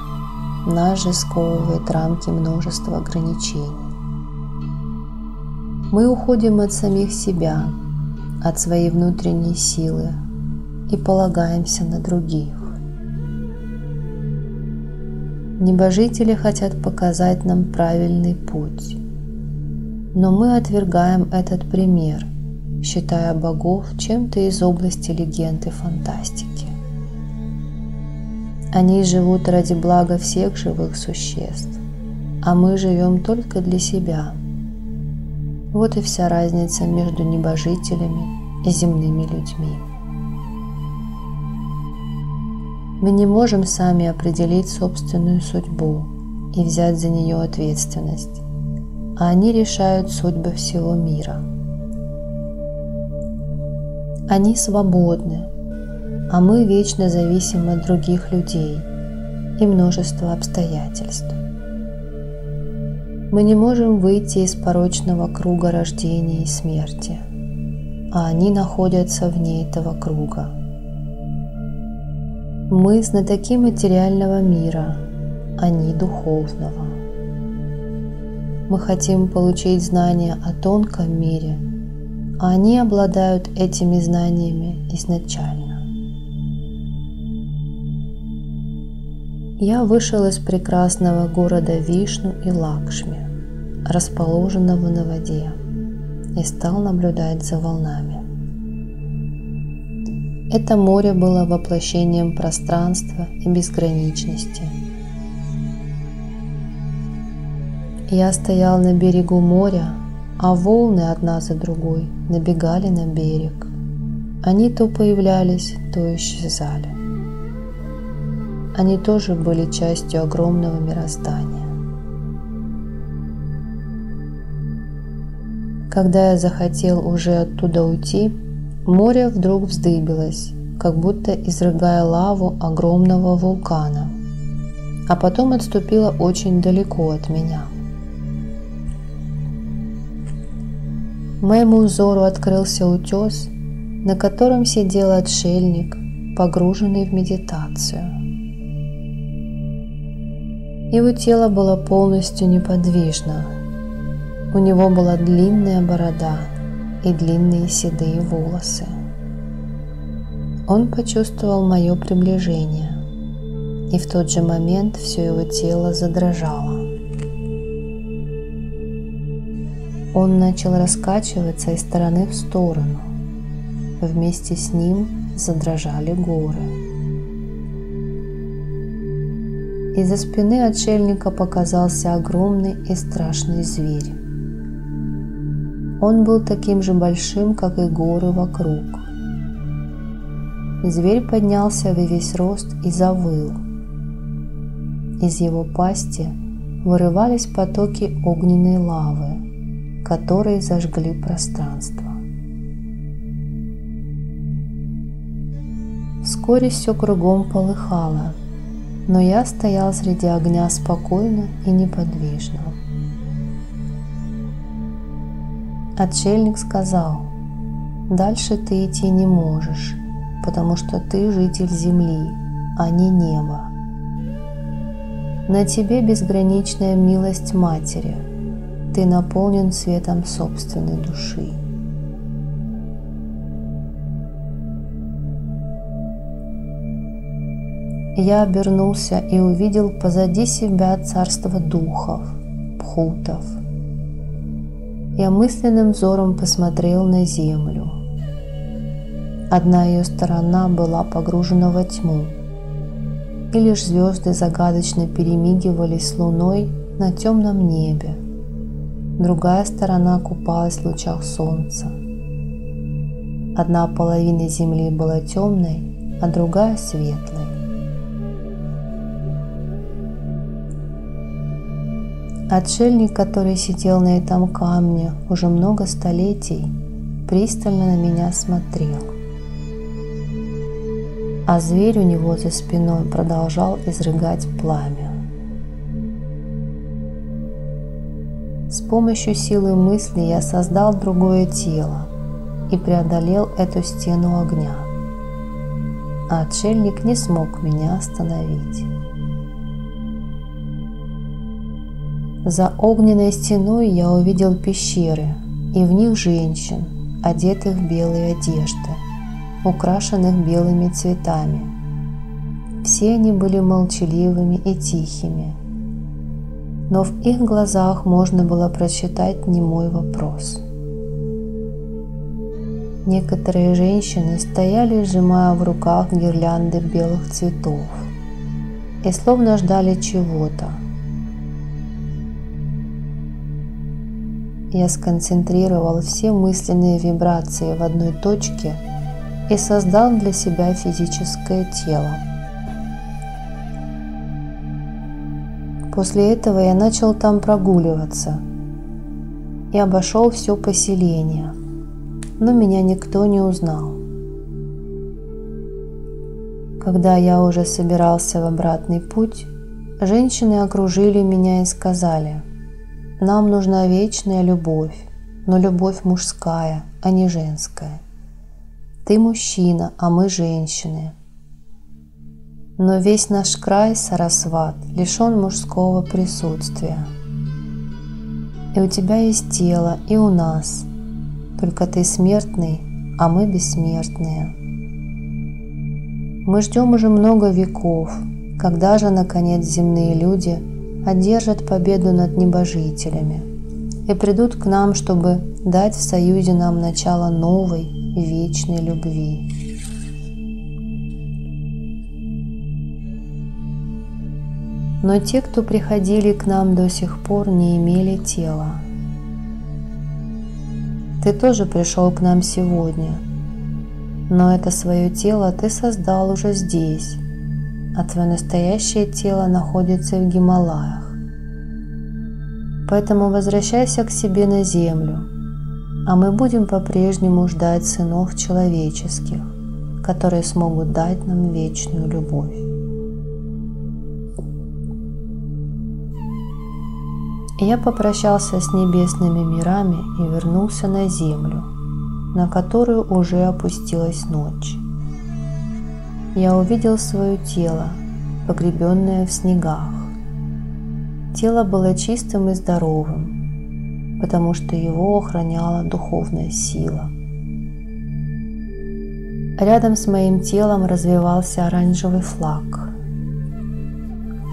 нас же сковывает рамки множества ограничений. Мы уходим от самих себя, от своей внутренней силы и полагаемся на других. Небожители хотят показать нам правильный путь, но мы отвергаем этот пример, считая богов чем-то из области легенд и фантастики. Они живут ради блага всех живых существ, а мы живем только для себя. Вот и вся разница между небожителями и земными людьми. Мы не можем сами определить собственную судьбу и взять за нее ответственность, а они решают судьбы всего мира. Они свободны, а мы вечно зависим от других людей и множества обстоятельств. Мы не можем выйти из порочного круга рождения и смерти, а они находятся вне этого круга. Мы знатоки материального мира, они духовного. Мы хотим получить знания о тонком мире, а они обладают этими знаниями изначально. Я вышел из прекрасного города Вишну и Лакшми, расположенного на воде, и стал наблюдать за волнами. Это море было воплощением пространства и безграничности. Я стоял на берегу моря, а волны одна за другой набегали на берег. Они то появлялись, то исчезали. Они тоже были частью огромного мироздания. Когда я захотел уже оттуда уйти, море вдруг вздыбилось, как будто изрыгая лаву огромного вулкана, а потом отступило очень далеко от меня. Моему взору открылся утес, на котором сидел отшельник, погруженный в медитацию. Его тело было полностью неподвижно. У него была длинная борода и длинные седые волосы. Он почувствовал мое приближение, и в тот же момент все его тело задрожало. Он начал раскачиваться из стороны в сторону. Вместе с ним задрожали горы. Из-за спины отшельника показался огромный и страшный зверь. Он был таким же большим, как и горы вокруг. Зверь поднялся во весь рост и завыл. Из его пасти вырывались потоки огненной лавы, которые зажгли пространство. Вскоре все кругом полыхало, но я стоял среди огня спокойно и неподвижно. Отшельник сказал: «Дальше ты идти не можешь, потому что ты житель земли, а не неба. На тебе безграничная милость Матери, ты наполнен светом собственной души». Я обернулся и увидел позади себя царство духов, пхутов. Я мысленным взором посмотрел на землю. Одна ее сторона была погружена во тьму, и лишь звезды загадочно перемигивались с луной на темном небе. Другая сторона купалась в лучах солнца. Одна половина земли была темной, а другая светлой. Отшельник, который сидел на этом камне уже много столетий, пристально на меня смотрел. А зверь у него за спиной продолжал изрыгать пламя. С помощью силы мысли я создал другое тело и преодолел эту стену огня. А отшельник не смог меня остановить. За огненной стеной я увидел пещеры, и в них женщин, одетых в белые одежды, украшенных белыми цветами. Все они были молчаливыми и тихими, но в их глазах можно было прочитать немой вопрос. Некоторые женщины стояли, сжимая в руках гирлянды белых цветов, и словно ждали чего-то. Я сконцентрировал все мысленные вибрации в одной точке и создал для себя физическое тело. После этого я начал там прогуливаться и обошел все поселение, но меня никто не узнал. Когда я уже собирался в обратный путь, женщины окружили меня и сказали: «Нам нужна вечная любовь, но любовь мужская, а не женская. Ты мужчина, а мы женщины. Но весь наш край, Сарасват, лишен мужского присутствия. И у тебя есть тело, и у нас. Только ты смертный, а мы бессмертные. Мы ждем уже много веков, когда же, наконец, земные люди одержат победу над небожителями и придут к нам, чтобы дать в союзе нам начало новой и вечной любви». Но те, кто приходили к нам до сих пор, не имели тела. Ты тоже пришел к нам сегодня, Но это свое тело ты создал уже здесь, а твое настоящее тело находится в Гималаях. Поэтому возвращайся к себе на землю, а мы будем по-прежнему ждать сынов человеческих, которые смогут дать нам вечную любовь. Я попрощался с небесными мирами и вернулся на землю, на которую уже опустилась ночь. Я увидел свое тело, погребенное в снегах. Тело было чистым и здоровым, потому что его охраняла духовная сила. Рядом с моим телом развевался оранжевый флаг.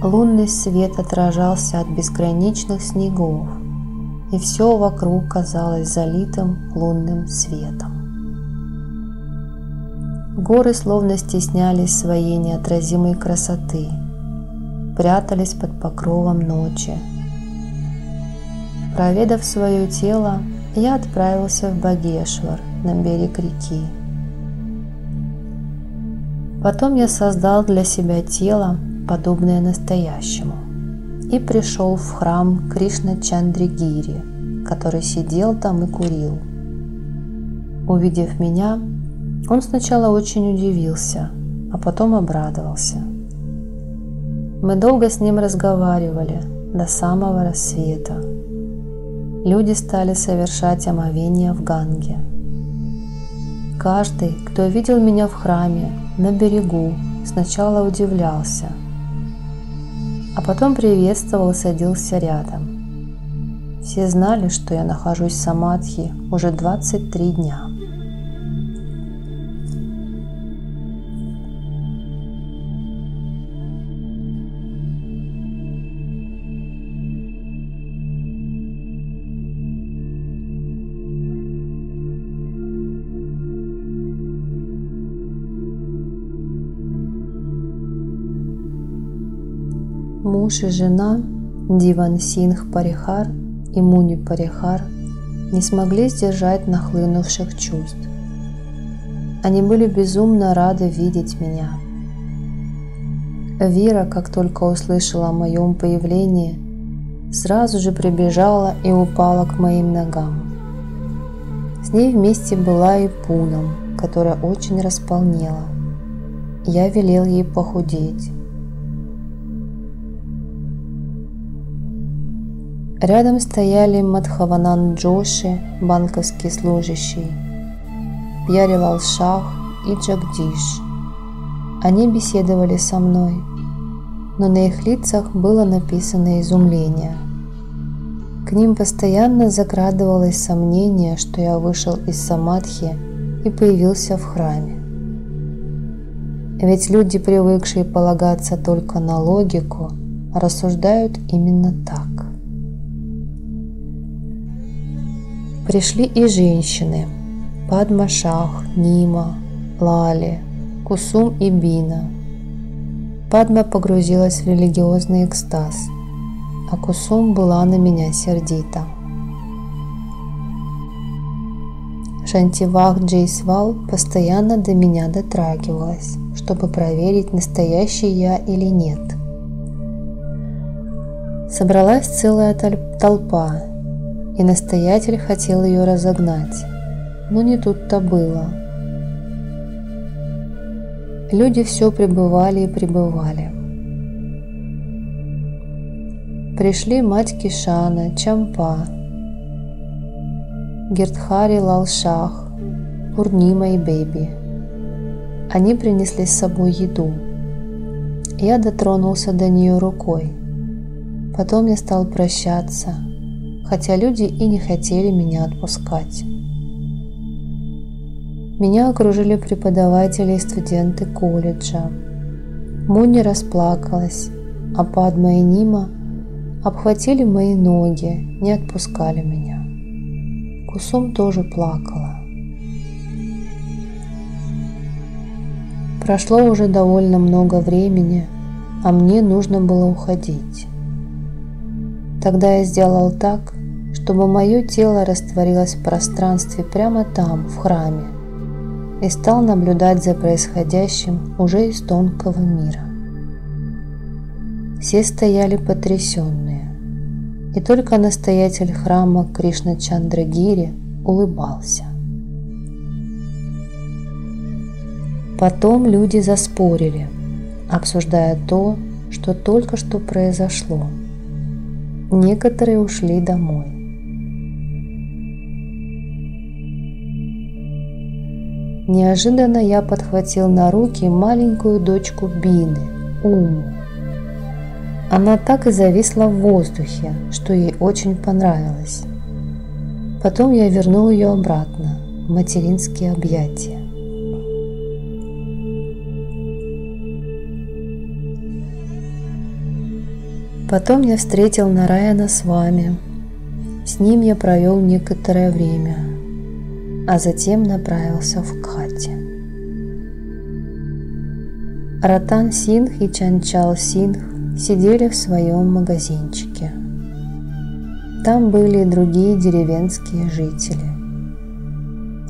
Лунный свет отражался от безграничных снегов, и все вокруг казалось залитым лунным светом. Горы словно стеснялись своей неотразимой красоты, прятались под покровом ночи. Проведав свое тело, я отправился в Багешвар, на берег реки. Потом я создал для себя тело, подобное настоящему, и пришел в храм Кришна-Чандри-Гири, который сидел там и курил. Увидев меня, он сначала очень удивился, а потом обрадовался. Мы долго с ним разговаривали до самого рассвета. Люди стали совершать омовение в Ганге. Каждый, кто видел меня в храме, на берегу, сначала удивлялся, а потом приветствовал и садился рядом. Все знали, что я нахожусь в самадхи уже 23 дня. Муж и жена Диван Сингх Парихар и Муни Парихар не смогли сдержать нахлынувших чувств. Они были безумно рады видеть меня. Вира, как только услышала о моем появлении, сразу же прибежала и упала к моим ногам. С ней вместе была и Пунам, которая очень располнела. Я велел ей похудеть. Рядом стояли Мадхавананд Джоши, банковский служащий, Пьяри-Лал Шах и Джагдиш. Они беседовали со мной, но на их лицах было написано изумление. К ним постоянно закрадывалось сомнение, что я вышел из самадхи и появился в храме. Ведь люди, привыкшие полагаться только на логику, рассуждают именно так. Пришли и женщины – Падма Шах, Нима, Лали, Кусум и Бина. Падма погрузилась в религиозный экстаз, а Кусум была на меня сердита. Шантивах Джейсвал постоянно до меня дотрагивалась, чтобы проверить, настоящий я или нет. Собралась целая толпа, и настоятель хотел ее разогнать, но не тут-то было. Люди все пребывали и пребывали. Пришли мать Кишана, Чампа, Гирдхари Лал Шах, Пурнима и Бэби. Они принесли с собой еду. Я дотронулся до нее рукой. Потом я стал прощаться, хотя люди и не хотели меня отпускать. Меня окружили преподаватели и студенты колледжа. Муни расплакалась, а Падма и Нима обхватили мои ноги, не отпускали меня. Кусум тоже плакала. Прошло уже довольно много времени, а мне нужно было уходить. Тогда я сделал так, чтобы мое тело растворилось в пространстве прямо там, в храме, и стал наблюдать за происходящим уже из тонкого мира. Все стояли потрясенные, и только настоятель храма Кришна-Чандра-Гири улыбался. Потом люди заспорили, обсуждая то, что только что произошло. Некоторые ушли домой. Неожиданно я подхватил на руки маленькую дочку Бины, Уму. Она так и зависла в воздухе, что ей очень понравилось. Потом я вернул ее обратно в материнские объятия. Потом я встретил Нараяна с вами. С ним я провел некоторое время, а затем направился в Кхати. Ратан Сингх и Чанчал Сингх сидели в своем магазинчике. Там были и другие деревенские жители.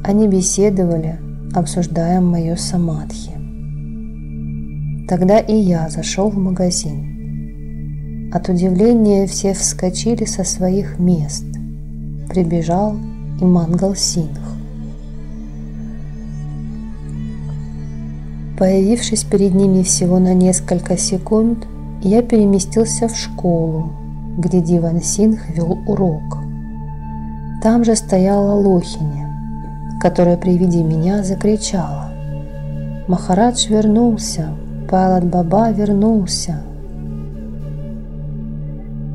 Они беседовали, обсуждая мое самадхи. Тогда и я зашел в магазин. От удивления все вскочили со своих мест. Прибежал и Мангал Сингх. Появившись перед ними всего на несколько секунд, я переместился в школу, где Диван Сингх вел урок. Там же стояла Лохини, которая при виде меня закричала: «Махарадж вернулся! Пайлат Баба вернулся!»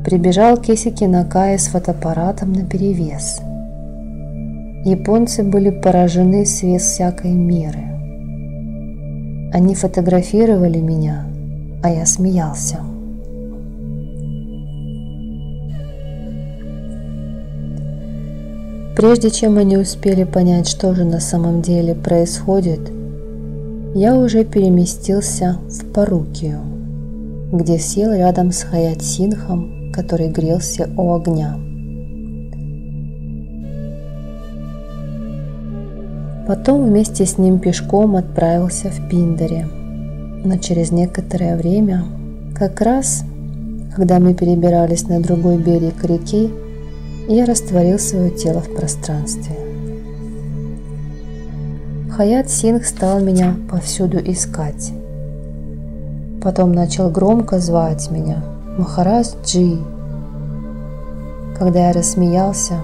Прибежал Кесики Накай с фотоаппаратом наперевес. Японцы были поражены сверх всякой меры. Они фотографировали меня, а я смеялся. Прежде чем они успели понять, что же на самом деле происходит, я уже переместился в Парукию, где сел рядом с Хаят Сингхом, который грелся у огня. Потом вместе с ним пешком отправился в Пиндаре, но через некоторое время, как раз когда мы перебирались на другой берег реки, я растворил свое тело в пространстве. Хаят Сингх стал меня повсюду искать. Потом начал громко звать меня: «Махарадж Джи». Когда я рассмеялся,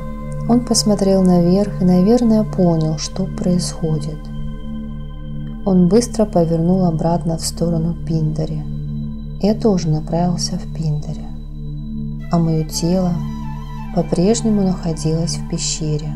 он посмотрел наверх и, наверное, понял, что происходит. Он быстро повернул обратно в сторону Пиндари. Я тоже направился в Пиндаре, а мое тело по-прежнему находилось в пещере.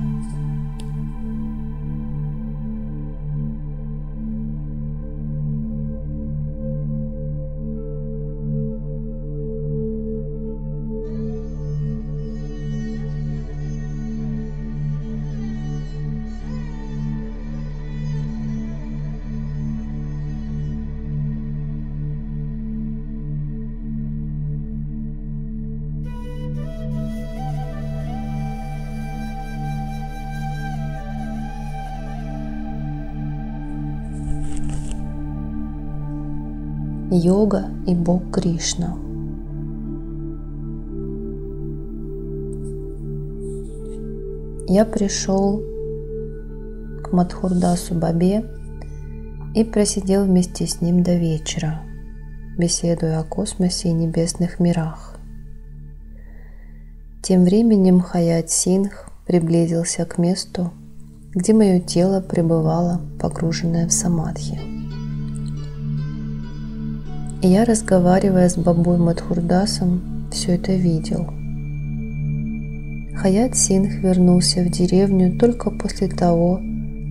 Йога и Бог Кришна. Я пришел к Мадхурдасу Бабе и просидел вместе с ним до вечера, беседуя о космосе и небесных мирах. Тем временем Хаят Сингх приблизился к месту, где мое тело пребывало, погруженное в самадхи. И я, разговаривая с Бабой Мадхурдасом, все это видел. Хаят Сингх вернулся в деревню только после того,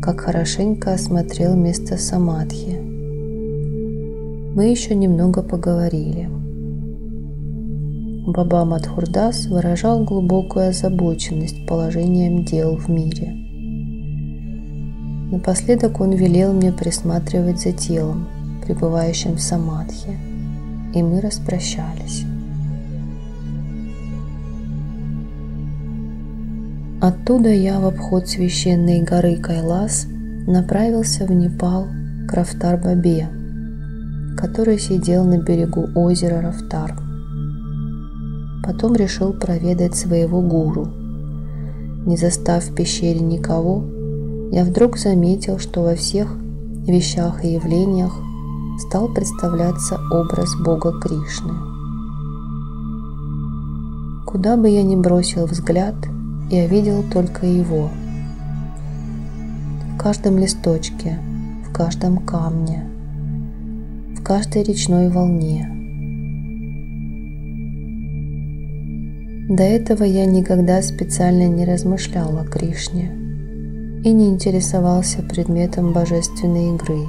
как хорошенько осмотрел место самадхи. Мы еще немного поговорили. Баба Мадхурдас выражал глубокую озабоченность положением дел в мире. Напоследок он велел мне присматривать за телом, пребывающим в самадхи, и мы распрощались. Оттуда я в обход священной горы Кайлас направился в Непал к Рафтар-бабе, который сидел на берегу озера Рафтар. Потом решил проведать своего гуру. Не застав в пещере никого, я вдруг заметил, что во всех вещах и явлениях стал представляться образ Бога Кришны. Куда бы я ни бросил взгляд, я видел только Его. В каждом листочке, в каждом камне, в каждой речной волне. До этого я никогда специально не размышлял о Кришне и не интересовался предметом божественной игры,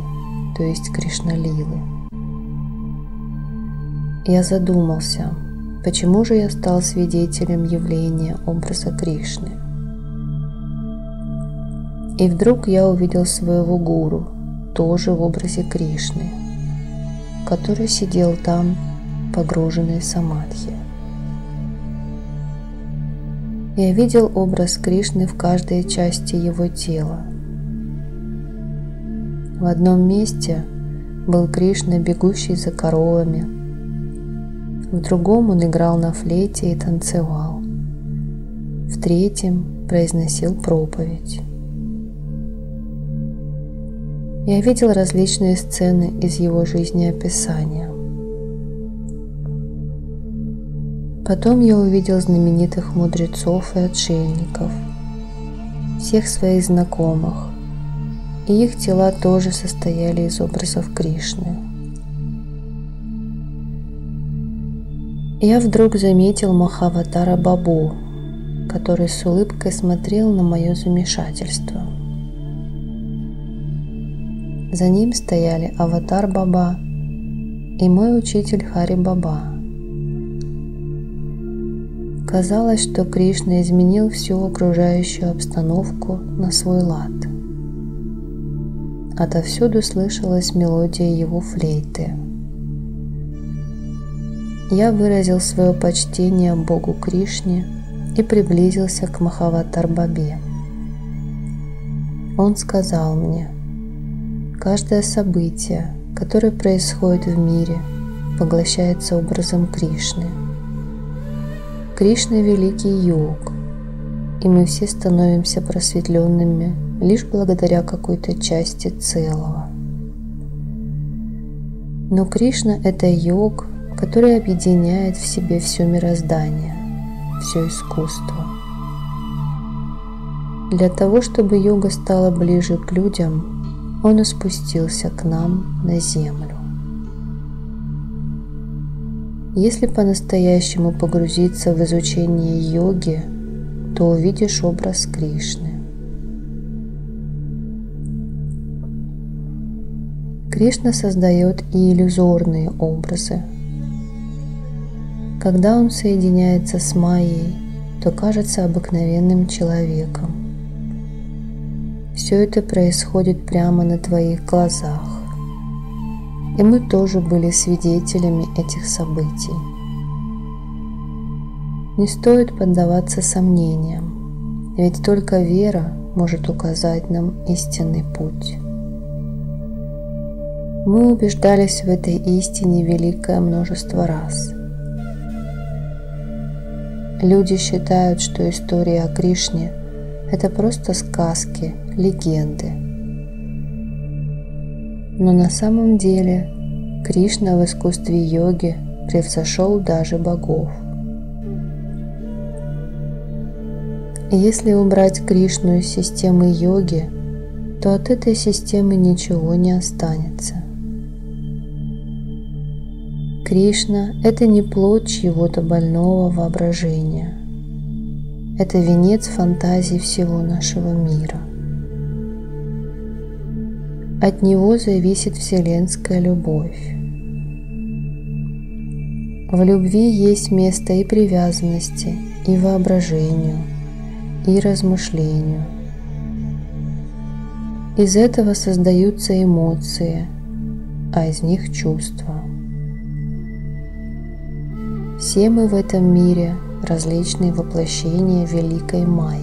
то есть Кришна-лилы. Я задумался, почему же я стал свидетелем явления образа Кришны. И вдруг я увидел своего гуру, тоже в образе Кришны, который сидел там, погруженный в самадхи. Я видел образ Кришны в каждой части его тела. В одном месте был Кришна, бегущий за коровами. В другом он играл на флейте и танцевал. В третьем произносил проповедь. Я видел различные сцены из его жизнеописания. Потом я увидел знаменитых мудрецов и отшельников, всех своих знакомых, и их тела тоже состояли из образов Кришны. Я вдруг заметил Махаватара Бабу, который с улыбкой смотрел на мое замешательство. За ним стояли Аватар Баба и мой учитель Хари Баба. Казалось, что Кришна изменил всю окружающую обстановку на свой лад. Отовсюду слышалась мелодия его флейты. Я выразил свое почтение Богу Кришне и приблизился к Махаватар-бабе. Он сказал мне: каждое событие, которое происходит в мире, поглощается образом Кришны. Кришна – великий йог, и мы все становимся просветленными лишь благодаря какой-то части целого. Но Кришна – это йог, который объединяет в себе все мироздание, все искусство. Для того, чтобы йога стала ближе к людям, он и спустился к нам на землю. Если по-настоящему погрузиться в изучение йоги, то увидишь образ Кришны. Кришна создает и иллюзорные образы. Когда он соединяется с Майей, то кажется обыкновенным человеком. Все это происходит прямо на твоих глазах. И мы тоже были свидетелями этих событий. Не стоит поддаваться сомнениям, ведь только вера может указать нам истинный путь. Мы убеждались в этой истине великое множество раз. Люди считают, что история о Кришне – это просто сказки, легенды. Но на самом деле Кришна в искусстве йоги превзошел даже богов. И если убрать Кришну из системы йоги, то от этой системы ничего не останется. Кришна – это не плод чьего-то больного воображения. Это венец фантазий всего нашего мира. От него зависит вселенская любовь. В любви есть место и привязанности, и воображению, и размышлению. Из этого создаются эмоции, а из них чувства. Все мы в этом мире различные воплощения великой Майи.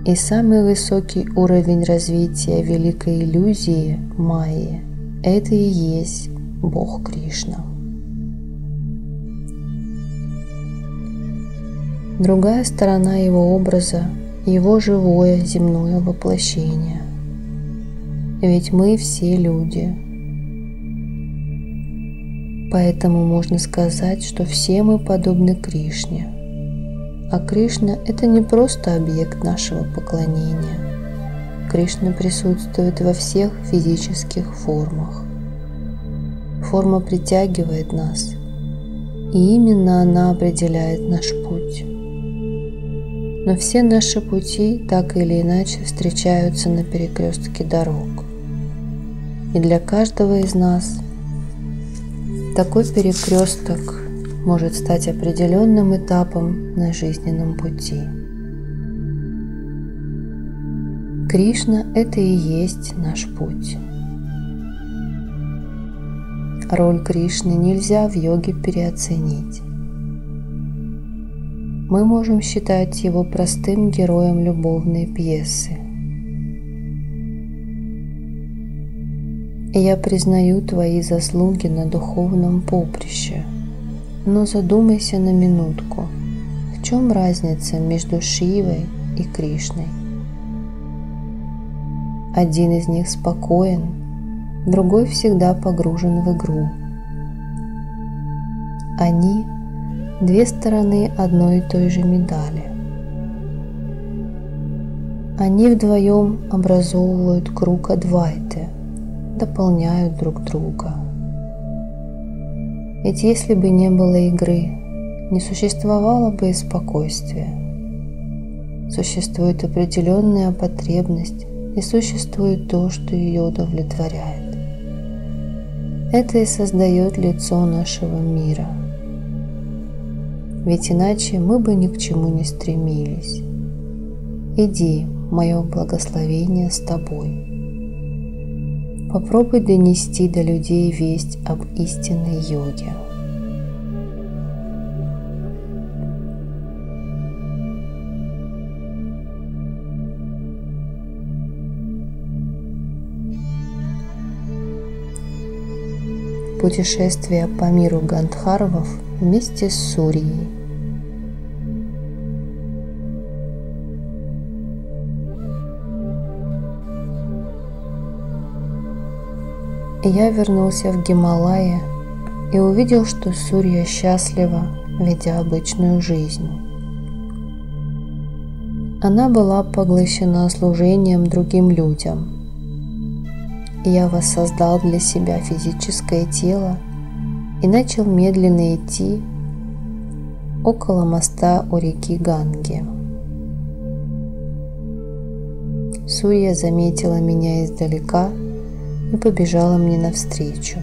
И самый высокий уровень развития великой иллюзии Майи – это и есть Бог Кришна. Другая сторона его образа – его живое земное воплощение. Ведь мы все люди. Поэтому можно сказать, что все мы подобны Кришне. А Кришна – это не просто объект нашего поклонения. Кришна присутствует во всех физических формах. Форма притягивает нас, и именно она определяет наш путь. Но все наши пути так или иначе встречаются на перекрестке дорог. И для каждого из нас такой перекресток может стать определенным этапом на жизненном пути. Кришна – это и есть наш путь. Роль Кришны нельзя в йоге переоценить. Мы можем считать его простым героем любовной пьесы. И я признаю твои заслуги на духовном поприще. Но задумайся на минутку, в чем разница между Шивой и Кришной? Один из них спокоен, другой всегда погружен в игру. Они – две стороны одной и той же медали. Они вдвоем образовывают круг Адвайты, дополняют друг друга. Ведь если бы не было игры, не существовало бы и спокойствия. Существует определенная потребность, и существует то, что ее удовлетворяет. Это и создает лицо нашего мира. Ведь иначе мы бы ни к чему не стремились. Иди, мое благословение с тобой. Попробуй донести до людей весть об истинной йоге. Путешествие по миру Гандхарвов вместе с Сурьей. Я вернулся в Гималаи и увидел, что Сурья счастлива, ведя обычную жизнь. Она была поглощена служением другим людям. Я воссоздал для себя физическое тело и начал медленно идти около моста у реки Ганги. Сурья заметила меня издалека и побежала мне навстречу.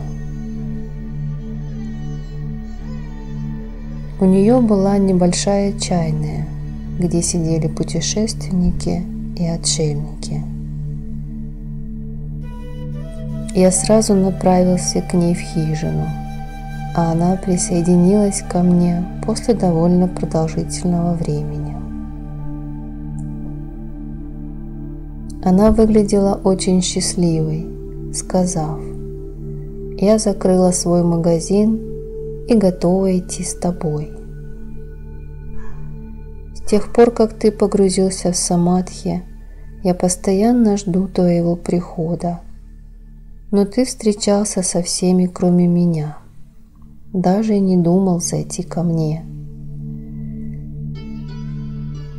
У нее была небольшая чайная, где сидели путешественники и отшельники. Я сразу направился к ней в хижину, а она присоединилась ко мне после довольно продолжительного времени. Она выглядела очень счастливой, сказав: «Я закрыла свой магазин и готова идти с тобой. С тех пор, как ты погрузился в самадхи, я постоянно жду твоего прихода, но ты встречался со всеми, кроме меня, даже не думал зайти ко мне.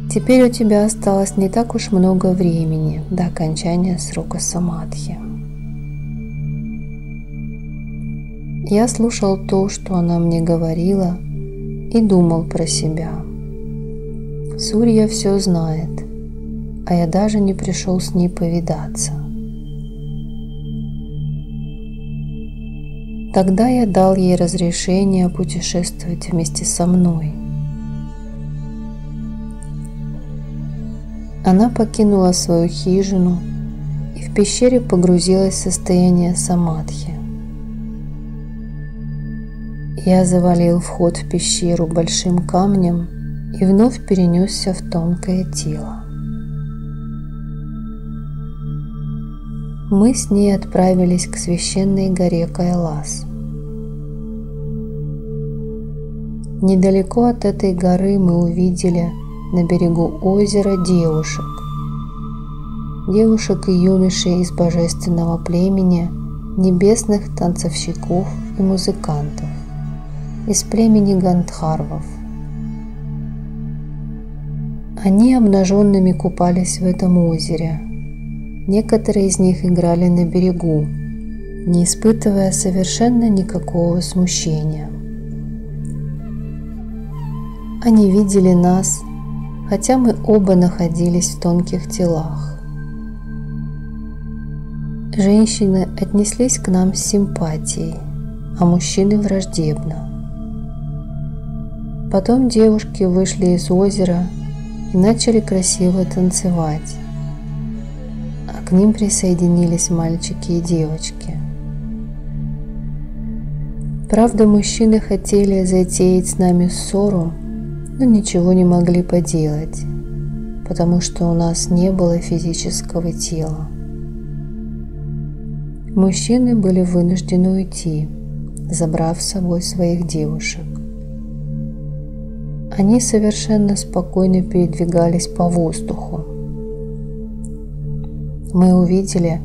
Теперь у тебя осталось не так уж много времени до окончания срока самадхи». Я слушал то, что она мне говорила, и думал про себя. Сурья все знает, а я даже не пришел с ней повидаться. Тогда я дал ей разрешение путешествовать вместе со мной. Она покинула свою хижину и в пещере погрузилась в состояние самадхи. Я завалил вход в пещеру большим камнем и вновь перенесся в тонкое тело. Мы с ней отправились к священной горе Кайлас. Недалеко от этой горы мы увидели на берегу озера девушек и юношей из божественного племени, небесных танцовщиков и музыкантов, из племени Гандхарвов. Они обнаженными купались в этом озере. Некоторые из них играли на берегу, не испытывая совершенно никакого смущения. Они видели нас, хотя мы оба находились в тонких телах. Женщины отнеслись к нам с симпатией, а мужчины враждебно. Потом девушки вышли из озера и начали красиво танцевать, а к ним присоединились мальчики и девочки. Правда, мужчины хотели затеять с нами ссору, но ничего не могли поделать, потому что у нас не было физического тела. Мужчины были вынуждены уйти, забрав с собой своих девушек. Они совершенно спокойно передвигались по воздуху. Мы увидели,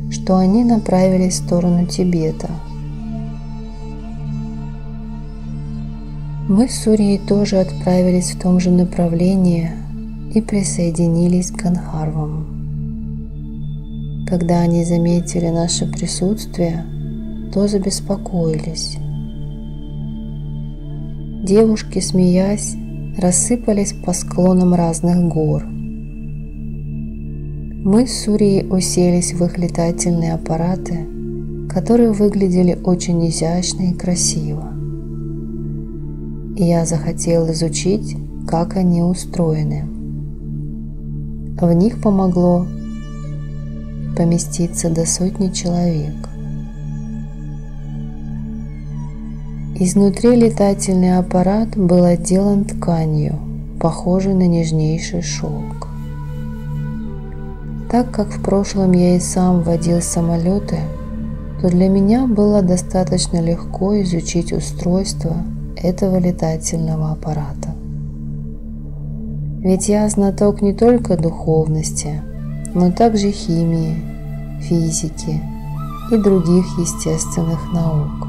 что они направились в сторону Тибета. Мы с Сурией тоже отправились в том же направлении и присоединились к Гандхарвам. Когда они заметили наше присутствие, то забеспокоились. Девушки, смеясь, рассыпались по склонам разных гор. Мы с Сурией уселись в их летательные аппараты, которые выглядели очень изящно и красиво. И я захотел изучить, как они устроены. В них помогло поместиться до 100 человек. Изнутри летательный аппарат был отделан тканью, похожей на нежнейший шелк. Так как в прошлом я и сам водил самолеты, то для меня было достаточно легко изучить устройство этого летательного аппарата. Ведь я знаток не только духовности, но также химии, физики и других естественных наук.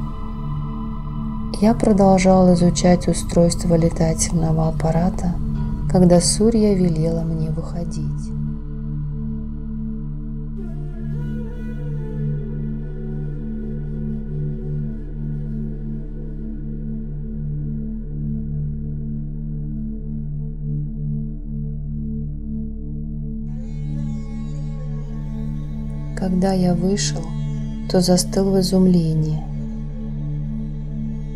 Я продолжал изучать устройство летательного аппарата, когда Сурья велела мне выходить. Когда я вышел, то застыл в изумлении.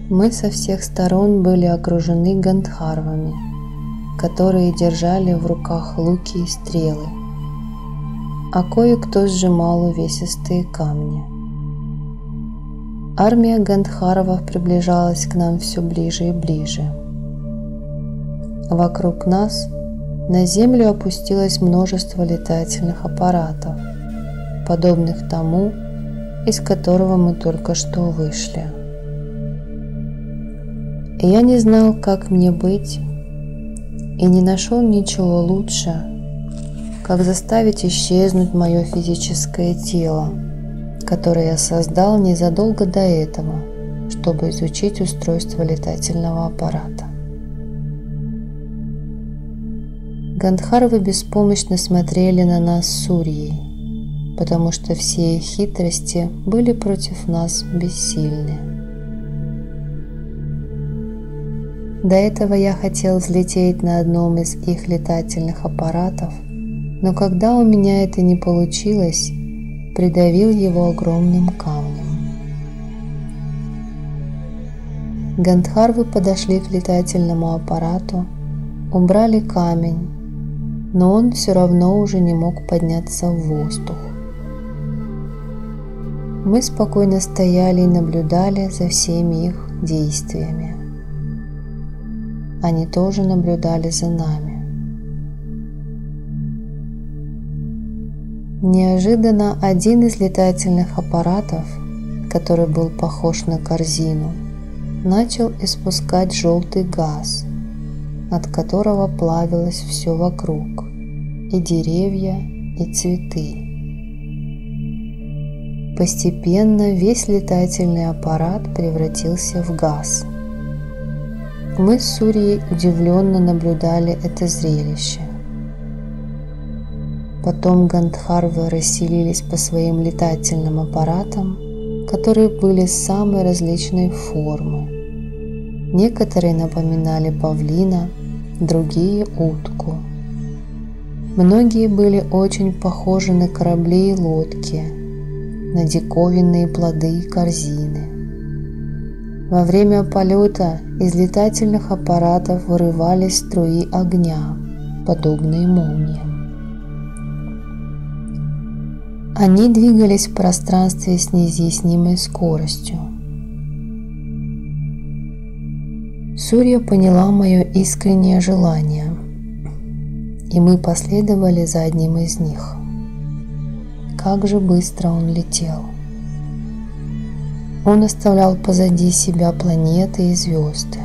Мы со всех сторон были окружены Гандхарвами, которые держали в руках луки и стрелы, а кое-кто сжимал увесистые камни. Армия Гандхарвов приближалась к нам все ближе и ближе. Вокруг нас на землю опустилось множество летательных аппаратов, подобных тому, из которого мы только что вышли. И я не знал, как мне быть, и не нашел ничего лучше, как заставить исчезнуть мое физическое тело, которое я создал незадолго до этого, чтобы изучить устройство летательного аппарата. Гандхарвы беспомощно смотрели на нас с Сурьей, потому что все их хитрости были против нас бессильны. До этого я хотел взлететь на одном из их летательных аппаратов, но когда у меня это не получилось, придавил его огромным камнем. Гандхарвы подошли к летательному аппарату, убрали камень, но он все равно уже не мог подняться в воздух. Мы спокойно стояли и наблюдали за всеми их действиями. Они тоже наблюдали за нами. Неожиданно один из летательных аппаратов, который был похож на корзину, начал испускать желтый газ, от которого плавилось все вокруг, и деревья, и цветы. Постепенно весь летательный аппарат превратился в газ. Мы с Сурьей удивленно наблюдали это зрелище. Потом гандхарвы расселились по своим летательным аппаратам, которые были самой различной формы. Некоторые напоминали павлина, другие – утку. Многие были очень похожи на корабли и лодки, на диковинные плоды и корзины. Во время полета из летательных аппаратов вырывались струи огня, подобные молниям. Они двигались в пространстве с неизъяснимой скоростью. Сурья поняла мое искреннее желание, и мы последовали за одним из них. Как же быстро он летел! Он оставлял позади себя планеты и звезды.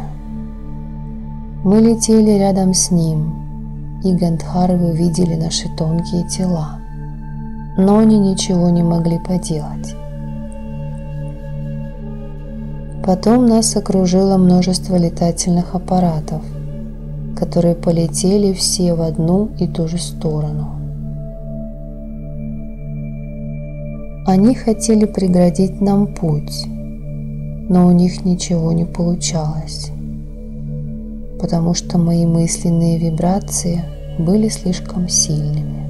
Мы летели рядом с ним, и гандхарвы видели наши тонкие тела, но они ничего не могли поделать. Потом нас окружило множество летательных аппаратов, которые полетели все в одну и ту же сторону. Они хотели преградить нам путь, но у них ничего не получалось, потому что мои мысленные вибрации были слишком сильными.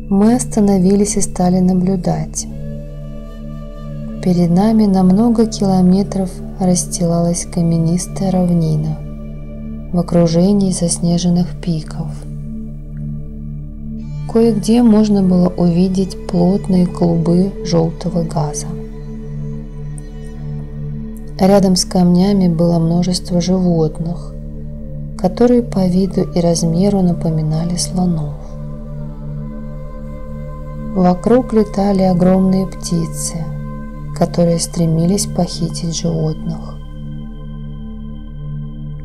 Мы остановились и стали наблюдать. Перед нами на много километров расстилалась каменистая равнина в окружении заснеженных пиков. Кое-где можно было увидеть плотные клубы желтого газа. Рядом с камнями было множество животных, которые по виду и размеру напоминали слонов. Вокруг летали огромные птицы, которые стремились похитить животных.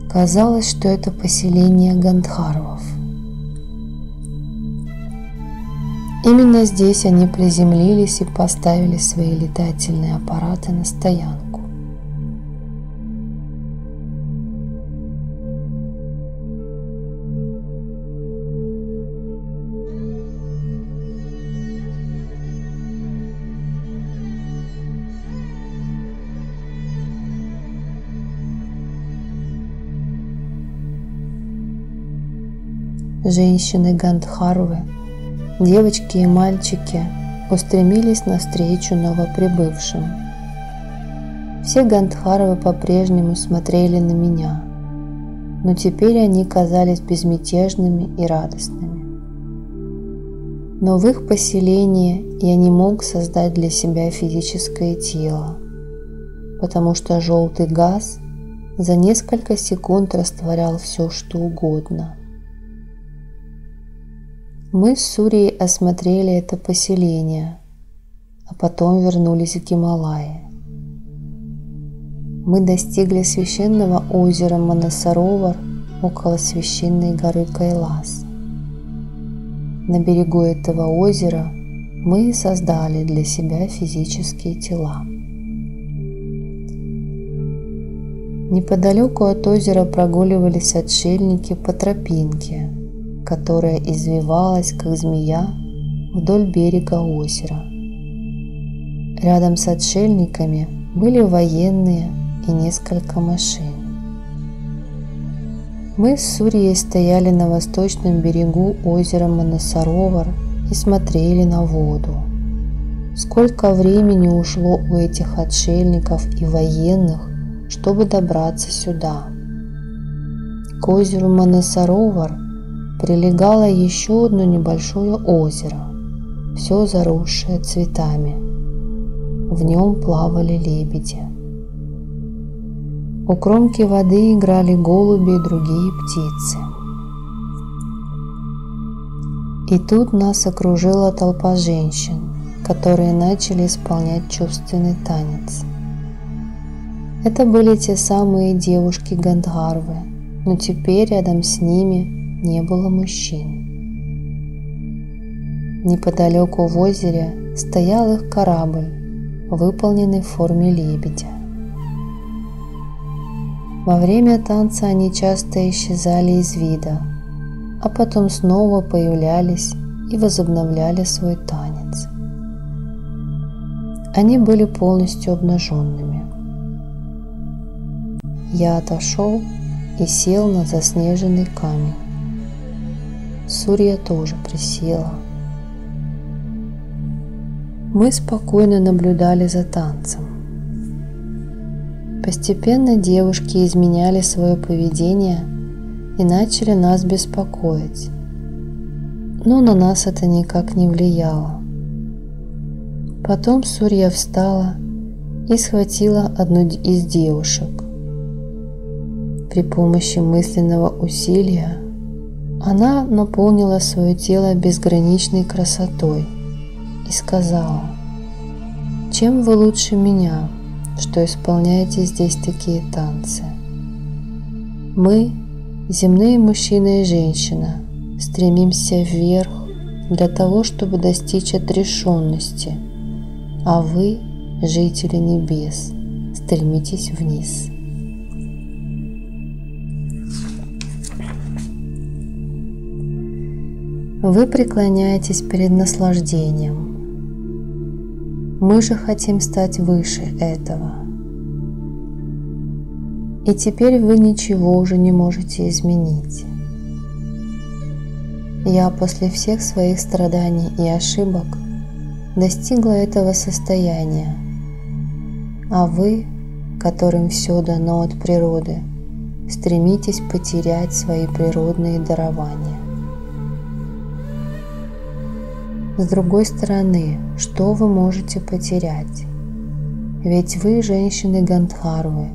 Казалось, что это поселение гандхарвов. Именно здесь они приземлились и поставили свои летательные аппараты на стоянку. Женщины гандхарвы, девочки и мальчики устремились навстречу новоприбывшим. Все гандхарвы по-прежнему смотрели на меня, но теперь они казались безмятежными и радостными. Но в их поселении я не мог создать для себя физическое тело, потому что желтый газ за несколько секунд растворял все, что угодно. Мы с Сурьей осмотрели это поселение, а потом вернулись в Гималаи. Мы достигли священного озера Манасаровар около священной горы Кайлас. На берегу этого озера мы создали для себя физические тела. Неподалеку от озера прогуливались отшельники по тропинке, которая извивалась, как змея, вдоль берега озера. Рядом с отшельниками были военные и несколько машин. Мы с Сурьей стояли на восточном берегу озера Манасаровар и смотрели на воду. Сколько времени ушло у этих отшельников и военных, чтобы добраться сюда. К озеру Манасаровар прилегало еще одно небольшое озеро, все заросшее цветами. в нем плавали лебеди. У кромки воды играли голуби и другие птицы. И тут нас окружила толпа женщин, которые начали исполнять чувственный танец. Это были те самые девушки Гандхарвы, но теперь рядом с ними не было мужчин. Неподалеку в озере стоял их корабль, выполненный в форме лебедя. Во время танца они часто исчезали из вида, а потом снова появлялись и возобновляли свой танец. Они были полностью обнаженными. Я отошел и сел на заснеженный камень. Сурья тоже присела. Мы спокойно наблюдали за танцем. Постепенно девушки изменяли свое поведение и начали нас беспокоить, но на нас это никак не влияло. Потом Сурья встала и схватила одну из девушек. При помощи мысленного усилия она наполнила свое тело безграничной красотой и сказала: «Чем вы лучше меня, что исполняете здесь такие танцы? Мы, земные мужчина и женщина, стремимся вверх для того, чтобы достичь отрешенности, а вы, жители небес, стремитесь вниз». Вы преклоняетесь перед наслаждением. Мы же хотим стать выше этого. И теперь вы ничего уже не можете изменить. Я после всех своих страданий и ошибок достигла этого состояния, а вы, которым все дано от природы, стремитесь потерять свои природные дарования. С другой стороны, что вы можете потерять? Ведь вы женщины Гандхарвы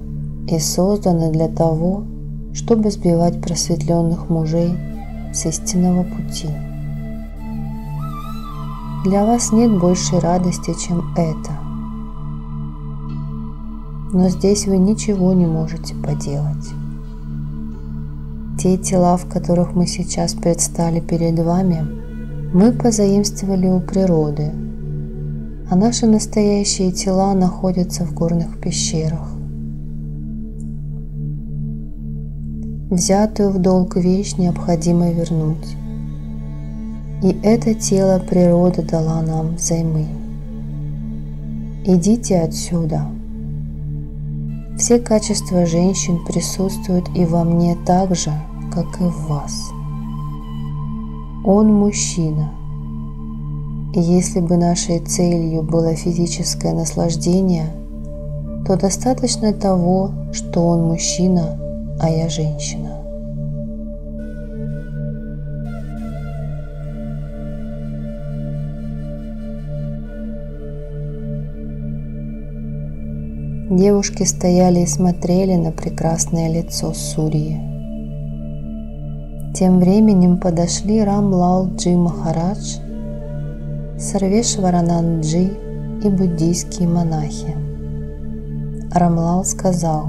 и созданы для того, чтобы сбивать просветленных мужей с истинного пути. Для вас нет большей радости, чем это. Но здесь вы ничего не можете поделать. Те тела, в которых мы сейчас предстали перед вами, мы позаимствовали у природы, а наши настоящие тела находятся в горных пещерах. Взятую в долг вещь необходимо вернуть, и это тело природа дала нам взаймы. Идите отсюда. Все качества женщин присутствуют и во мне так же, как и в вас. Он мужчина. И если бы нашей целью было физическое наслаждение, то достаточно того, что он мужчина, а я женщина. Девушки стояли и смотрели на прекрасное лицо Сурьи. Тем временем подошли Рамлал Джи Махарадж, Сарвешварананд Джи и буддийские монахи. Рамлал сказал: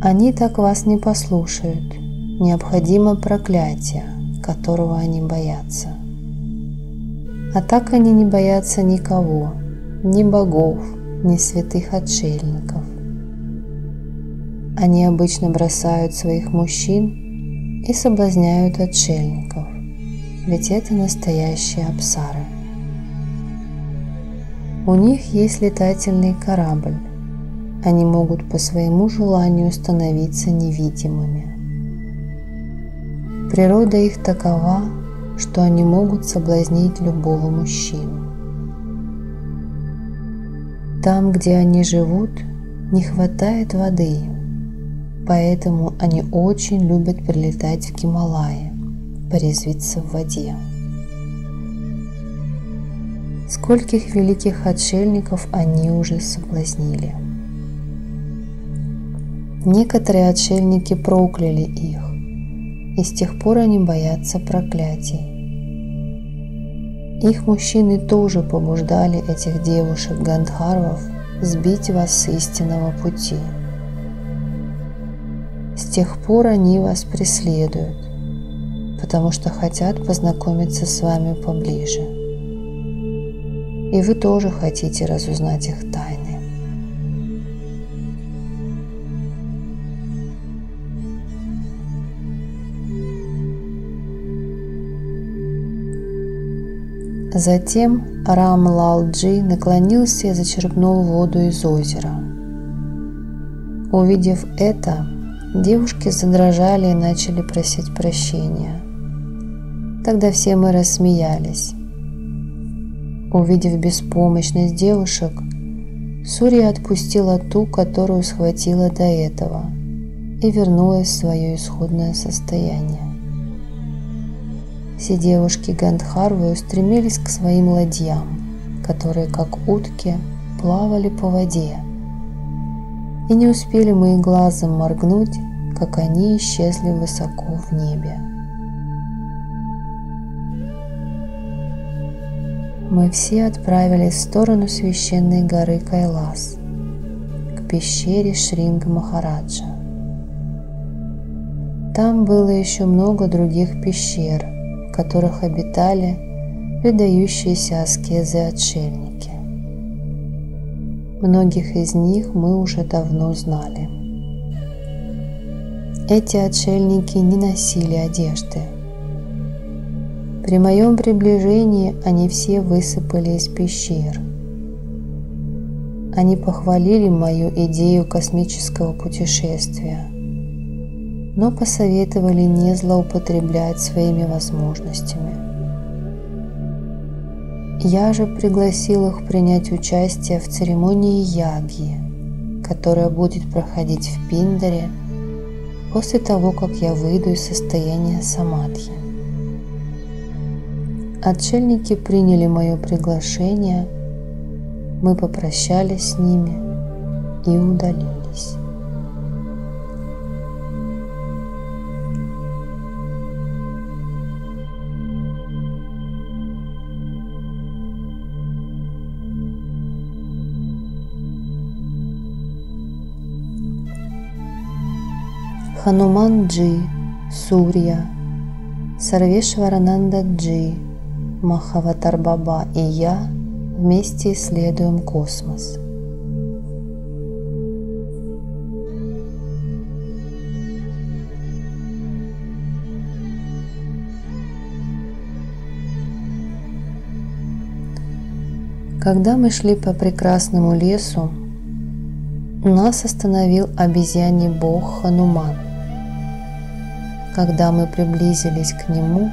«Они так вас не послушают, необходимо проклятие, которого они боятся. А так они не боятся никого, ни богов, ни святых отшельников. Они обычно бросают своих мужчин и соблазняют отшельников, ведь это настоящие апсары. У них есть летательный корабль, они могут по своему желанию становиться невидимыми. Природа их такова, что они могут соблазнить любого мужчину. Там, где они живут, не хватает воды, поэтому они очень любят прилетать в Гималаи, порезвиться в воде. скольких великих отшельников они уже соблазнили. Некоторые отшельники прокляли их, и с тех пор они боятся проклятий. Их мужчины тоже побуждали этих девушек-гандхарвов сбить вас с истинного пути. С тех пор они вас преследуют, потому что хотят познакомиться с вами поближе. И вы тоже хотите разузнать их тайны. Затем Рам Лал Джи наклонился и зачерпнул воду из озера. Увидев это, девушки задрожали и начали просить прощения. Тогда все мы рассмеялись. Увидев беспомощность девушек, Сурья отпустила ту, которую схватила до этого, и вернулась в свое исходное состояние. Все девушки Гандхарвы устремились к своим ладьям, которые, как утки, плавали по воде. И не успели мы и глазом моргнуть, как они исчезли высоко в небе. Мы все отправились в сторону священной горы Кайлас, к пещере Шринга Махараджа. Там было еще много других пещер, в которых обитали предающиеся аскезы отшельники. Многих из них мы уже давно знали. Эти отшельники не носили одежды. При моем приближении они все высыпали из пещер. Они похвалили мою идею космического путешествия, но посоветовали не злоупотреблять своими возможностями. Я же пригласил их принять участие в церемонии ягьи, которая будет проходить в Пиндаре после того, как я выйду из состояния самадхи. Отшельники приняли мое приглашение, мы попрощались с ними и удалились. Хануман Джи, Сурья, Сарвешварананда Джи, Махаватар Баба и я вместе исследуем космос. Когда мы шли по прекрасному лесу, нас остановил обезьяний бог Хануман. Когда мы приблизились к нему,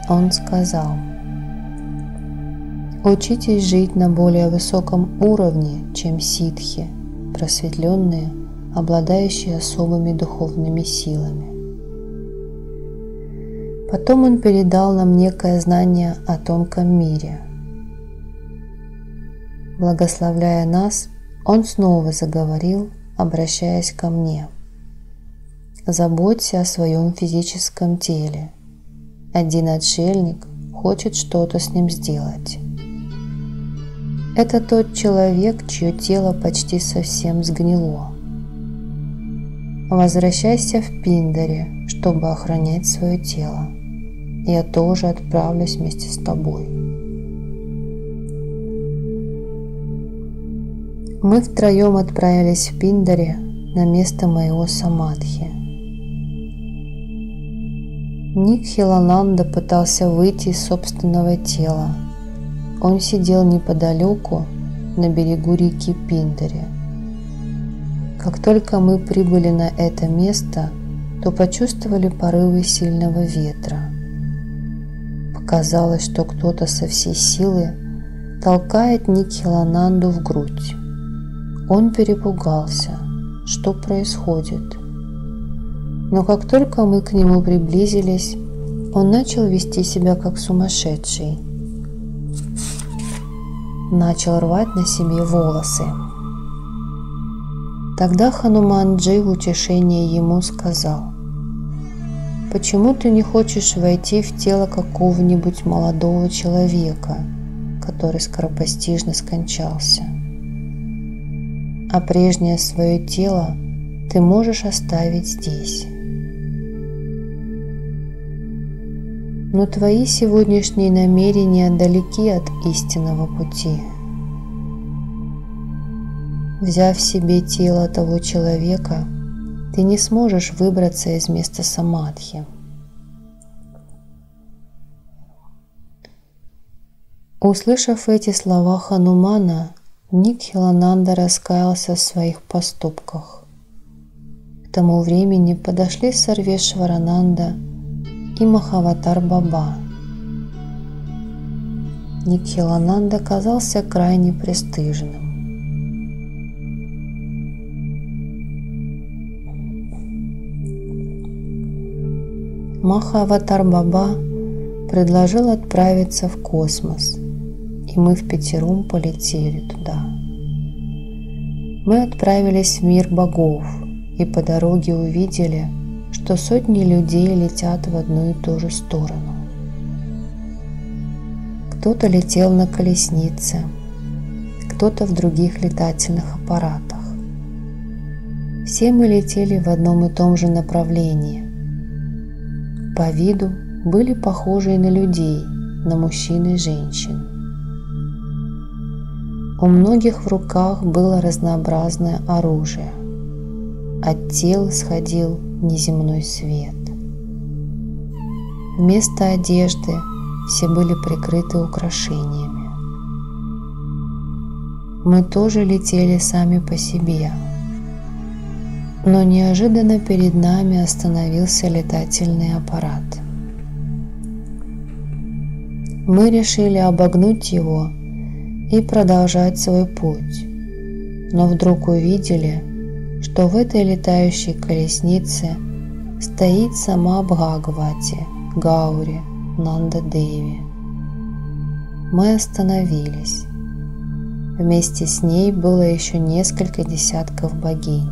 он сказал: «Учитесь жить на более высоком уровне, чем ситхи, просветленные, обладающие особыми духовными силами». Потом он передал нам некое знание о тонком мире. Благословляя нас, он снова заговорил, обращаясь ко мне: «Заботься о своем физическом теле. Один отшельник хочет что-то с ним сделать. Это тот человек, чье тело почти совсем сгнило. Возвращайся в Пиндаре, чтобы охранять свое тело. Я тоже отправлюсь вместе с тобой». Мы втроем отправились в Пиндаре на место моего самадхи. Никхилананда пытался выйти из собственного тела. Он сидел неподалеку, на берегу реки Пиндаре. Как только мы прибыли на это место, то почувствовали порывы сильного ветра. Показалось, что кто-то со всей силы толкает Никхилананду в грудь. Он перепугался, что происходит. Но как только мы к нему приблизились, он начал вести себя как сумасшедший. начал рвать на себе волосы. Тогда Хануман-джи в утешение ему сказал: «Почему ты не хочешь войти в тело какого-нибудь молодого человека, который скоропостижно скончался? А прежнее свое тело ты можешь оставить здесь. Но твои сегодняшние намерения далеки от истинного пути. Взяв себе тело того человека, ты не сможешь выбраться из места самадхи». Услышав эти слова Ханумана, Никхилананда раскаялся в своих поступках. К тому времени подошли Сарвешварананда и Махаватар Баба. Никхилананда казался крайне пристыженным. Махаватар Баба предложил отправиться в космос, и мы впятером полетели туда. Мы отправились в мир богов и по дороге увидели, что сотни людей летят в одну и ту же сторону. Кто-то летел на колеснице, кто-то в других летательных аппаратах. Все мы летели в одном и том же направлении. По виду были похожи на людей, на мужчин и женщин. У многих в руках было разнообразное оружие. От тел исходил неземной свет. Вместо одежды все были прикрыты украшениями. Мы тоже летели сами по себе. Но неожиданно перед нами остановился летательный аппарат. Мы решили обогнуть его и продолжать свой путь, но вдруг увидели, что в этой летающей колеснице стоит сама Бхагавати, Гаури, Нанда-деви. Мы остановились. Вместе с ней было еще несколько десятков богинь.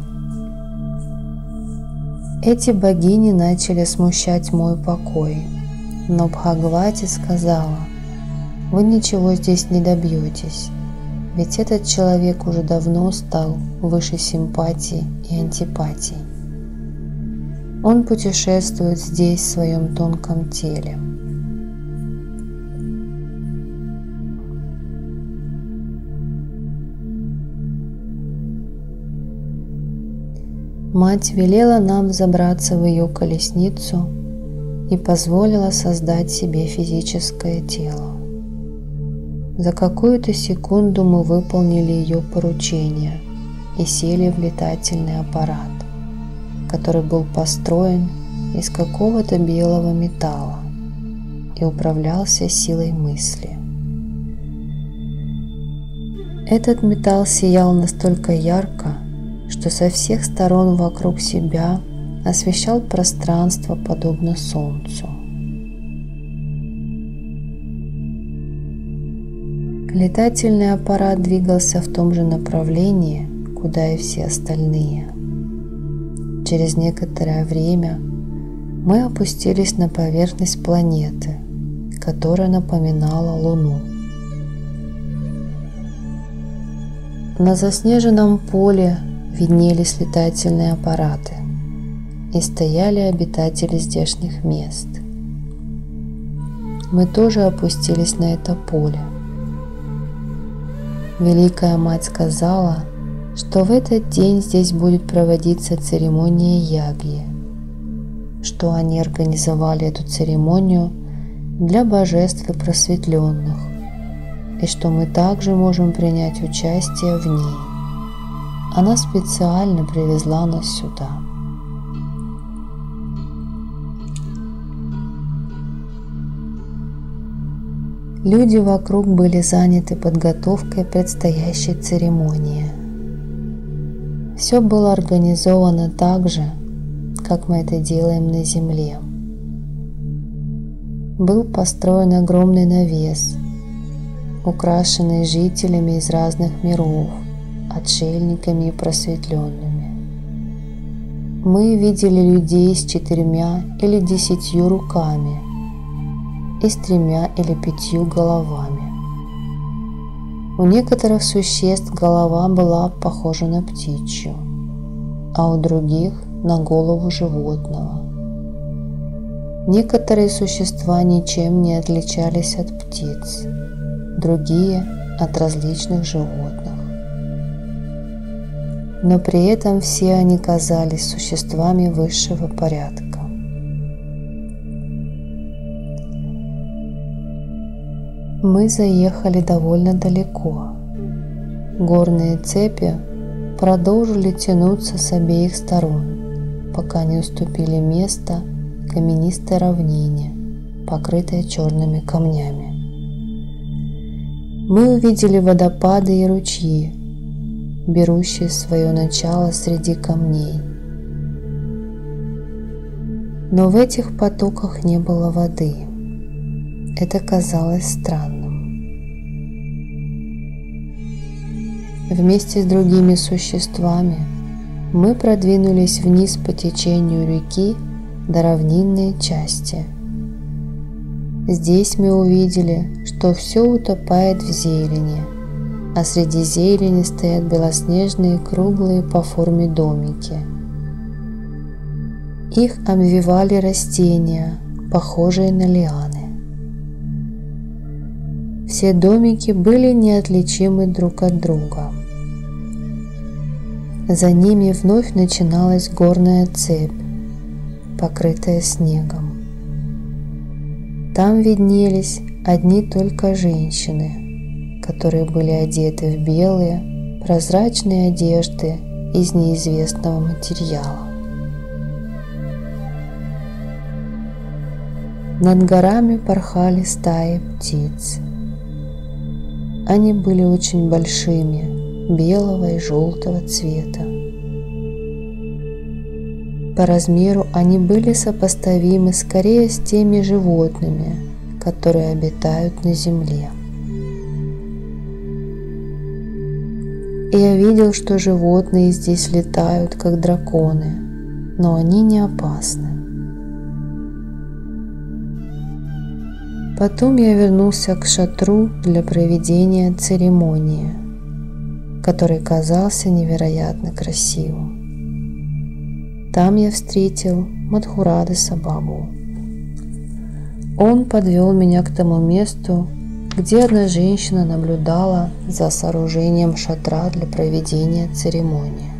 Эти богини начали смущать мой покой, но Бхагавати сказала: «Вы ничего здесь не добьетесь, ведь этот человек уже давно стал выше симпатий и антипатий. Он путешествует здесь в своем тонком теле». Мать велела нам забраться в ее колесницу и позволила создать себе физическое тело. За какую-то секунду мы выполнили ее поручение и сели в летательный аппарат, который был построен из какого-то белого металла и управлялся силой мысли. Этот металл сиял настолько ярко, что со всех сторон вокруг себя освещал пространство подобно солнцу. Летательный аппарат двигался в том же направлении, куда и все остальные. Через некоторое время мы опустились на поверхность планеты, которая напоминала Луну. На заснеженном поле виднелись летательные аппараты, и стояли обитатели здешних мест. Мы тоже опустились на это поле. Великая Мать сказала, что в этот день здесь будет проводиться церемония ягьи, что они организовали эту церемонию для божеств и просветленных, и что мы также можем принять участие в ней. Она специально привезла нас сюда. Люди вокруг были заняты подготовкой предстоящей церемонии. Все было организовано так же, как мы это делаем на Земле. Был построен огромный навес, украшенный жителями из разных миров, отшельниками и просветленными. Мы видели людей с 4 или 10 руками и с 3 или 5 головами. У некоторых существ голова была похожа на птичью, а у других на голову животного. Некоторые существа ничем не отличались от птиц, другие – от различных животных. Но при этом все они казались существами высшего порядка. Мы заехали довольно далеко. Горные цепи продолжили тянуться с обеих сторон, пока не уступили место каменистой равнине, покрытой черными камнями. Мы увидели водопады и ручьи, берущие свое начало среди камней. Но в этих потоках не было воды. Это казалось странным. Вместе с другими существами мы продвинулись вниз по течению реки до равнинной части. Здесь мы увидели, что все утопает в зелени, а среди зелени стоят белоснежные круглые по форме домики. Их обвивали растения, похожие на лианы. Все домики были неотличимы друг от друга. За ними вновь начиналась горная цепь, покрытая снегом. Там виднелись одни только женщины, которые были одеты в белые, прозрачные одежды из неизвестного материала. Над горами порхали стаи птиц. Они были очень большими, белого и желтого цвета. По размеру они были сопоставимы скорее с теми животными, которые обитают на земле. И я видел, что животные здесь летают, как драконы, но они не опасны. Потом я вернулся к шатру для проведения церемонии, который казался невероятно красивым. Там я встретил Мадхурадаса Бабу. Он подвел меня к тому месту, где одна женщина наблюдала за сооружением шатра для проведения церемонии.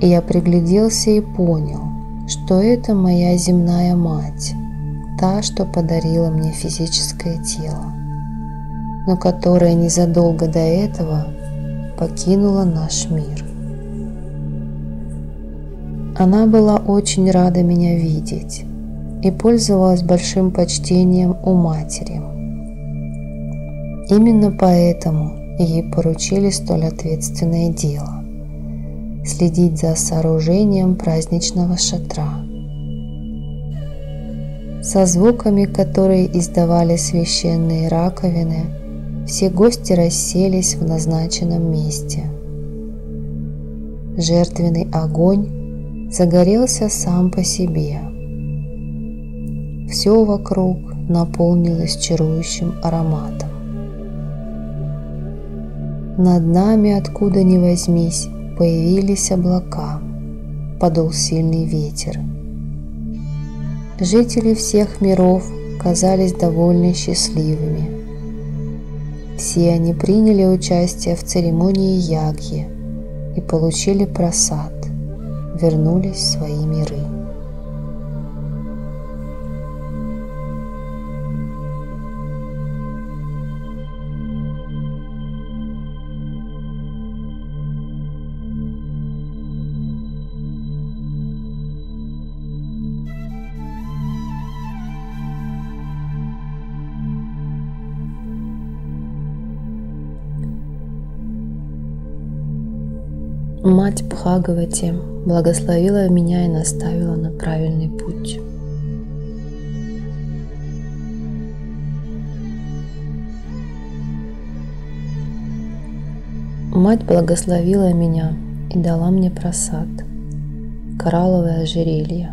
И я пригляделся и понял, что это моя земная мать, та, что подарила мне физическое тело, но которая незадолго до этого покинула наш мир. Она была очень рада меня видеть и пользовалась большим почтением у матери. Именно поэтому ей поручили столь ответственное дело – следить за сооружением праздничного шатра. Со звуками, которые издавали священные раковины, все гости расселись в назначенном месте. Жертвенный огонь загорелся сам по себе. Все вокруг наполнилось чарующим ароматом. Над нами, откуда ни возьмись, появились облака, подул сильный ветер. Жители всех миров казались довольно счастливыми. Все они приняли участие в церемонии ягьи и получили прасад, вернулись в свои миры. Мать Бхагавати благословила меня и наставила на правильный путь. Мать благословила меня и дала мне просад, коралловое ожерелье.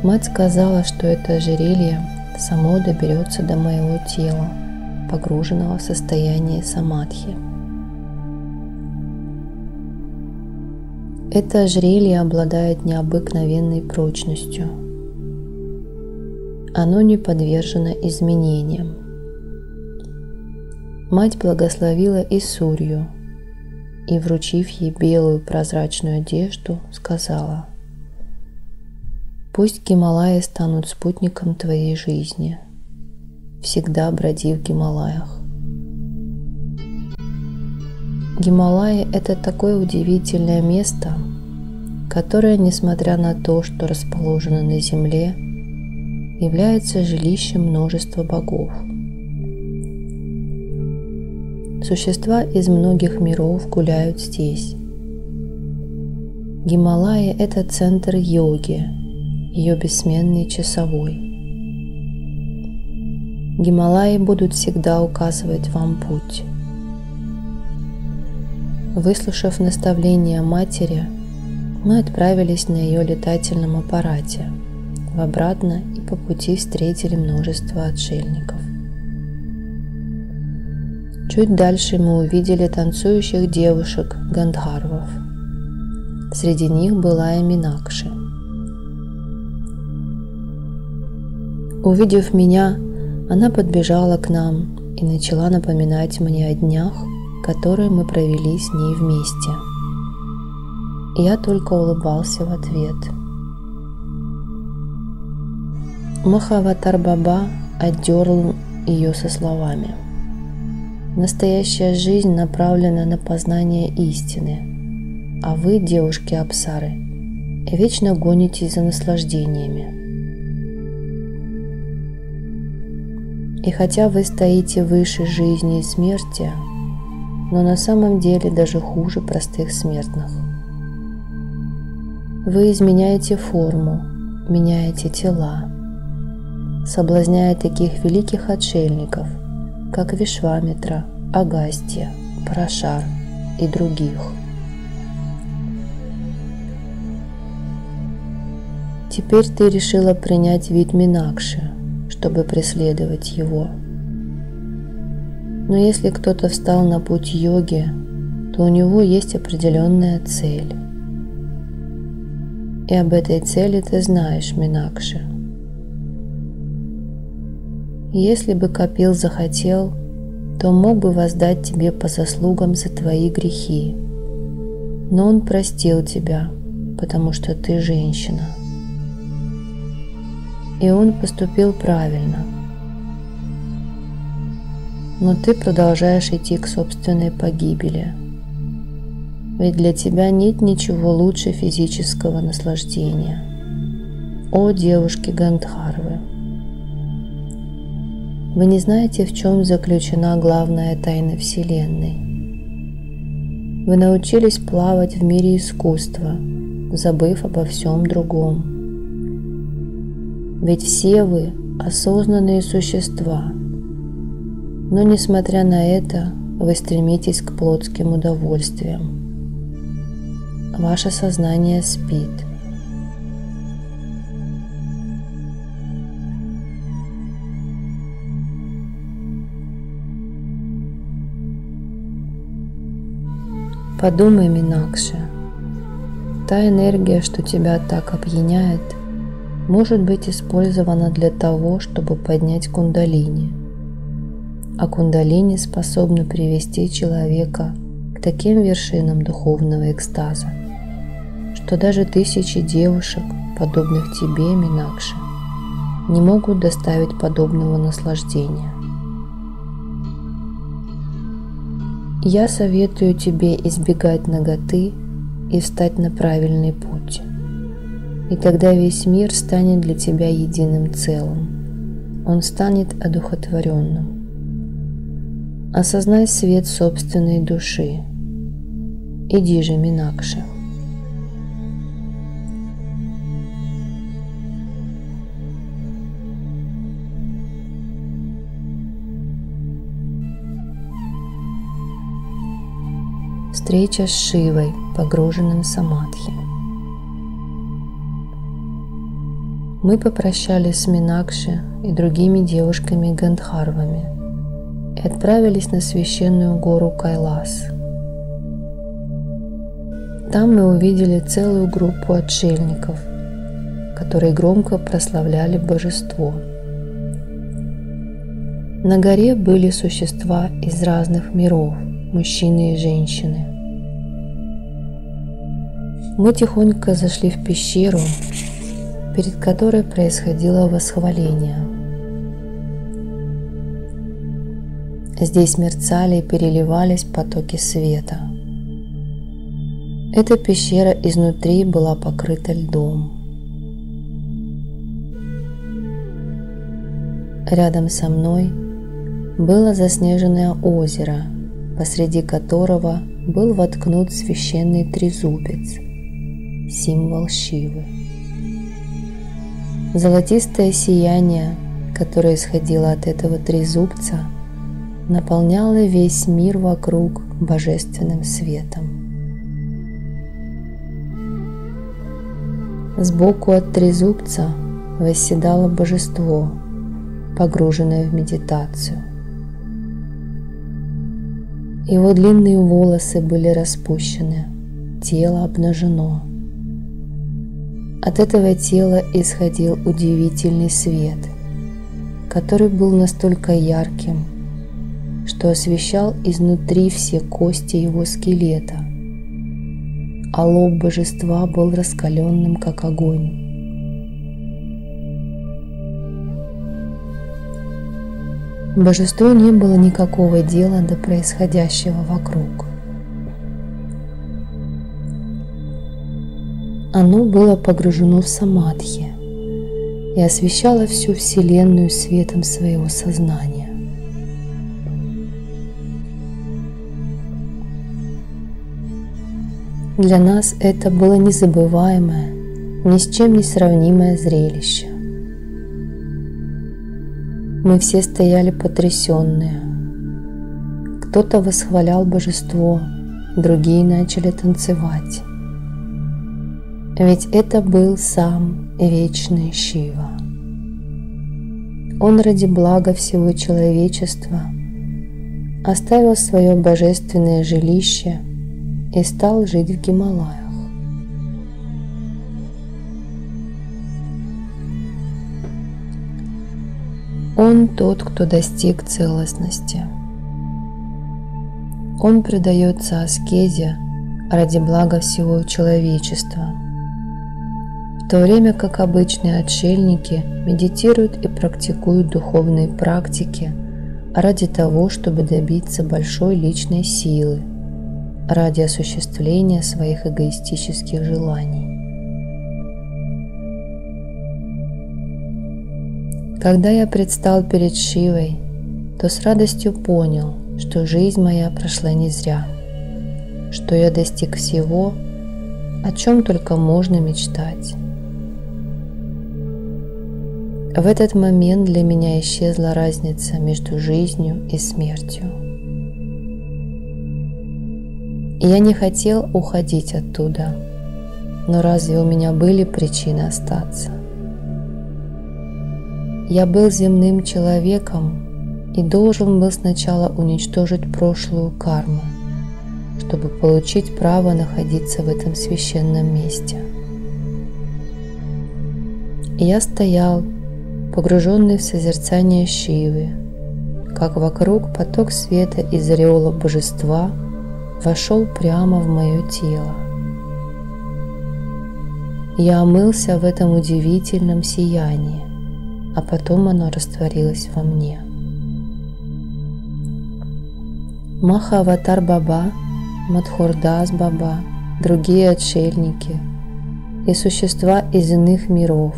Мать сказала, что это ожерелье само доберется до моего тела, погруженного в состояние самадхи. Это ожерелье обладает необыкновенной прочностью. Оно не подвержено изменениям. Мать благословила Исурью и, вручив ей белую прозрачную одежду, сказала: «Пусть Гималаи станут спутником твоей жизни. Всегда броди в Гималаях». Гималаи – это такое удивительное место, которое, несмотря на то, что расположено на земле, является жилищем множества богов. Существа из многих миров гуляют здесь. Гималаи – это центр йоги, ее бессменный часовой. Гималаи будут всегда указывать вам путь. Выслушав наставления матери, мы отправились на ее летательном аппарате. В обратно и по пути встретили множество отшельников. Чуть дальше мы увидели танцующих девушек Гандхарвов. Среди них была и Минакши. Увидев меня, она подбежала к нам и начала напоминать мне о днях, которые мы провели с ней вместе. Я только улыбался в ответ. Махаватар Баба отдернул ее со словами: «Настоящая жизнь направлена на познание истины, а вы, девушки Апсары, вечно гонитесь за наслаждениями. И хотя вы стоите выше жизни и смерти, но на самом деле даже хуже простых смертных. Вы изменяете форму, меняете тела, соблазняя таких великих отшельников, как Вишвамитра, Агастья, Парашар и других. Теперь ты решила принять вид Минакши, чтобы преследовать его. Но если кто-то встал на путь йоги, то у него есть определенная цель. И об этой цели ты знаешь, Минакши. Если бы Капил захотел, то мог бы воздать тебе по заслугам за твои грехи. Но он простил тебя, потому что ты женщина. И он поступил правильно. Но ты продолжаешь идти к собственной погибели. Ведь для тебя нет ничего лучше физического наслаждения. О, девушки Гандхарвы! Вы не знаете, в чем заключена главная тайна Вселенной. Вы научились плавать в мире искусства, забыв обо всем другом. Ведь все вы осознанные существа, но несмотря на это, вы стремитесь к плотским удовольствиям. Ваше сознание спит. Подумай, Минакши, та энергия, что тебя так опьяняет, может быть использована для того, чтобы поднять кундалини. А кундалини способны привести человека к таким вершинам духовного экстаза, что даже тысячи девушек, подобных тебе, Минакши, не могут доставить подобного наслаждения. Я советую тебе избегать наготы и встать на правильный путь. И тогда весь мир станет для тебя единым целым. Он станет одухотворенным. Осознай свет собственной души. Иди же, Минакши. Встреча с Шивой, погруженным в самадхи. Мы попрощались с Минакши и другими девушками-гандхарвами и отправились на священную гору Кайлас. Там мы увидели целую группу отшельников, которые громко прославляли божество. На горе были существа из разных миров, мужчины и женщины. Мы тихонько зашли в пещеру, перед которой происходило восхваление. Здесь мерцали и переливались потоки света. Эта пещера изнутри была покрыта льдом. Рядом со мной было заснеженное озеро, посреди которого был воткнут священный трезубец, символ Шивы. Золотистое сияние, которое исходило от этого трезубца, наполняло весь мир вокруг божественным светом. Сбоку от трезубца восседало божество, погруженное в медитацию. Его длинные волосы были распущены, тело обнажено. От этого тела исходил удивительный свет, который был настолько ярким, что освещал изнутри все кости его скелета, а лоб божества был раскаленным, как огонь. Божеству не было никакого дела до происходящего вокруг. Оно было погружено в самадхи и освещало всю Вселенную светом своего сознания. Для нас это было незабываемое, ни с чем не сравнимое зрелище. Мы все стояли потрясенные. Кто-то восхвалял божество, другие начали танцевать. Ведь это был сам вечный Шива. Он ради блага всего человечества оставил свое божественное жилище и стал жить в Гималаях. Он тот, кто достиг целостности. Он предается аскезе ради блага всего человечества, в то время как обычные отшельники медитируют и практикуют духовные практики ради того, чтобы добиться большой личной силы, ради осуществления своих эгоистических желаний. Когда я предстал перед Шивой, то с радостью понял, что жизнь моя прошла не зря, что я достиг всего, о чем только можно мечтать. В этот момент для меня исчезла разница между жизнью и смертью. Я не хотел уходить оттуда, но разве у меня были причины остаться? Я был земным человеком и должен был сначала уничтожить прошлую карму, чтобы получить право находиться в этом священном месте. Я стоял, погруженный в созерцание Шивы, как вокруг поток света из ореола божества вошел прямо в мое тело. Я омылся в этом удивительном сиянии, а потом оно растворилось во мне. Маха-аватар Баба, Мадхурдас Баба, другие отшельники и существа из иных миров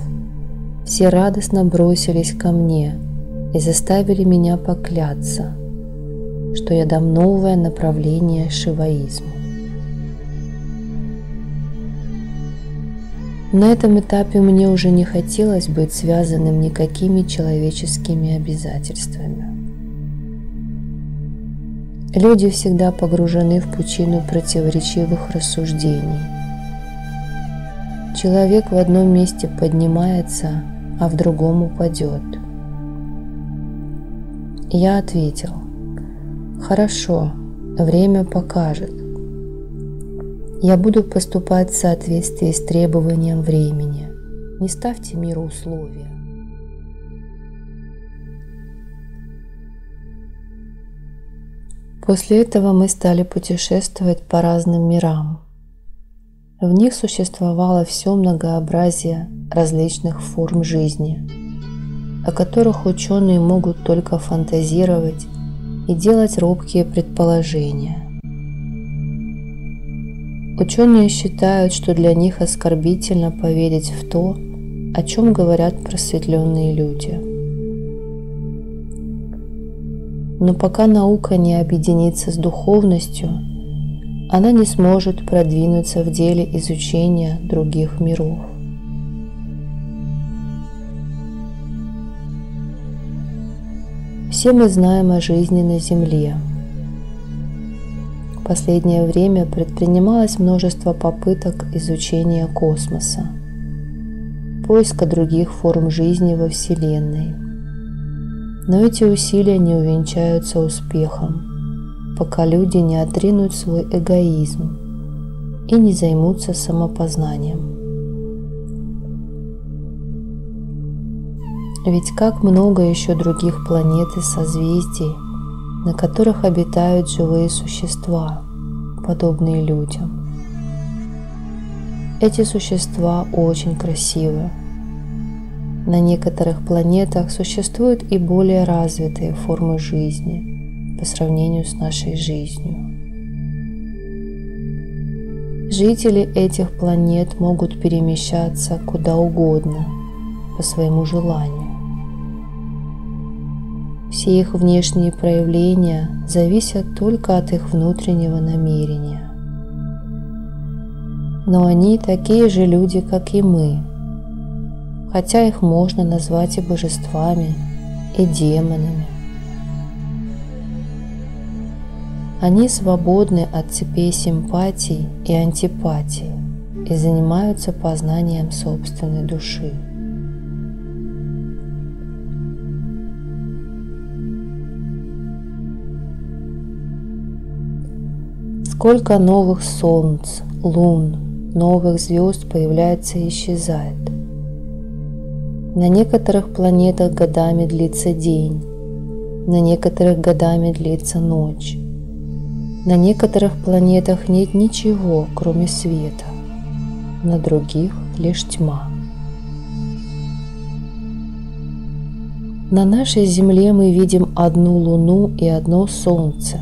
все радостно бросились ко мне и заставили меня покляться, что я дам новое направление шиваизму. На этом этапе мне уже не хотелось быть связанным никакими человеческими обязательствами. Люди всегда погружены в пучину противоречивых рассуждений. Человек в одном месте поднимается, а в другом упадет. Я ответил: хорошо, время покажет. Я буду поступать в соответствии с требованием времени. Не ставьте миру условия. После этого мы стали путешествовать по разным мирам. В них существовало все многообразие различных форм жизни, о которых ученые могут только фантазировать и делать робкие предположения. Ученые считают, что для них оскорбительно поверить в то, о чем говорят просветленные люди. Но пока наука не объединится с духовностью, она не сможет продвинуться в деле изучения других миров. Все мы знаем о жизни на Земле. В последнее время предпринималось множество попыток изучения космоса, поиска других форм жизни во Вселенной. Но эти усилия не увенчаются успехом, пока люди не отринут свой эгоизм и не займутся самопознанием. Ведь как много еще других планет и созвездий, на которых обитают живые существа, подобные людям. Эти существа очень красивы. На некоторых планетах существуют и более развитые формы жизни по сравнению с нашей жизнью. Жители этих планет могут перемещаться куда угодно по своему желанию. Все их внешние проявления зависят только от их внутреннего намерения. Но они такие же люди, как и мы, хотя их можно назвать и божествами, и демонами. Они свободны от цепей симпатий и антипатий и занимаются познанием собственной души. Сколько новых солнц, лун, новых звезд появляется и исчезает. На некоторых планетах годами длится день, на некоторых годами длится ночь. На некоторых планетах нет ничего, кроме света, на других лишь тьма. На нашей Земле мы видим одну Луну и одно Солнце,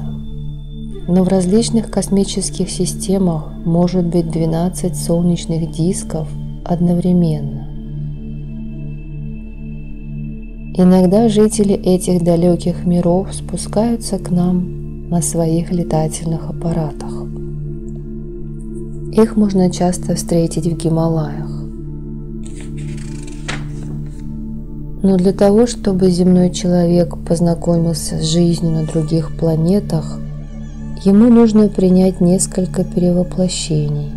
но в различных космических системах может быть 12 солнечных дисков одновременно. Иногда жители этих далеких миров спускаются к нам на своих летательных аппаратах. Их можно часто встретить в Гималаях. Но для того, чтобы земной человек познакомился с жизнью на других планетах, ему нужно принять несколько перевоплощений.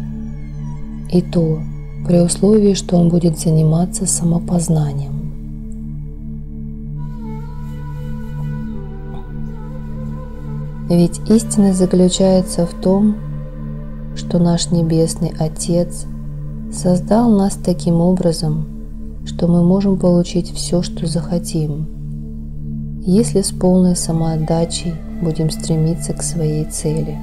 И то при условии, что он будет заниматься самопознанием. Ведь истина заключается в том, что наш Небесный Отец создал нас таким образом, что мы можем получить все, что захотим, если с полной самоотдачей будем стремиться к своей цели.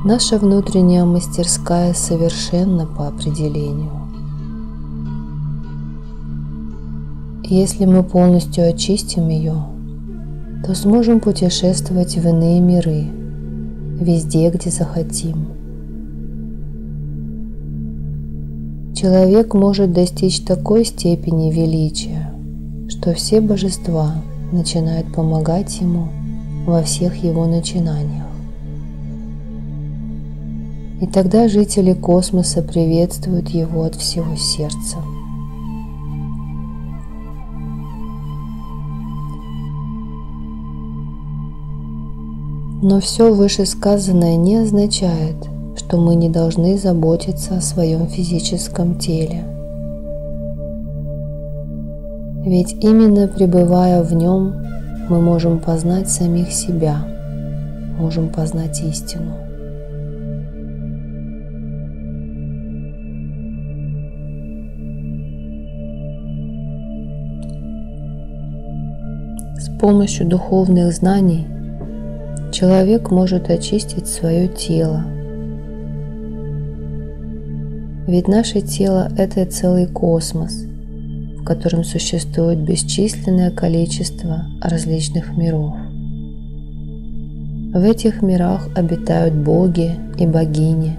Наша внутренняя мастерская совершенна по определению. Если мы полностью очистим ее, то сможем путешествовать в иные миры, везде, где захотим. Человек может достичь такой степени величия, что все божества начинают помогать ему во всех его начинаниях. И тогда жители космоса приветствуют его от всего сердца. Но все вышесказанное не означает, что мы не должны заботиться о своем физическом теле. Ведь именно пребывая в нем, мы можем познать самих себя, можем познать истину. С помощью духовных знаний человек может очистить свое тело. Ведь наше тело – это целый космос, в котором существует бесчисленное количество различных миров. В этих мирах обитают боги и богини,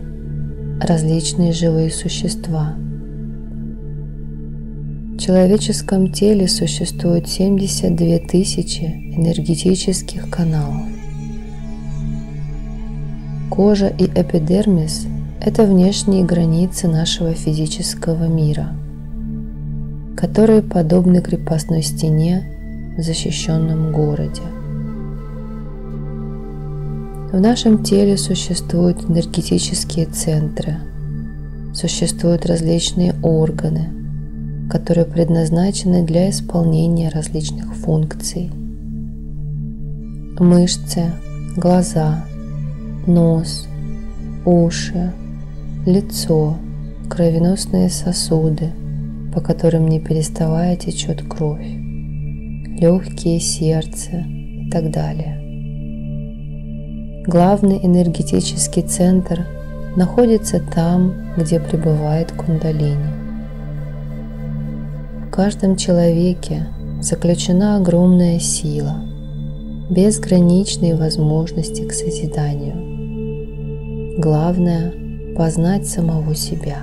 различные живые существа. В человеческом теле существует 72 тысячи энергетических каналов. Кожа и эпидермис – это внешние границы нашего физического мира, которые подобны крепостной стене в защищенном городе. В нашем теле существуют энергетические центры, существуют различные органы, которые предназначены для исполнения различных функций. Мышцы, глаза, нос, уши, лицо, кровеносные сосуды, по которым не переставая течет кровь, легкие, сердце и так далее. Главный энергетический центр находится там, где пребывает кундалини. В каждом человеке заключена огромная сила, безграничные возможности к созиданию. Главное – познать самого себя.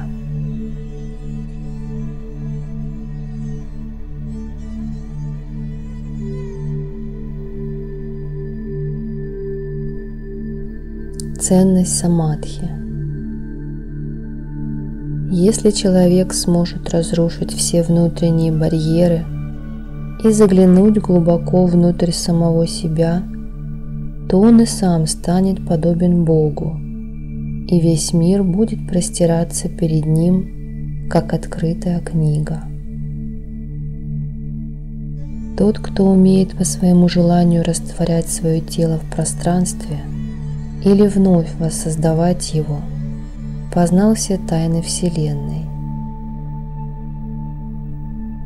Ценность самадхи. Если человек сможет разрушить все внутренние барьеры и заглянуть глубоко внутрь самого себя, то он и сам станет подобен Богу, и весь мир будет простираться перед ним, как открытая книга. Тот, кто умеет по своему желанию растворять свое тело в пространстве или вновь воссоздавать его, познал все тайны Вселенной.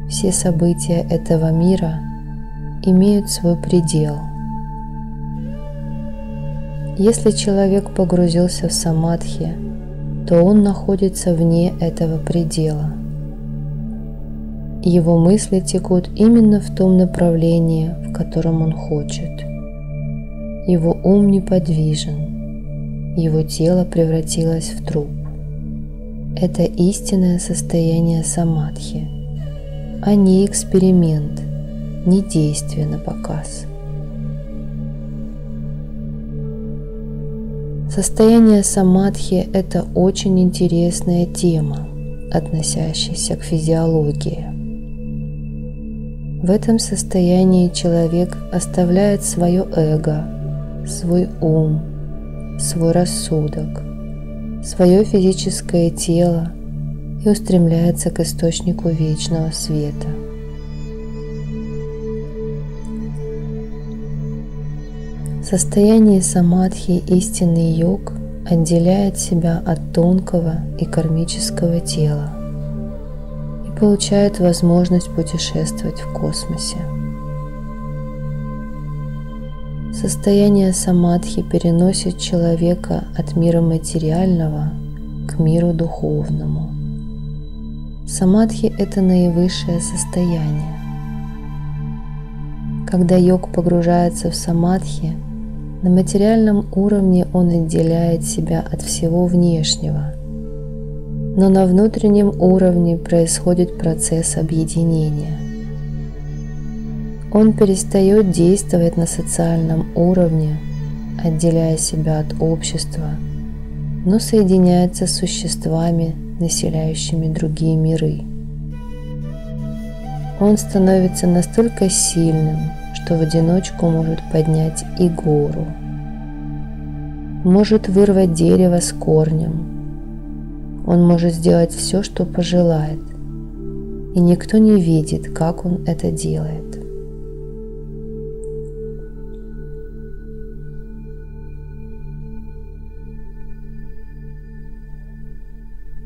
Все события этого мира имеют свой предел. Если человек погрузился в самадхи, то он находится вне этого предела. Его мысли текут именно в том направлении, в котором он хочет. Его ум неподвижен, его тело превратилось в труп. Это истинное состояние самадхи, а не эксперимент, не действие на показ. Состояние самадхи – это очень интересная тема, относящаяся к физиологии. В этом состоянии человек оставляет свое эго, свой ум, свой рассудок, свое физическое тело и устремляется к источнику вечного света. Состояние самадхи истинный йог отделяет себя от тонкого и кармического тела и получает возможность путешествовать в космосе. Состояние самадхи переносит человека от мира материального к миру духовному. Самадхи – это наивысшее состояние. Когда йог погружается в самадхи, на материальном уровне он отделяет себя от всего внешнего, но на внутреннем уровне происходит процесс объединения. Он перестает действовать на социальном уровне, отделяя себя от общества, но соединяется с существами, населяющими другие миры. Он становится настолько сильным, что в одиночку может поднять и гору, может вырвать дерево с корнем. Он может сделать все, что пожелает, и никто не видит, как он это делает.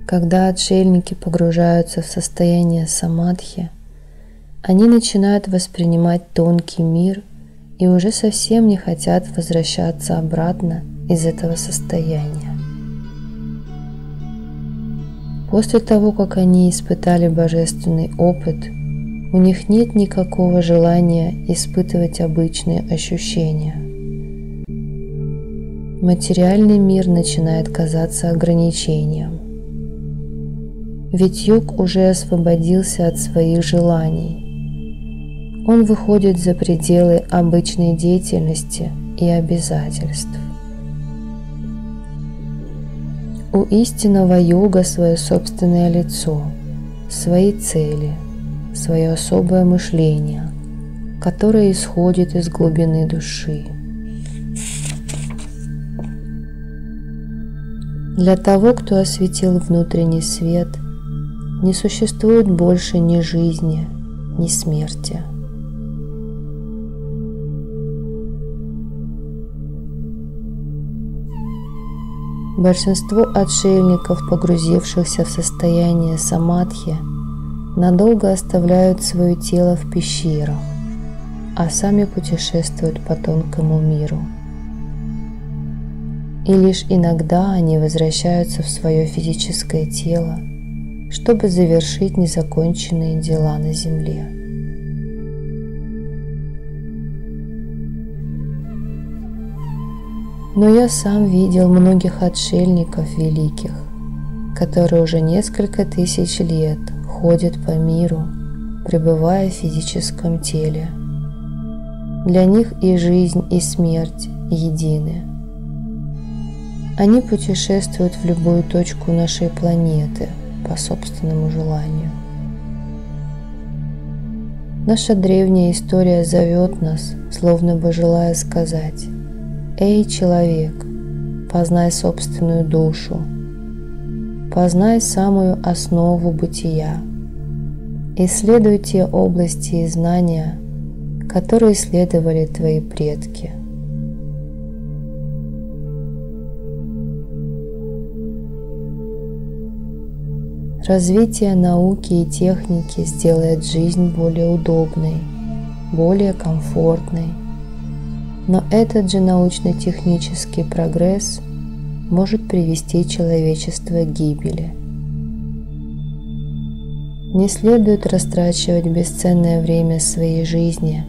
Когда отшельники погружаются в состояние самадхи, они начинают воспринимать тонкий мир и уже совсем не хотят возвращаться обратно из этого состояния. После того, как они испытали божественный опыт, у них нет никакого желания испытывать обычные ощущения. Материальный мир начинает казаться ограничением. Ведь йог уже освободился от своих желаний. Он выходит за пределы обычной деятельности и обязательств. У истинного йога свое собственное лицо, свои цели, свое особое мышление, которое исходит из глубины души. Для того, кто осветил внутренний свет, не существует больше ни жизни, ни смерти. Большинство отшельников, погрузившихся в состояние самадхи, надолго оставляют свое тело в пещерах, а сами путешествуют по тонкому миру. И лишь иногда они возвращаются в свое физическое тело, чтобы завершить незаконченные дела на земле. Но я сам видел многих отшельников великих, которые уже несколько тысяч лет ходят по миру, пребывая в физическом теле. Для них и жизнь, и смерть едины. Они путешествуют в любую точку нашей планеты по собственному желанию. Наша древняя история зовет нас, словно бы желая сказать: «Эй, человек, познай собственную душу, познай самую основу бытия, исследуй те области и знания, которые исследовали твои предки». Развитие науки и техники сделает жизнь более удобной, более комфортной. Но этот же научно-технический прогресс может привести человечество к гибели. Не следует растрачивать бесценное время своей жизни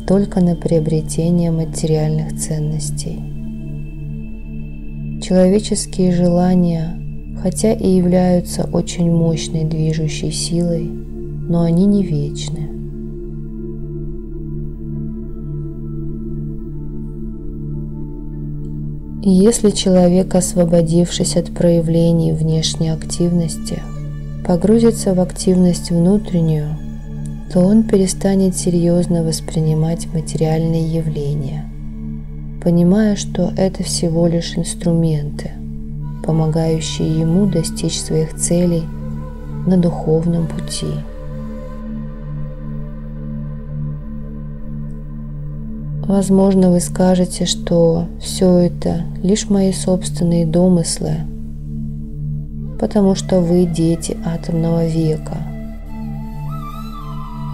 только на приобретение материальных ценностей. Человеческие желания, хотя и являются очень мощной движущей силой, но они не вечны. И если человек, освободившись от проявлений внешней активности, погрузится в активность внутреннюю, то он перестанет серьезно воспринимать материальные явления, понимая, что это всего лишь инструменты, помогающие ему достичь своих целей на духовном пути. Возможно, вы скажете, что все это лишь мои собственные домыслы, потому что вы дети атомного века.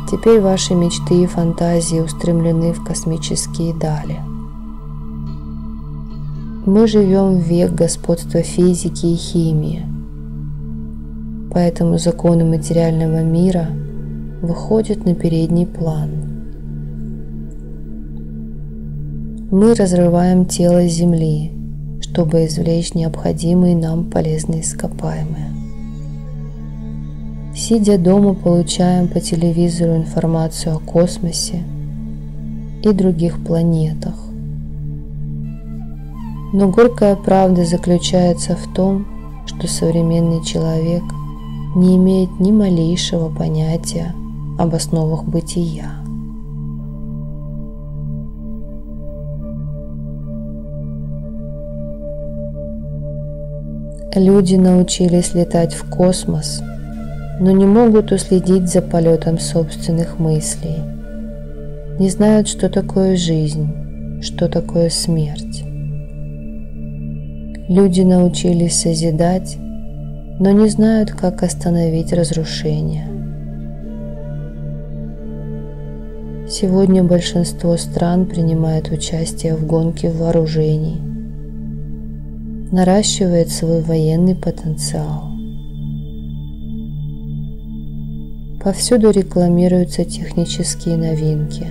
Теперь ваши мечты и фантазии устремлены в космические дали. Мы живем в век господства физики и химии, поэтому законы материального мира выходят на передний план. Мы разрываем тело Земли, чтобы извлечь необходимые нам полезные ископаемые. Сидя дома, получаем по телевизору информацию о космосе и других планетах. Но горькая правда заключается в том, что современный человек не имеет ни малейшего понятия об основах бытия. Люди научились летать в космос, но не могут уследить за полетом собственных мыслей. Не знают, что такое жизнь, что такое смерть. Люди научились созидать, но не знают, как остановить разрушение. Сегодня большинство стран принимает участие в гонке вооружений, наращивает свой военный потенциал. Повсюду рекламируются технические новинки,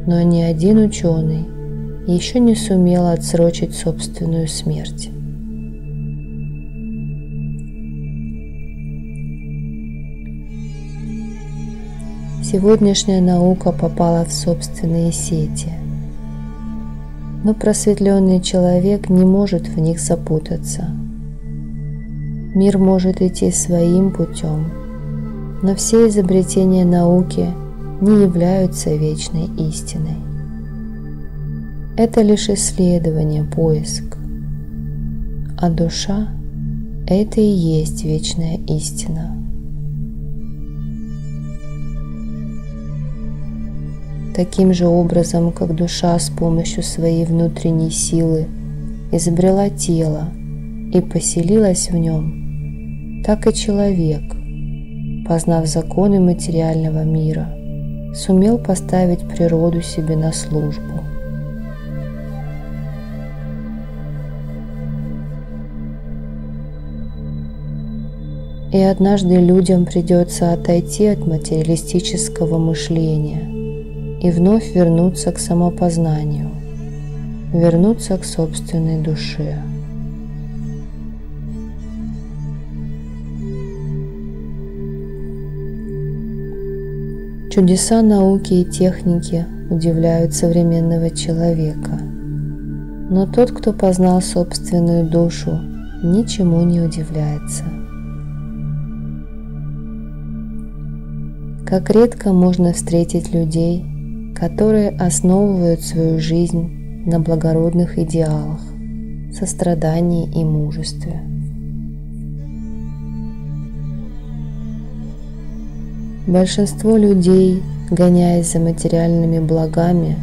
но ни один ученый еще не сумел отсрочить собственную смерть. Сегодняшняя наука попала в собственные сети, но просветленный человек не может в них запутаться. Мир может идти своим путем, но все изобретения науки не являются вечной истиной. Это лишь исследование, поиск, а душа – это и есть вечная истина. Таким же образом, как душа с помощью своей внутренней силы изобрела тело и поселилась в нем, так и человек, познав законы материального мира, сумел поставить природу себе на службу. И однажды людям придется отойти от материалистического мышления и вновь вернуться к самопознанию, вернуться к собственной душе. Чудеса науки и техники удивляют современного человека, но тот, кто познал собственную душу, ничему не удивляется. Как редко можно встретить людей, которые основывают свою жизнь на благородных идеалах, сострадании и мужестве. Большинство людей, гоняясь за материальными благами,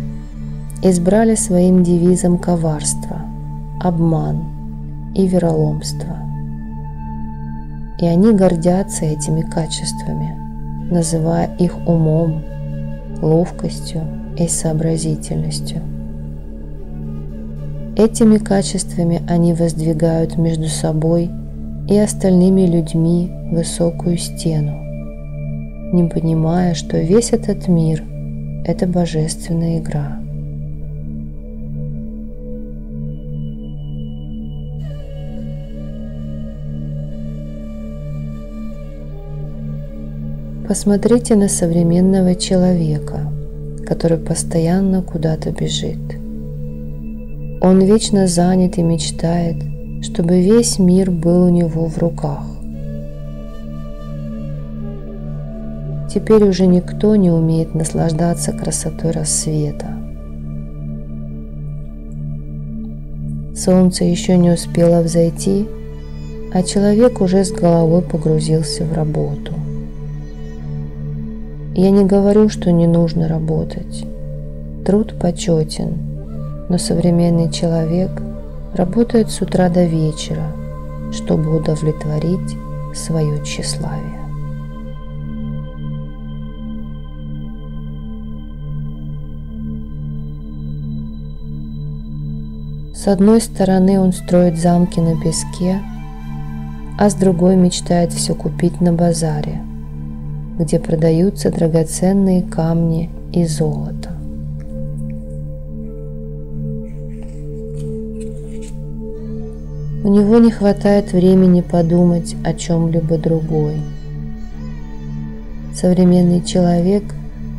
избрали своим девизом коварство, обман и вероломство. И они гордятся этими качествами, называя их умом, ловкостью и сообразительностью. Этими качествами они воздвигают между собой и остальными людьми высокую стену, не понимая, что весь этот мир – это божественная игра. Посмотрите на современного человека, который постоянно куда-то бежит. Он вечно занят и мечтает, чтобы весь мир был у него в руках. Теперь уже никто не умеет наслаждаться красотой рассвета. Солнце еще не успело взойти, а человек уже с головой погрузился в работу. Я не говорю, что не нужно работать. Труд почетен, но современный человек работает с утра до вечера, чтобы удовлетворить свое тщеславие. С одной стороны он строит замки на песке, а с другой мечтает все купить на базаре, где продаются драгоценные камни и золото. У него не хватает времени подумать о чем-либо другой. Современный человек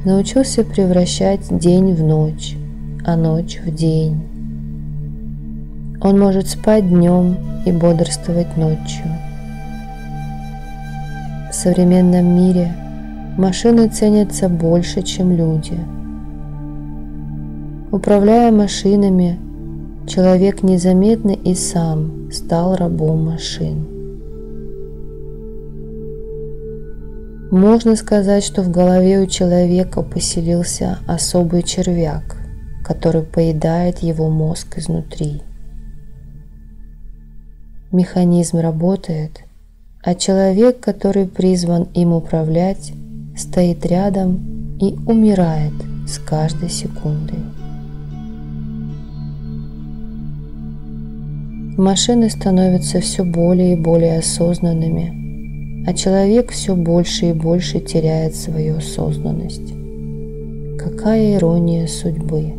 научился превращать день в ночь, а ночь в день. Он может спать днем и бодрствовать ночью. В современном мире машины ценятся больше, чем люди. Управляя машинами, человек незаметно и сам стал рабом машин. Можно сказать, что в голове у человека поселился особый червяк, который поедает его мозг изнутри. Механизм работает, а человек, который призван им управлять, стоит рядом и умирает с каждой секундой. Машины становятся все более и более осознанными, а человек все больше и больше теряет свою осознанность. Какая ирония судьбы!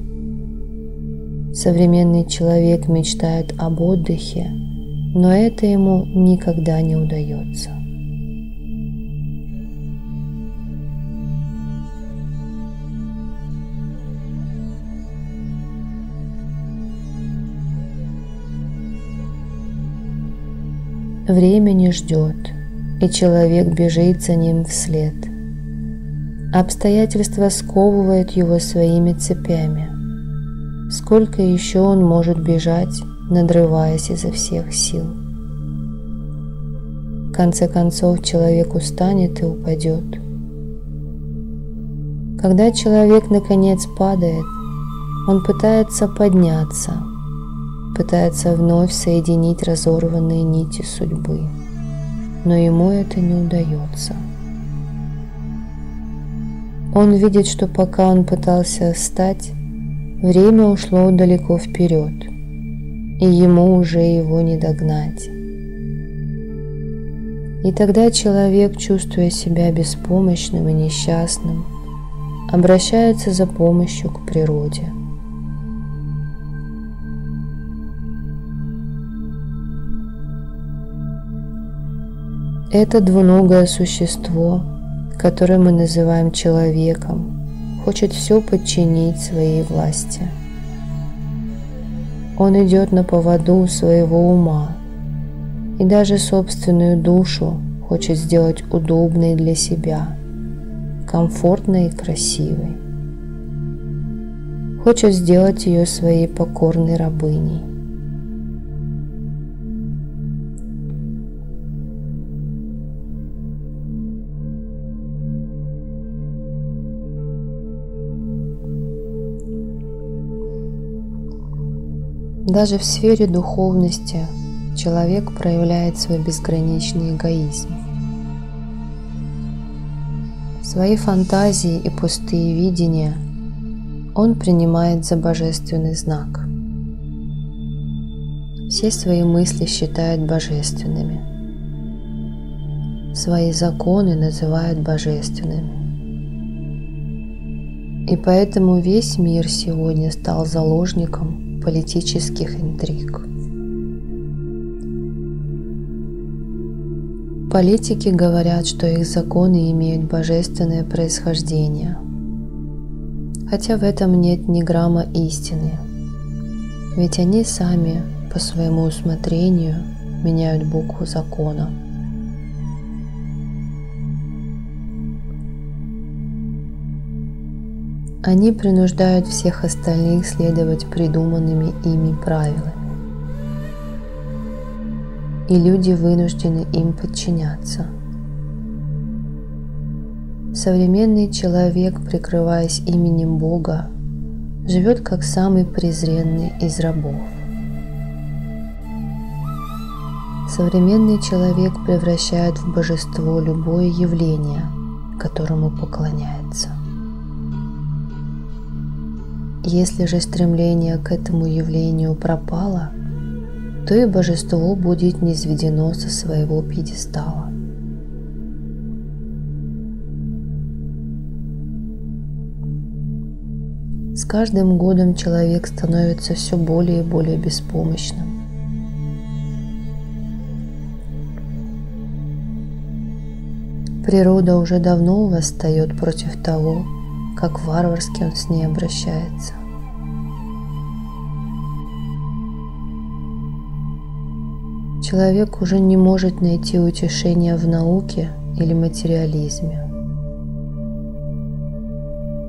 Современный человек мечтает об отдыхе, но это ему никогда не удается. Время не ждет, и человек бежит за ним вслед. Обстоятельства сковывают его своими цепями. Сколько еще он может бежать, надрываясь изо всех сил? В конце концов, человек устанет и упадет. Когда человек наконец падает, он пытается подняться, пытается вновь соединить разорванные нити судьбы, но ему это не удается. Он видит, что пока он пытался встать, время ушло далеко вперед, и ему уже его не догнать. И тогда человек, чувствуя себя беспомощным и несчастным, обращается за помощью к природе. Это двуногое существо, которое мы называем человеком, хочет все подчинить своей власти. Он идет на поводу своего ума и даже собственную душу хочет сделать удобной для себя, комфортной и красивой. Хочет сделать ее своей покорной рабыней. Даже в сфере духовности человек проявляет свой безграничный эгоизм. Свои фантазии и пустые видения он принимает за божественный знак. Все свои мысли считает божественными. Свои законы называет божественными. И поэтому весь мир сегодня стал заложником политических интриг. Политики говорят, что их законы имеют божественное происхождение, хотя в этом нет ни грамма истины, ведь они сами по своему усмотрению меняют букву закона. Они принуждают всех остальных следовать придуманными ими правилами. И люди вынуждены им подчиняться. Современный человек, прикрываясь именем Бога, живет как самый презренный из рабов. Современный человек превращает в божество любое явление, которому поклоняется. Если же стремление к этому явлению пропало, то и божество будет низведено со своего пьедестала. С каждым годом человек становится все более и более беспомощным. Природа уже давно восстает против того, как варварски он с ней обращается. Человек уже не может найти утешения в науке или материализме.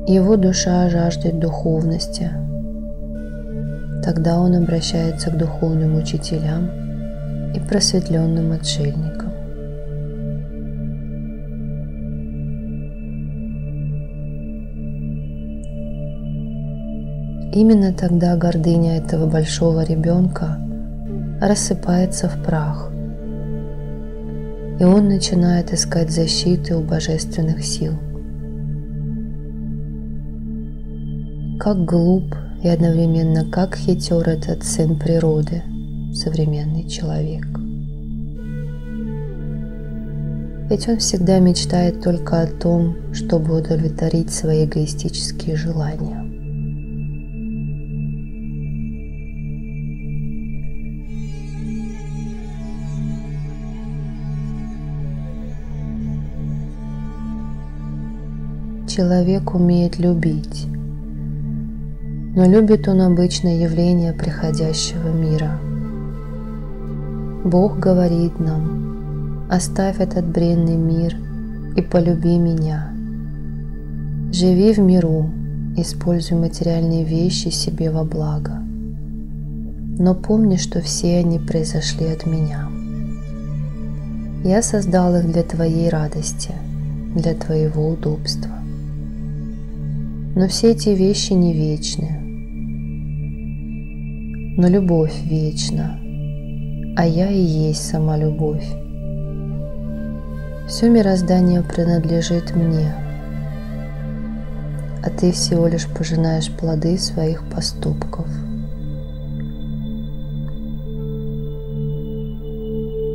Его душа жаждет духовности, тогда он обращается к духовным учителям и просветленным отшельникам. Именно тогда гордыня этого большого ребенка рассыпается в прах, и он начинает искать защиты у божественных сил. Как глуп и одновременно как хитер этот сын природы, современный человек. Ведь он всегда мечтает только о том, чтобы удовлетворить свои эгоистические желания. Человек умеет любить, но любит он обычно явления приходящего мира. Бог говорит нам: оставь этот бренный мир и полюби меня. Живи в миру, используй материальные вещи себе во благо, но помни, что все они произошли от меня. Я создал их для твоей радости, для твоего удобства. Но все эти вещи не вечны. Но любовь вечна, а я и есть сама любовь. Все мироздание принадлежит мне, а ты всего лишь пожинаешь плоды своих поступков.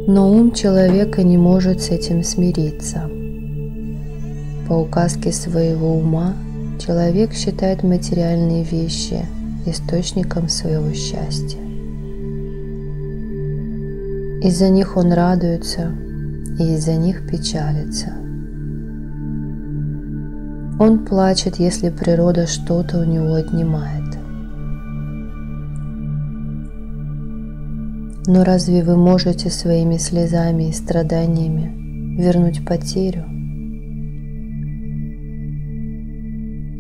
Но ум человека не может с этим смириться. По указке своего ума человек считает материальные вещи источником своего счастья. Из-за них он радуется и из-за них печалится. Он плачет, если природа что-то у него отнимает. Но разве вы можете своими слезами и страданиями вернуть потерю?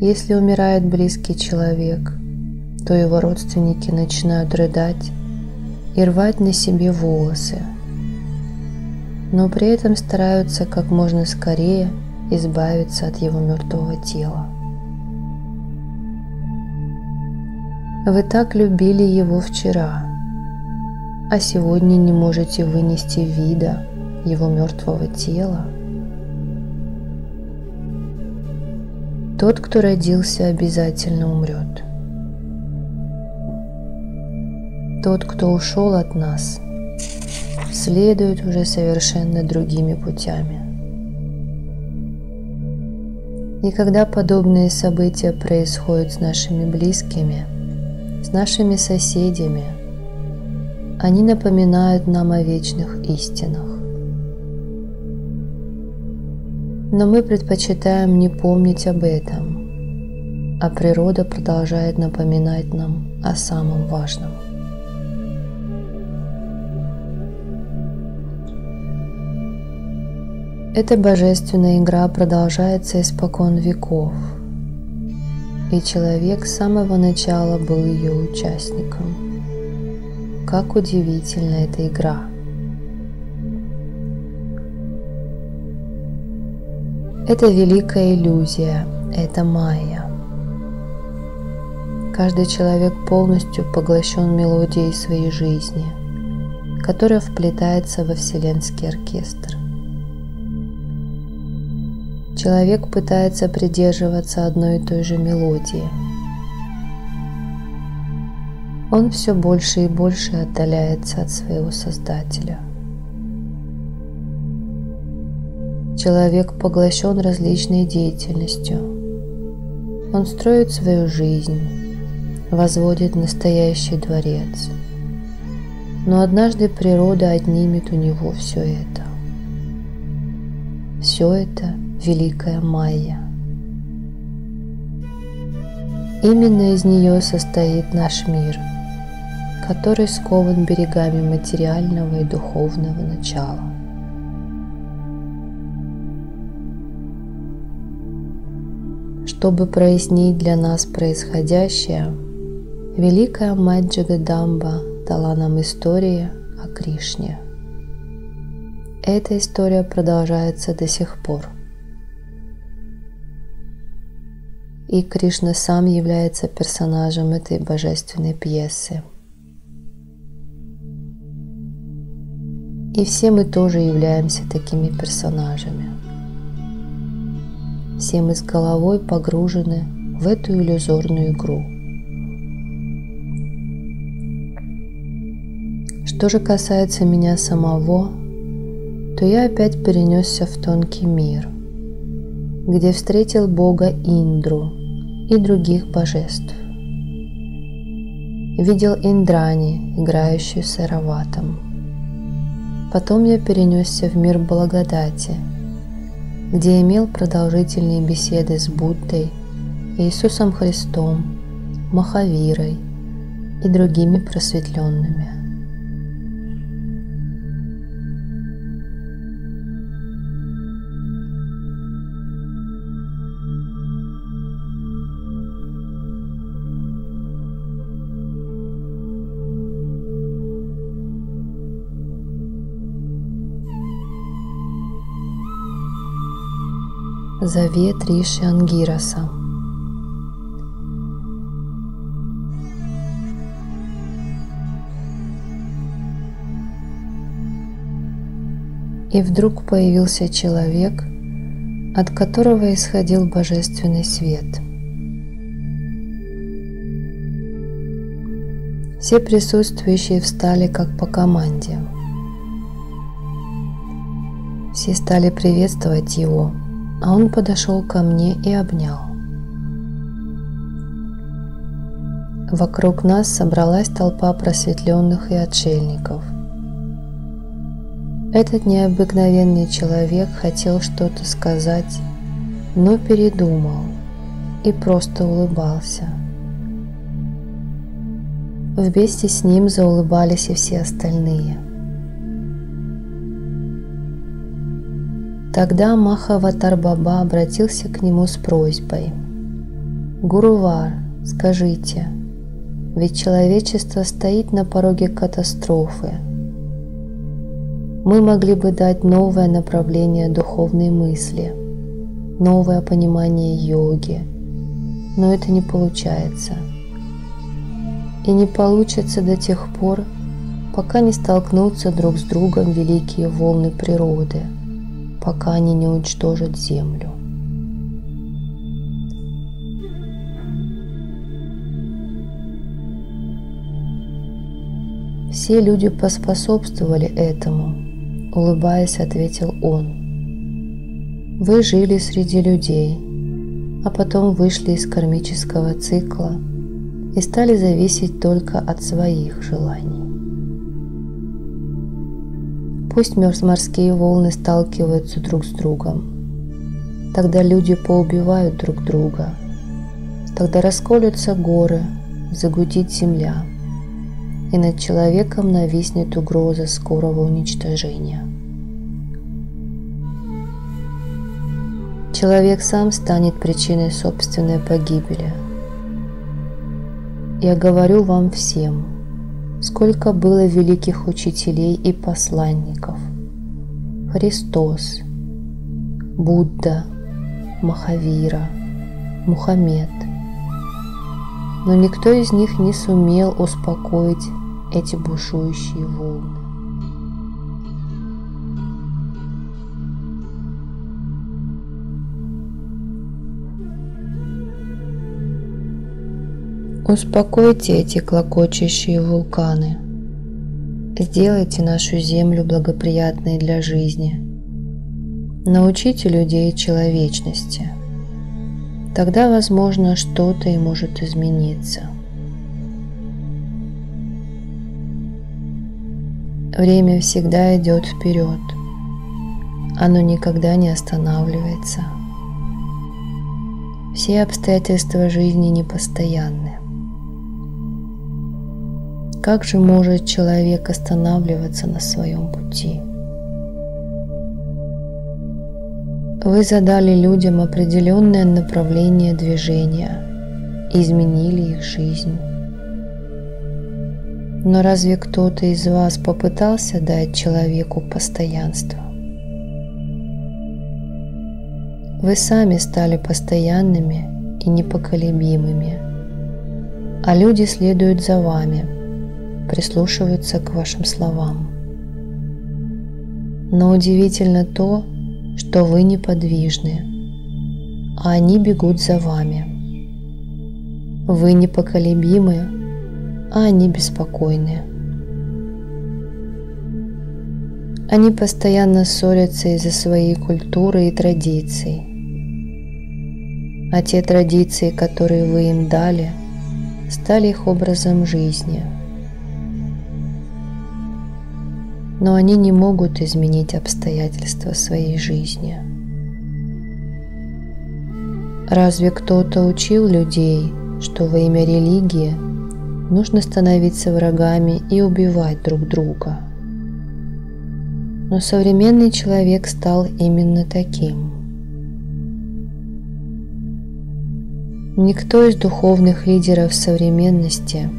Если умирает близкий человек, то его родственники начинают рыдать и рвать на себе волосы, но при этом стараются как можно скорее избавиться от его мертвого тела. Вы так любили его вчера, а сегодня не можете вынести вида его мертвого тела. Тот, кто родился, обязательно умрет. Тот, кто ушел от нас, следует уже совершенно другими путями. И когда подобные события происходят с нашими близкими, с нашими соседями, они напоминают нам о вечных истинах. Но мы предпочитаем не помнить об этом, а природа продолжает напоминать нам о самом важном. Эта божественная игра продолжается испокон веков, и человек с самого начала был ее участником. Как удивительна эта игра! Это великая иллюзия, это майя. Каждый человек полностью поглощен мелодией своей жизни, которая вплетается во вселенский оркестр. Человек пытается придерживаться одной и той же мелодии. Он все больше и больше отдаляется от своего Создателя. Человек поглощен различной деятельностью. Он строит свою жизнь, возводит настоящий дворец. Но однажды природа отнимет у него все это. Все это великая майя. Именно из нее состоит наш мир, который скован берегами материального и духовного начала. Чтобы прояснить для нас происходящее, Великая Мать Джагадамба дала нам истории о Кришне. Эта история продолжается до сих пор. И Кришна сам является персонажем этой божественной пьесы. И все мы тоже являемся такими персонажами. Все мы с головой погружены в эту иллюзорную игру. Что же касается меня самого, то я опять перенесся в тонкий мир, где встретил Бога Индру и других божеств. Видел Индрани, играющую с Айраватом. Потом я перенесся в мир благодати, где имел продолжительные беседы с Буддой, Иисусом Христом, Махавирой и другими просветленными. Завет Риши Ангираса. И вдруг появился человек, от которого исходил божественный свет. Все присутствующие встали как по команде. Все стали приветствовать его, а он подошел ко мне и обнял. Вокруг нас собралась толпа просветленных и отшельников. Этот необыкновенный человек хотел что-то сказать, но передумал и просто улыбался. Вместе с ним заулыбались и все остальные. Тогда Махаватар Баба обратился к нему с просьбой: «Гурувар, скажите, ведь человечество стоит на пороге катастрофы. Мы могли бы дать новое направление духовной мысли, новое понимание йоги, но это не получается. И не получится до тех пор, пока не столкнутся друг с другом великие волны природы, пока они не уничтожат Землю». Все люди поспособствовали этому, улыбаясь, ответил он. Вы жили среди людей, а потом вышли из кармического цикла и стали зависеть только от своих желаний. Пусть морские волны сталкиваются друг с другом. Тогда люди поубивают друг друга. Тогда расколются горы, загудит земля, и над человеком нависнет угроза скорого уничтожения. Человек сам станет причиной собственной погибели. Я говорю вам всем, сколько было великих учителей и посланников: Христос, Будда, Махавира, Мухаммед. Но никто из них не сумел успокоить эти бушующие волны. Успокойте эти клокочущие вулканы. Сделайте нашу землю благоприятной для жизни. Научите людей человечности. Тогда, возможно, что-то и может измениться. Время всегда идет вперед. Оно никогда не останавливается. Все обстоятельства жизни непостоянны. Как же может человек останавливаться на своем пути? Вы задали людям определенное направление движения и изменили их жизнь. Но разве кто-то из вас попытался дать человеку постоянство? Вы сами стали постоянными и непоколебимыми, а люди следуют за вами, прислушиваются к вашим словам. Но удивительно то, что вы неподвижны, а они бегут за вами. Вы непоколебимы, а они беспокойны. Они постоянно ссорятся из-за своей культуры и традиций. А те традиции, которые вы им дали, стали их образом жизни. Но они не могут изменить обстоятельства своей жизни. Разве кто-то учил людей, что во имя религии нужно становиться врагами и убивать друг друга? Но современный человек стал именно таким. Никто из духовных лидеров современности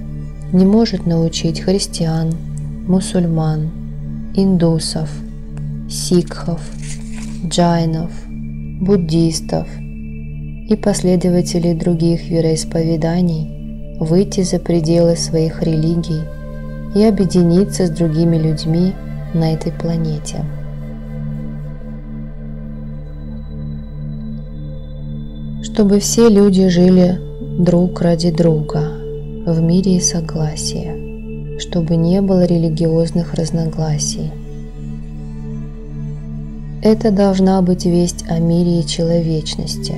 не может научить христиан, мусульман, индусов, сикхов, джайнов, буддистов и последователей других вероисповеданий выйти за пределы своих религий и объединиться с другими людьми на этой планете. Чтобы все люди жили друг ради друга в мире и согласии, чтобы не было религиозных разногласий. Это должна быть весть о мире и человечности,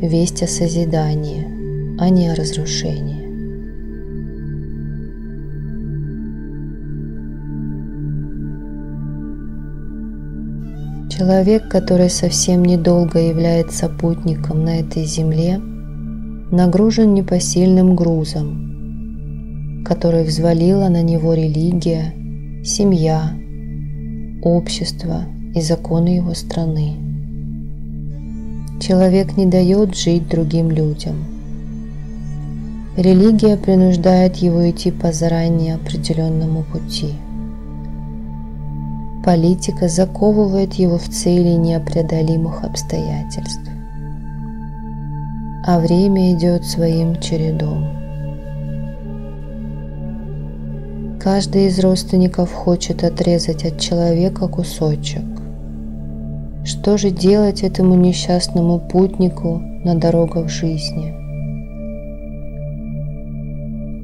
весть о созидании, а не о разрушении. Человек, который совсем недолго является путником на этой земле, нагружен непосильным грузом, который взвалила на него религия, семья, общество и законы его страны. Человек не дает жить другим людям. Религия принуждает его идти по заранее определенному пути. Политика заковывает его в цели непреодолимых обстоятельств. А время идет своим чередом. Каждый из родственников хочет отрезать от человека кусочек. Что же делать этому несчастному путнику на дорогах жизни?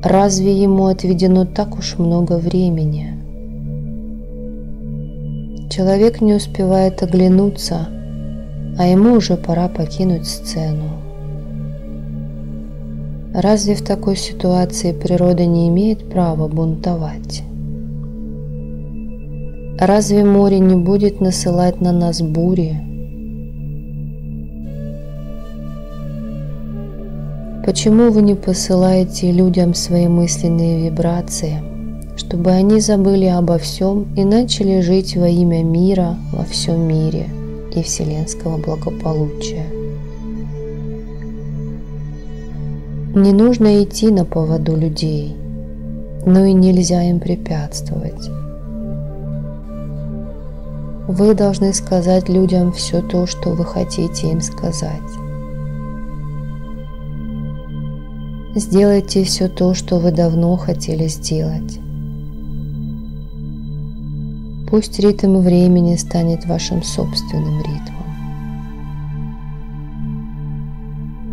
Разве ему отведено так уж много времени? Человек не успевает оглянуться, а ему уже пора покинуть сцену. Разве в такой ситуации природа не имеет права бунтовать? Разве море не будет насылать на нас бури? Почему вы не посылаете людям свои мысленные вибрации, чтобы они забыли обо всем и начали жить во имя мира во всем мире и вселенского благополучия? Не нужно идти на поводу людей, но и нельзя им препятствовать. Вы должны сказать людям все то, что вы хотите им сказать. Сделайте все то, что вы давно хотели сделать. Пусть ритм времени станет вашим собственным ритмом.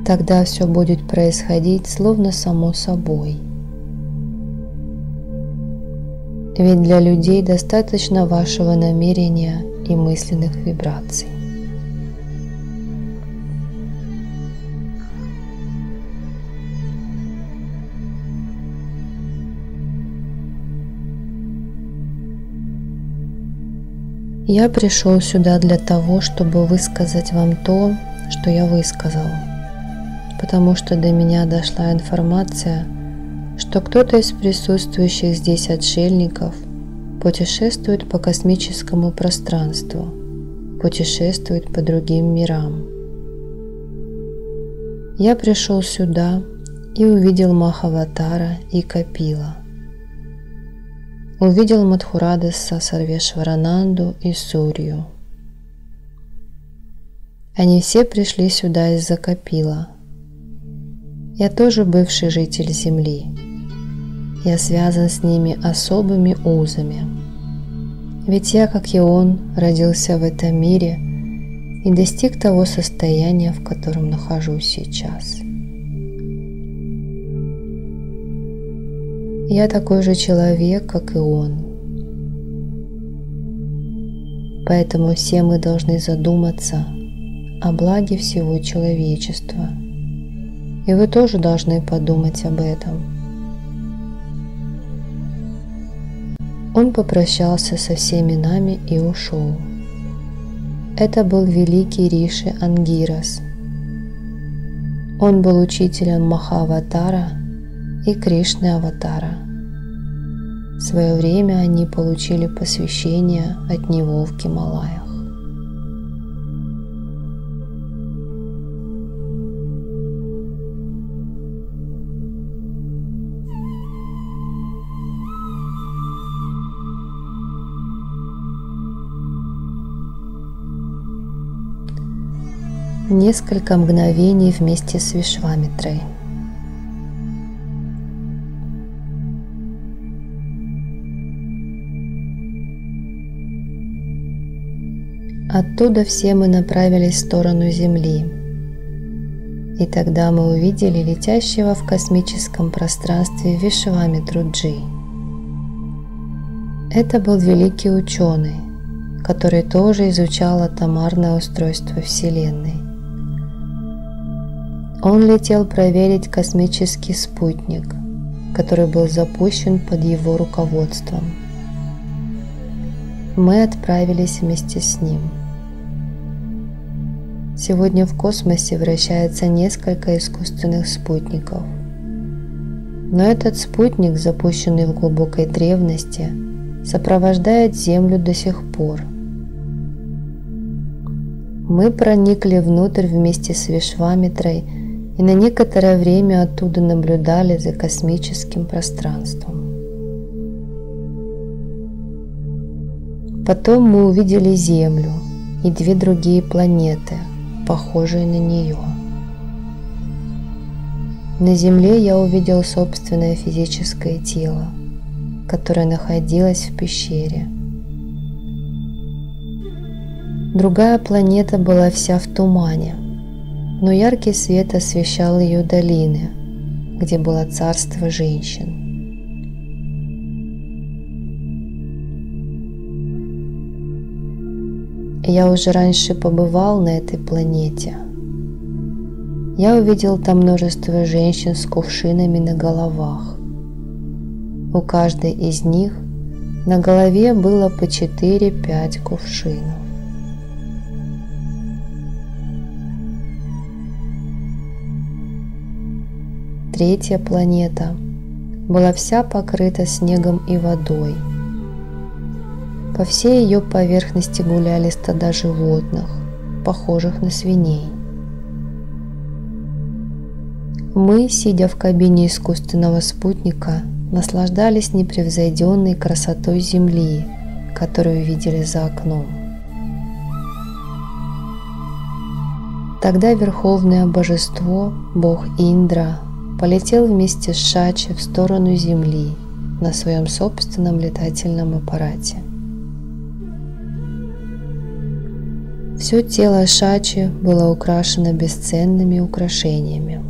Тогда все будет происходить словно само собой. Ведь для людей достаточно вашего намерения и мысленных вибраций. Я пришел сюда для того, чтобы высказать вам то, что я высказал, потому что до меня дошла информация, что кто-то из присутствующих здесь отшельников путешествует по космическому пространству, путешествует по другим мирам. Я пришел сюда и увидел Махаватара и Капила. увидел Мадхурадаса, Сарвешварананду и Сурью. Они все пришли сюда из-за Капила. Я тоже бывший житель Земли. Я связан с ними особыми узами. Ведь я, как и он, родился в этом мире и достиг того состояния, в котором нахожусь сейчас. Я такой же человек, как и он. Поэтому все мы должны задуматься о благе всего человечества. И вы тоже должны подумать об этом. Он попрощался со всеми нами и ушел. Это был великий Риши Ангирас. Он был учителем Махаватара и Кришны Аватара. В свое время они получили посвящение от него в Гималаях. Несколько мгновений вместе с Вишвамитрой. Оттуда все мы направились в сторону Земли. И тогда мы увидели летящего в космическом пространстве Вишвамитру-джи. Это был великий ученый, который тоже изучал атомарное устройство Вселенной. Он летел проверить космический спутник, который был запущен под его руководством. Мы отправились вместе с ним. Сегодня в космосе вращается несколько искусственных спутников. Но этот спутник, запущенный в глубокой древности, сопровождает Землю до сих пор. Мы проникли внутрь вместе с Вишвамитрой и на некоторое время оттуда наблюдали за космическим пространством. Потом мы увидели Землю и две другие планеты, похожие на нее. На Земле я увидел собственное физическое тело, которое находилось в пещере. Другая планета была вся в тумане, но яркий свет освещал ее долины, где было царство женщин. Я уже раньше побывал на этой планете. Я увидел там множество женщин с кувшинами на головах. У каждой из них на голове было по 4-5 кувшинов. Третья планета была вся покрыта снегом и водой. По всей ее поверхности гуляли стада животных, похожих на свиней. Мы, сидя в кабине искусственного спутника, наслаждались непревзойденной красотой Земли, которую видели за окном. Тогда Верховное Божество, Бог Индра, полетел вместе с Шачи в сторону Земли на своем собственном летательном аппарате. Все тело Шачи было украшено бесценными украшениями.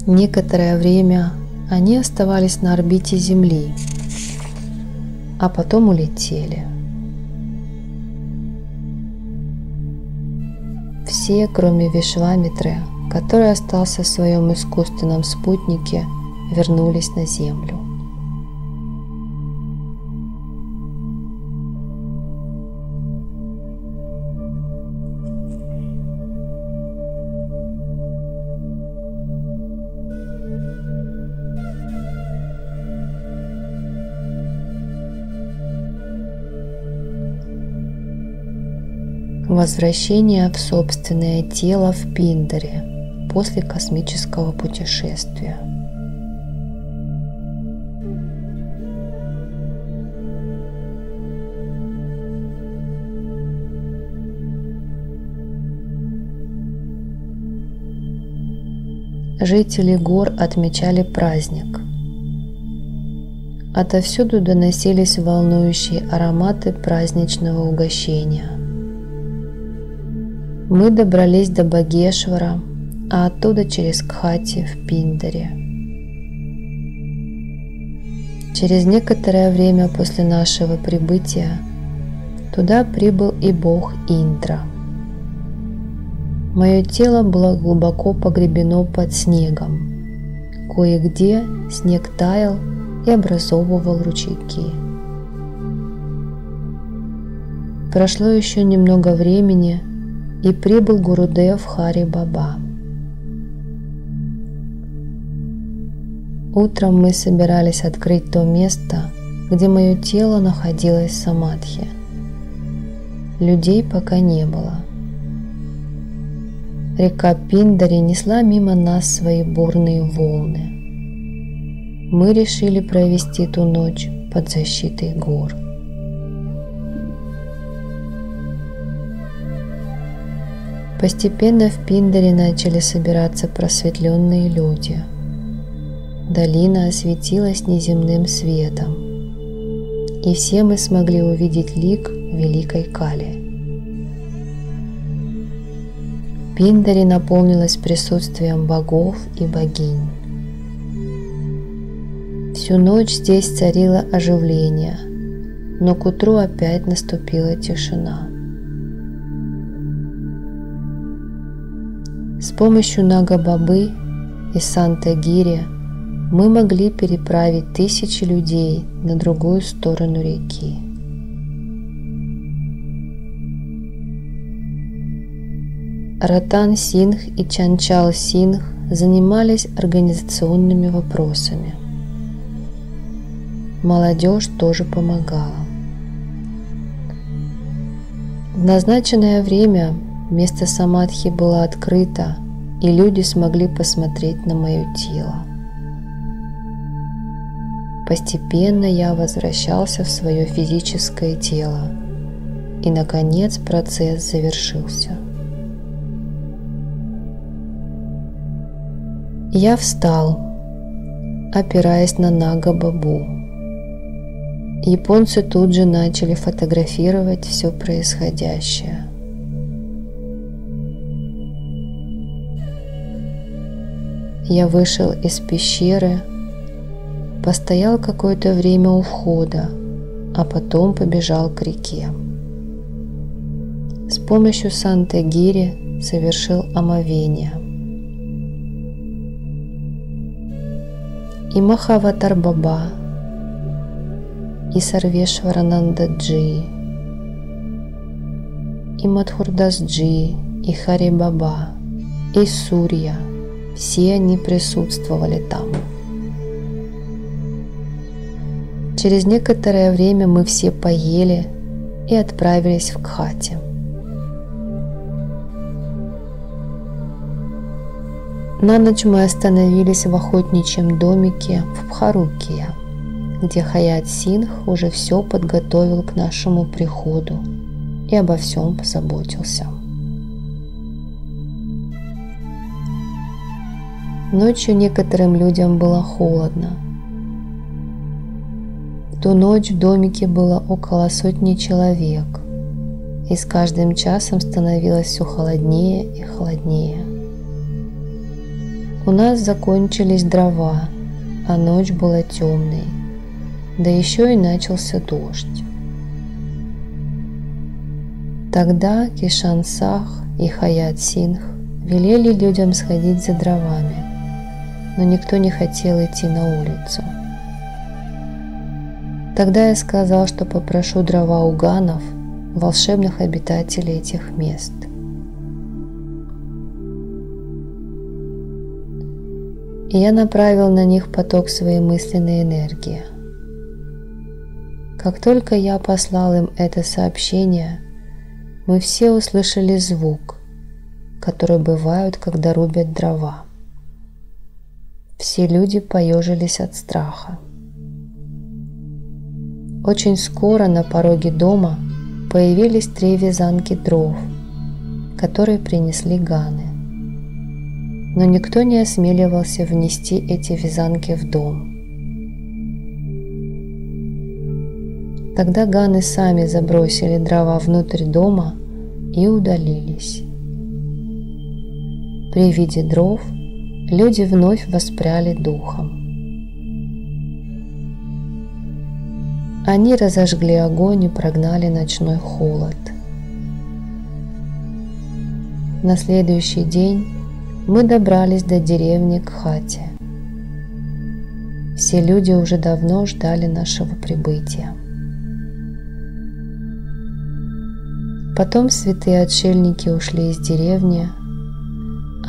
Некоторое время они оставались на орбите Земли, а потом улетели. Все, кроме Вишвамитры, который остался в своем искусственном спутнике, вернулись на Землю. Возвращение в собственное тело в Пиндаре после космического путешествия. Жители гор отмечали праздник. Отовсюду доносились волнующие ароматы праздничного угощения. Мы добрались до Багешвара, а оттуда через Кхати в Пиндаре. Через некоторое время после нашего прибытия туда прибыл и бог Индра. Мое тело было глубоко погребено под снегом. Кое-где снег таял и образовывал ручейки. Прошло еще немного времени, и прибыл Гурудев Хари Баба. Утром мы собирались открыть то место, где мое тело находилось в самадхи. Людей пока не было. Река Пиндари несла мимо нас свои бурные волны. Мы решили провести ту ночь под защитой гор. Постепенно в Пиндаре начали собираться просветленные люди. Долина осветилась неземным светом, и все мы смогли увидеть лик Великой Кали. Пиндари наполнилась присутствием богов и богинь. Всю ночь здесь царило оживление, но к утру опять наступила тишина. С помощью Нага-Бабы и Санта-Гири мы могли переправить 1000 людей на другую сторону реки. Ратан Сингх и Чанчал Сингх занимались организационными вопросами. Молодежь тоже помогала. В назначенное время место самадхи было открыто, и люди смогли посмотреть на мое тело. Постепенно я возвращался в свое физическое тело, и, наконец, процесс завершился. Я встал, опираясь на Нага-Бабу. Японцы тут же начали фотографировать все происходящее. Я вышел из пещеры, постоял какое-то время у входа, а потом побежал к реке. С помощью Санта-Гири совершил омовение. И Махаватар Баба, и Сарвешваранандаджи, и Мадхурдасджи, и Хари Баба, и Сурья, все они присутствовали там. Через некоторое время мы все поели и отправились в Кхати. На ночь мы остановились в охотничьем домике в Бхарукия, где Хаят Сингх уже все подготовил к нашему приходу и обо всем позаботился. Ночью некоторым людям было холодно. В ту ночь в домике было около 100 человек, и с каждым часом становилось все холоднее и холоднее. У нас закончились дрова, а ночь была темной, да еще и начался дождь. Тогда Кишан Сах и Хаят Сингх велели людям сходить за дровами, но никто не хотел идти на улицу. Тогда я сказал, что попрошу дрова у ганов, волшебных обитателей этих мест. И я направил на них поток своей мысленной энергии. Как только я послал им это сообщение, мы все услышали звук, которые бывают, когда рубят дрова. Все люди поежились от страха. Очень скоро на пороге дома появились 3 вязанки дров, которые принесли ганы. Но никто не осмеливался внести эти вязанки в дом. Тогда ганы сами забросили дрова внутрь дома и удалились. При виде дров люди вновь воспряли духом. Они разожгли огонь и прогнали ночной холод. На следующий день мы добрались до деревни Кхати. Все люди уже давно ждали нашего прибытия. Потом святые отшельники ушли из деревни,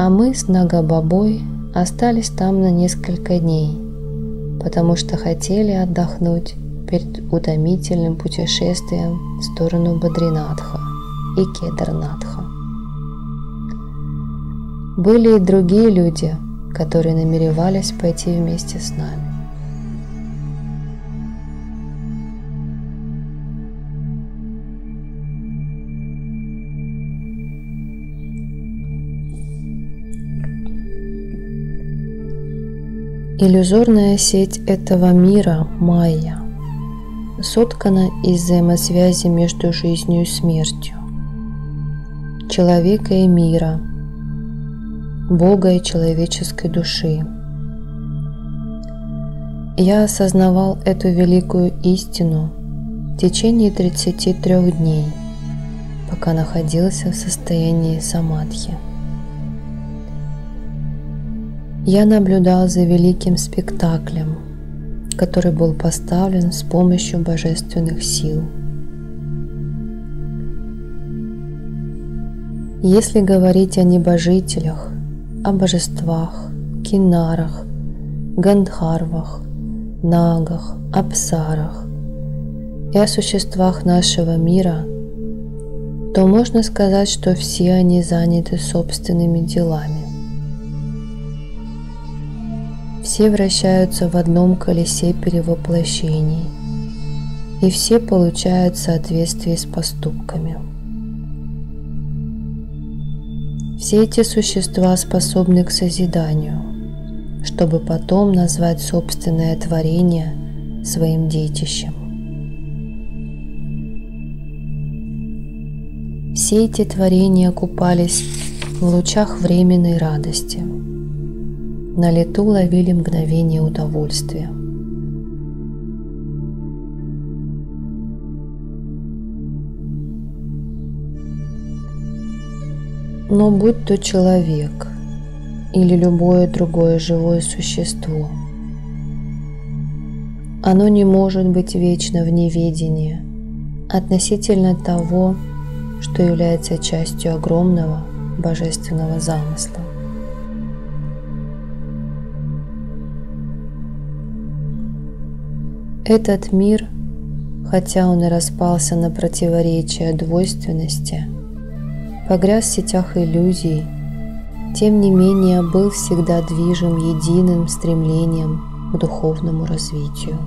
а мы с Нагабабой остались там на несколько дней, потому что хотели отдохнуть перед утомительным путешествием в сторону Бадринатха и Кедарнатха. Были и другие люди, которые намеревались пойти вместе с нами. Иллюзорная сеть этого мира, майя, соткана из взаимосвязи между жизнью и смертью, человека и мира, Бога и человеческой души. Я осознавал эту великую истину в течение 33 дней, пока находился в состоянии самадхи. Я наблюдал за великим спектаклем, который был поставлен с помощью божественных сил. Если говорить о небожителях, о божествах, кинарах, гандхарвах, нагах, апсарах и о существах нашего мира, то можно сказать, что все они заняты собственными делами. Все вращаются в одном колесе перевоплощений, и все получают в соответствии с поступками. Все эти существа способны к созиданию, чтобы потом назвать собственное творение своим детищем. Все эти творения купались в лучах временной радости, на лету ловили мгновение удовольствия. Но будь то человек или любое другое живое существо, оно не может быть вечно в неведении относительно того, что является частью огромного божественного замысла. Этот мир, хотя он и распался на противоречия двойственности, погряз в сетях иллюзий, тем не менее был всегда движим единым стремлением к духовному развитию.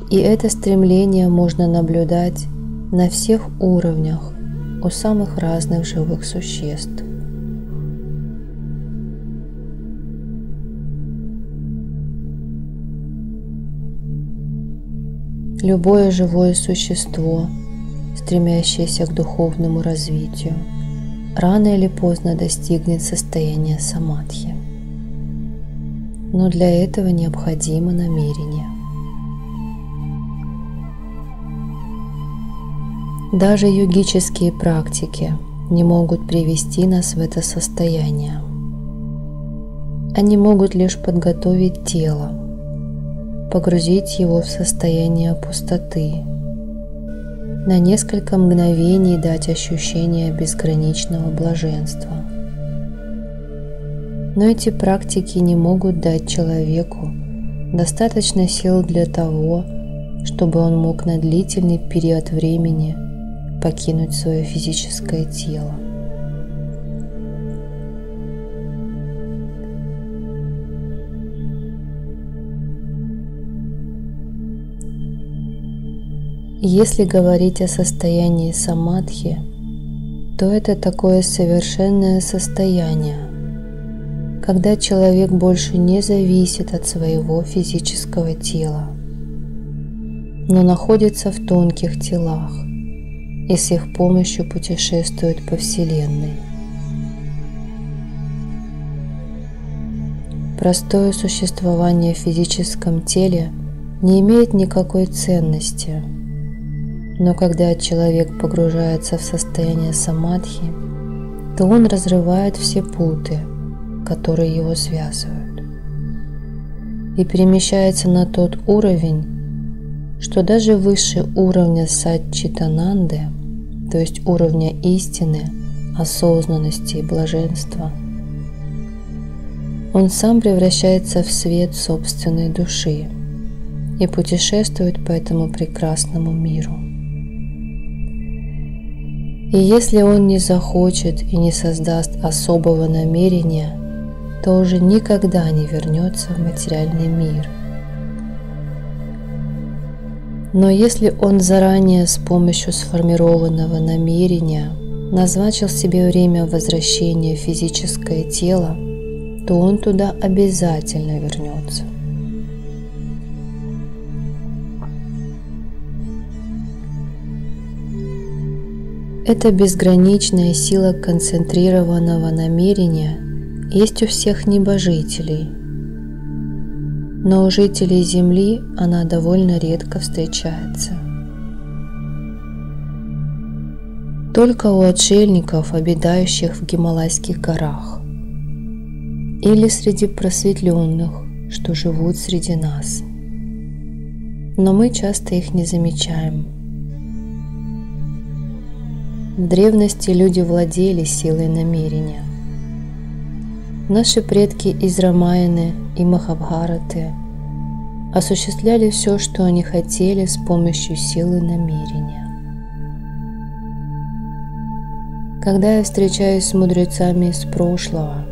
И это стремление можно наблюдать на всех уровнях у самых разных живых существ. Любое живое существо, стремящееся к духовному развитию, рано или поздно достигнет состояния самадхи. Но для этого необходимо намерение. Даже йогические практики не могут привести нас в это состояние. Они могут лишь подготовить тело, погрузить его в состояние пустоты, на несколько мгновений дать ощущение безграничного блаженства. Но эти практики не могут дать человеку достаточно сил для того, чтобы он мог на длительный период времени покинуть свое физическое тело. Если говорить о состоянии самадхи, то это такое совершенное состояние, когда человек больше не зависит от своего физического тела, но находится в тонких телах и с их помощью путешествует по Вселенной. Простое существование в физическом теле не имеет никакой ценности. Но когда человек погружается в состояние самадхи, то он разрывает все путы, которые его связывают, и перемещается на тот уровень, что даже выше уровня сатчитананды, то есть уровня истины, осознанности и блаженства, он сам превращается в свет собственной души и путешествует по этому прекрасному миру. И если он не захочет и не создаст особого намерения, то уже никогда не вернется в материальный мир. Но если он заранее с помощью сформированного намерения назначил себе время возвращения в физическое тело, то он туда обязательно вернется. Эта безграничная сила концентрированного намерения есть у всех небожителей, но у жителей Земли она довольно редко встречается. Только у отшельников, обитающих в Гималайских горах, или среди просветленных, что живут среди нас. Но мы часто их не замечаем. В древности люди владели силой намерения. Наши предки из Рамаяны и Махабхараты осуществляли все, что они хотели, с помощью силы намерения. Когда я встречаюсь с мудрецами из прошлого,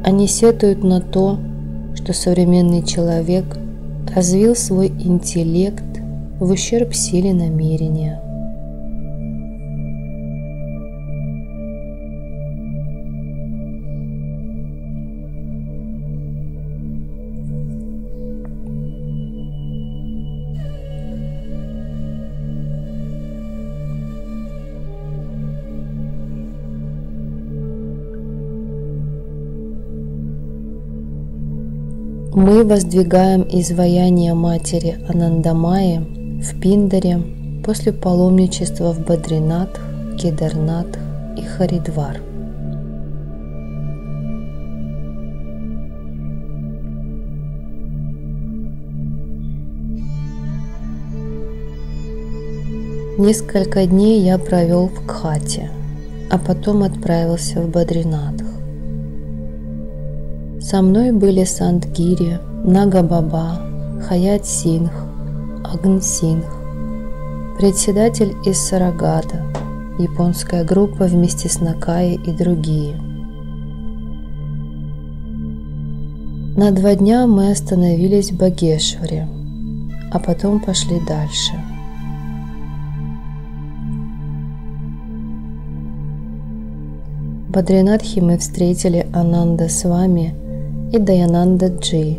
они сетуют на то, что современный человек развил свой интеллект в ущерб силе намерения. Мы воздвигаем изваяние матери Анандамайи в Пиндаре после паломничества в Бадринатх, Кедарнатх и Харидвар. Несколько дней я провел в Кхате, а потом отправился в Бадринатх. Со мной были Сантгири, Нага-Баба, Хаят Сингх, Агн Сингх, председатель из Сарагата, японская группа вместе с Накаи и другие. На 2 дня мы остановились в Багешваре, а потом пошли дальше. В Бадринатхе мы встретили Ананда Свами и Dayananda Джи.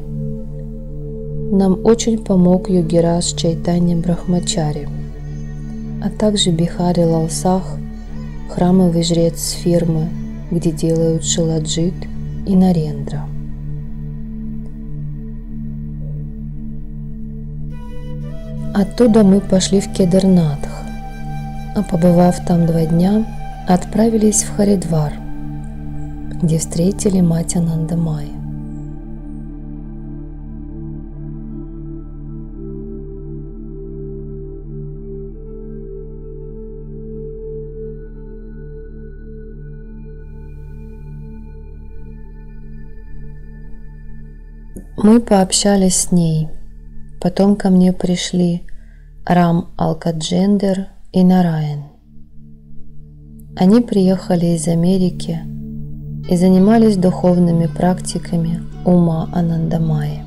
Нам очень помог Йогираш Чайтанья Брахмачари, а также Бихари Лал Сах, храмовый жрец фирмы, где делают Шиладжит и Нарендра. Оттуда мы пошли в Кедарнатх, а побывав там 2 дня, отправились в Харидвар, где встретили мать Анандамайи. Мы пообщались с ней. Потом ко мне пришли Рам Алкаджендер и Нараян. Они приехали из Америки и занимались духовными практиками Ума Анандамайи.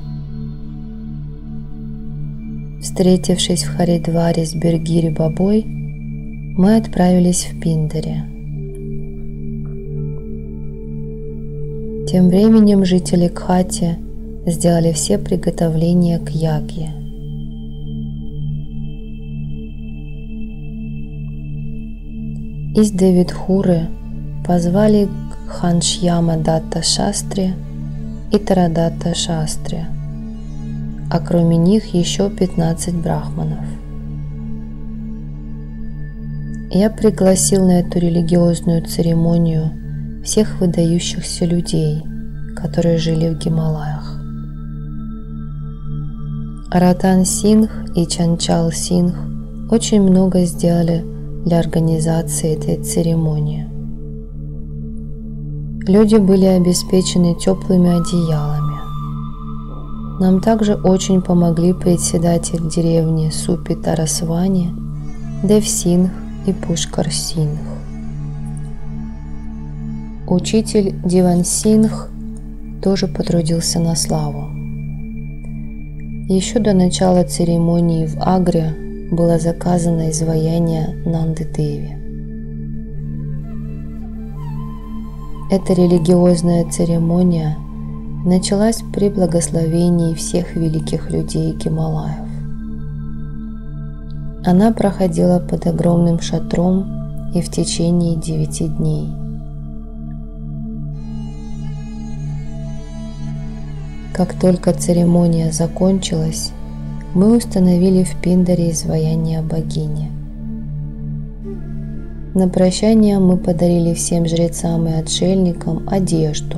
Встретившись в Харидваре с Биргири Бабой, мы отправились в Пиндари. Тем временем жители Кхати сделали все приготовления к ягье. Из Девидхуры позвали Ханшьяма Датта Шастри и Тарадатта Шастри, а кроме них еще 15 брахманов. Я пригласил на эту религиозную церемонию всех выдающихся людей, которые жили в Гималаях. Ратан Сингх и Чанчал Сингх очень много сделали для организации этой церемонии. Люди были обеспечены теплыми одеялами. Нам также очень помогли председатель деревни Супи Тарасвани, Дев Сингх и Пушкар Сингх. Учитель Диван Сингх тоже потрудился на славу. Еще до начала церемонии в Агре было заказано изваяние Нанды Деви. Эта религиозная церемония началась при благословении всех великих людей Гималаев. Она проходила под огромным шатром и в течение 9 дней. Как только церемония закончилась, мы установили в Пиндаре изваяние богини. На прощание мы подарили всем жрецам и отшельникам одежду,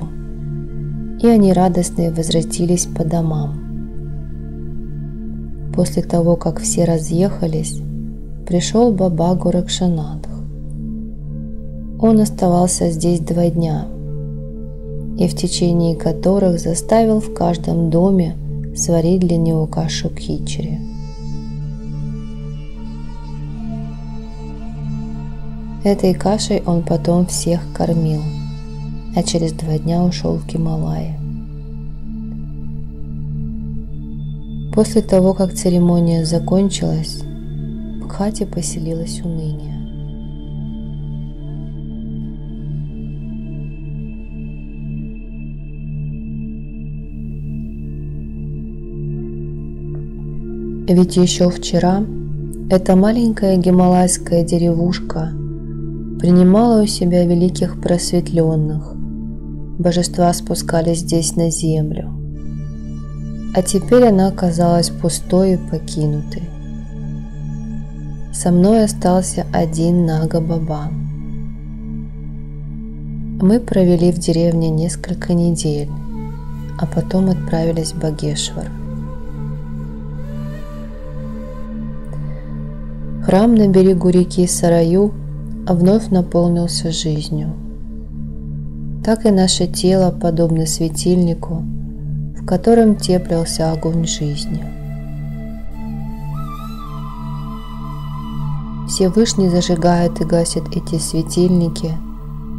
и они радостно возвратились по домам. После того, как все разъехались, пришел Баба Горакшанатх. Он оставался здесь 2 дня, и в течение которых заставил в каждом доме сварить для него кашу кхичри. Этой кашей он потом всех кормил, а через 2 дня ушел в Гималаи. После того, как церемония закончилась, в Кхате поселилось уныние. Ведь еще вчера эта маленькая гималайская деревушка принимала у себя великих просветленных, божества спускались здесь на землю, а теперь она оказалась пустой и покинутой. Со мной остался один Нага Баба. Мы провели в деревне несколько недель, а потом отправились в Багешвар. Храм на берегу реки Сараю вновь наполнился жизнью. Так и наше тело подобно светильнику, в котором теплился огонь жизни. Всевышний зажигает и гасит эти светильники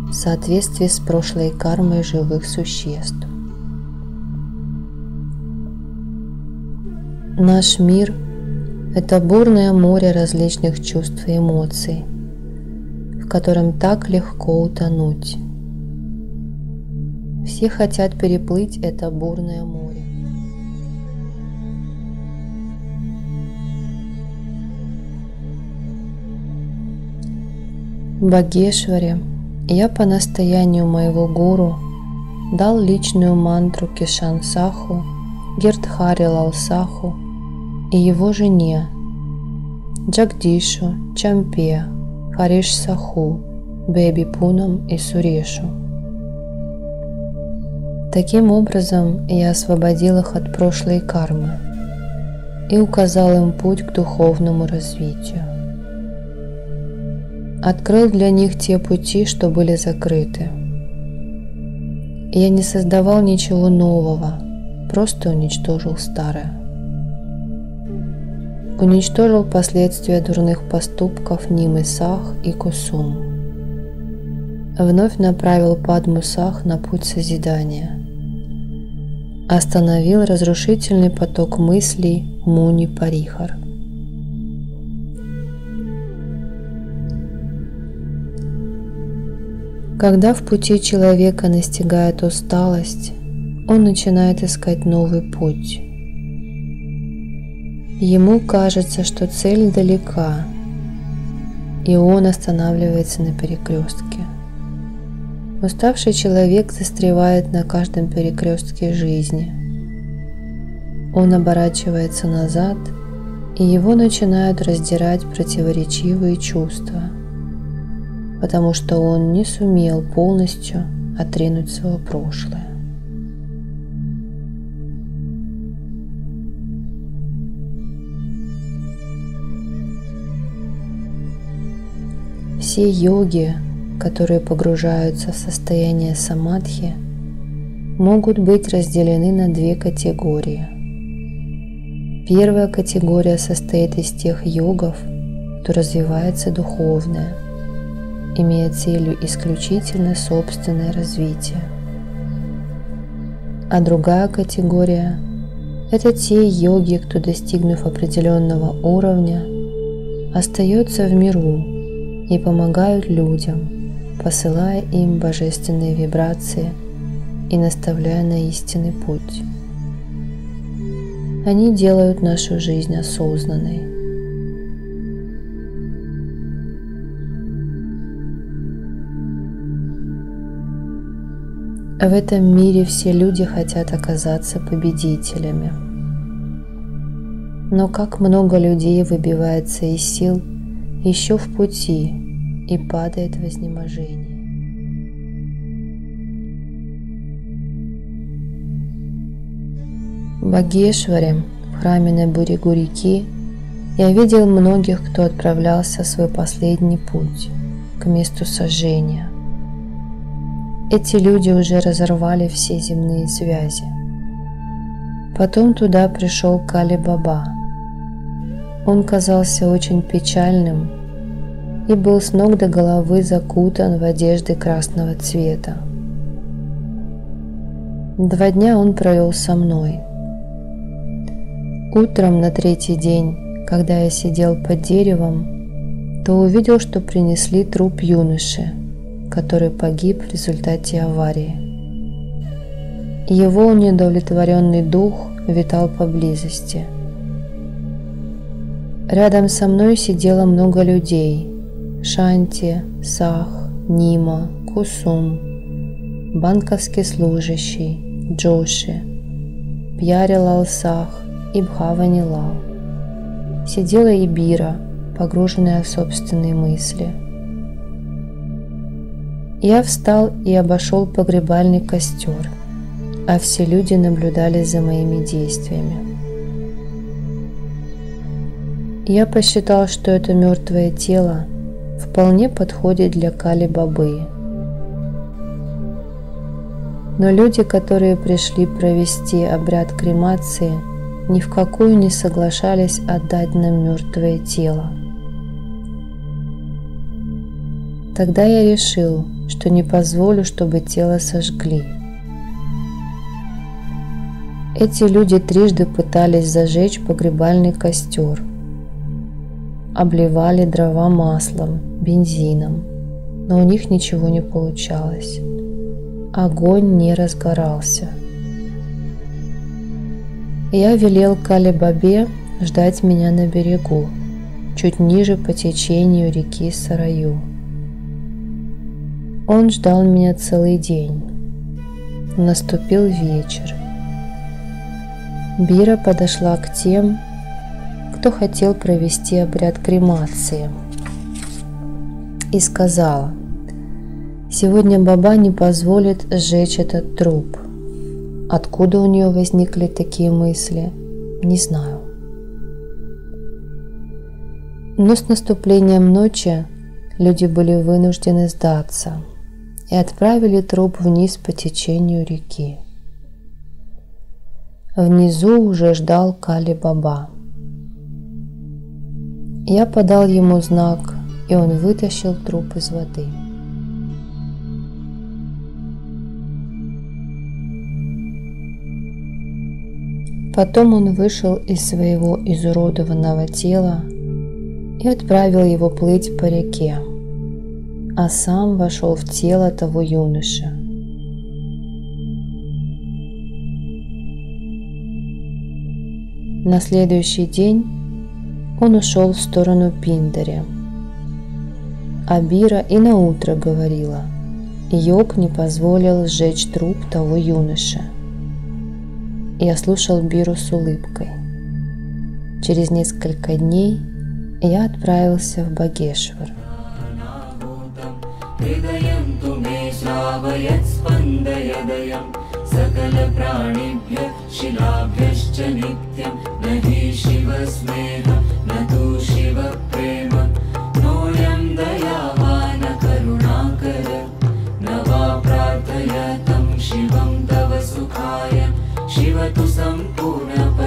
в соответствии с прошлой кармой живых существ. Наш мир – это бурное море различных чувств и эмоций, в котором так легко утонуть. Все хотят переплыть это бурное море. В Багешваре я по настоянию моего гуру дал личную мантру Кишан Саху, Гирдхари Лал Саху и его жене Джагдишу, Чампе, Хариш Саху, Беби Пунам и Сурешу. Таким образом, я освободил их от прошлой кармы и указал им путь к духовному развитию. Открыл для них те пути, что были закрыты. Я не создавал ничего нового, просто уничтожил старое. Уничтожил последствия дурных поступков Нимы Сах и Кусум. вновь направил Падму Сах на путь созидания. Остановил разрушительный поток мыслей Муни Парихар. Когда в пути человека настигает усталость, он начинает искать новый путь. Ему кажется, что цель далека, и он останавливается на перекрестке. Уставший человек застревает на каждом перекрестке жизни. Он оборачивается назад, и его начинают раздирать противоречивые чувства, потому что он не сумел полностью отринуть свое прошлое. Все йоги, которые погружаются в состояние самадхи, могут быть разделены на две категории. Первая категория состоит из тех йогов, кто развивается духовно, имея целью исключительно собственное развитие. А другая категория – это те йоги, кто, достигнув определенного уровня, остается в миру и помогают людям, посылая им божественные вибрации и наставляя на истинный путь. Они делают нашу жизнь осознанной. В этом мире все люди хотят оказаться победителями. Но как много людей выбивается из сил еще в пути и падает в изнеможении. В Багешваре, в храме на берегу реки, я видел многих, кто отправлялся в свой последний путь к месту сожжения. Эти люди уже разорвали все земные связи. Потом туда пришел Кали Баба. Он казался очень печальным и был с ног до головы закутан в одежды красного цвета. 2 дня он провел со мной. Утром на 3-й день, когда я сидел под деревом, то увидел, что принесли труп юноши, который погиб в результате аварии. Его неудовлетворенный дух витал поблизости. Рядом со мной сидело много людей: Шанти, Сах, Нима, Кусум, банковский служащий, Джоши, Пьяри Лал Сах и Бхавани Лал. Сидела и Бира, погруженная в собственные мысли. Я встал и обошел погребальный костер, а все люди наблюдали за моими действиями. Я посчитал, что это мертвое тело вполне подходит для Кали Бабы. Но люди, которые пришли провести обряд кремации, ни в какую не соглашались отдать нам мертвое тело. Тогда я решил, что не позволю, чтобы тело сожгли. Эти люди 3 пытались зажечь погребальный костер, обливали дрова маслом, бензином, но у них ничего не получалось. Огонь не разгорался. Я велел Кали Бабе ждать меня на берегу, чуть ниже по течению реки Сараю. Он ждал меня целый день. Наступил вечер. Бира подошла к тем, кто хотел провести обряд кремации, и сказала: «Сегодня Баба не позволит сжечь этот труп». Откуда у нее возникли такие мысли, не знаю. Но с наступлением ночи люди были вынуждены сдаться и отправили труп вниз по течению реки. Внизу уже ждал Кали Баба. Я подал ему знак, и он вытащил труп из воды. Потом он вышел из своего изуродованного тела и отправил его плыть по реке, а сам вошел в тело того юноши. На следующий день он ушел в сторону Пиндари. А Бира и наутро говорила: Йог не позволил сжечь труп того юноши. Я слушал Биру с улыбкой. Через несколько дней я отправился в Багешвар. शिव तु सम्पूर्ण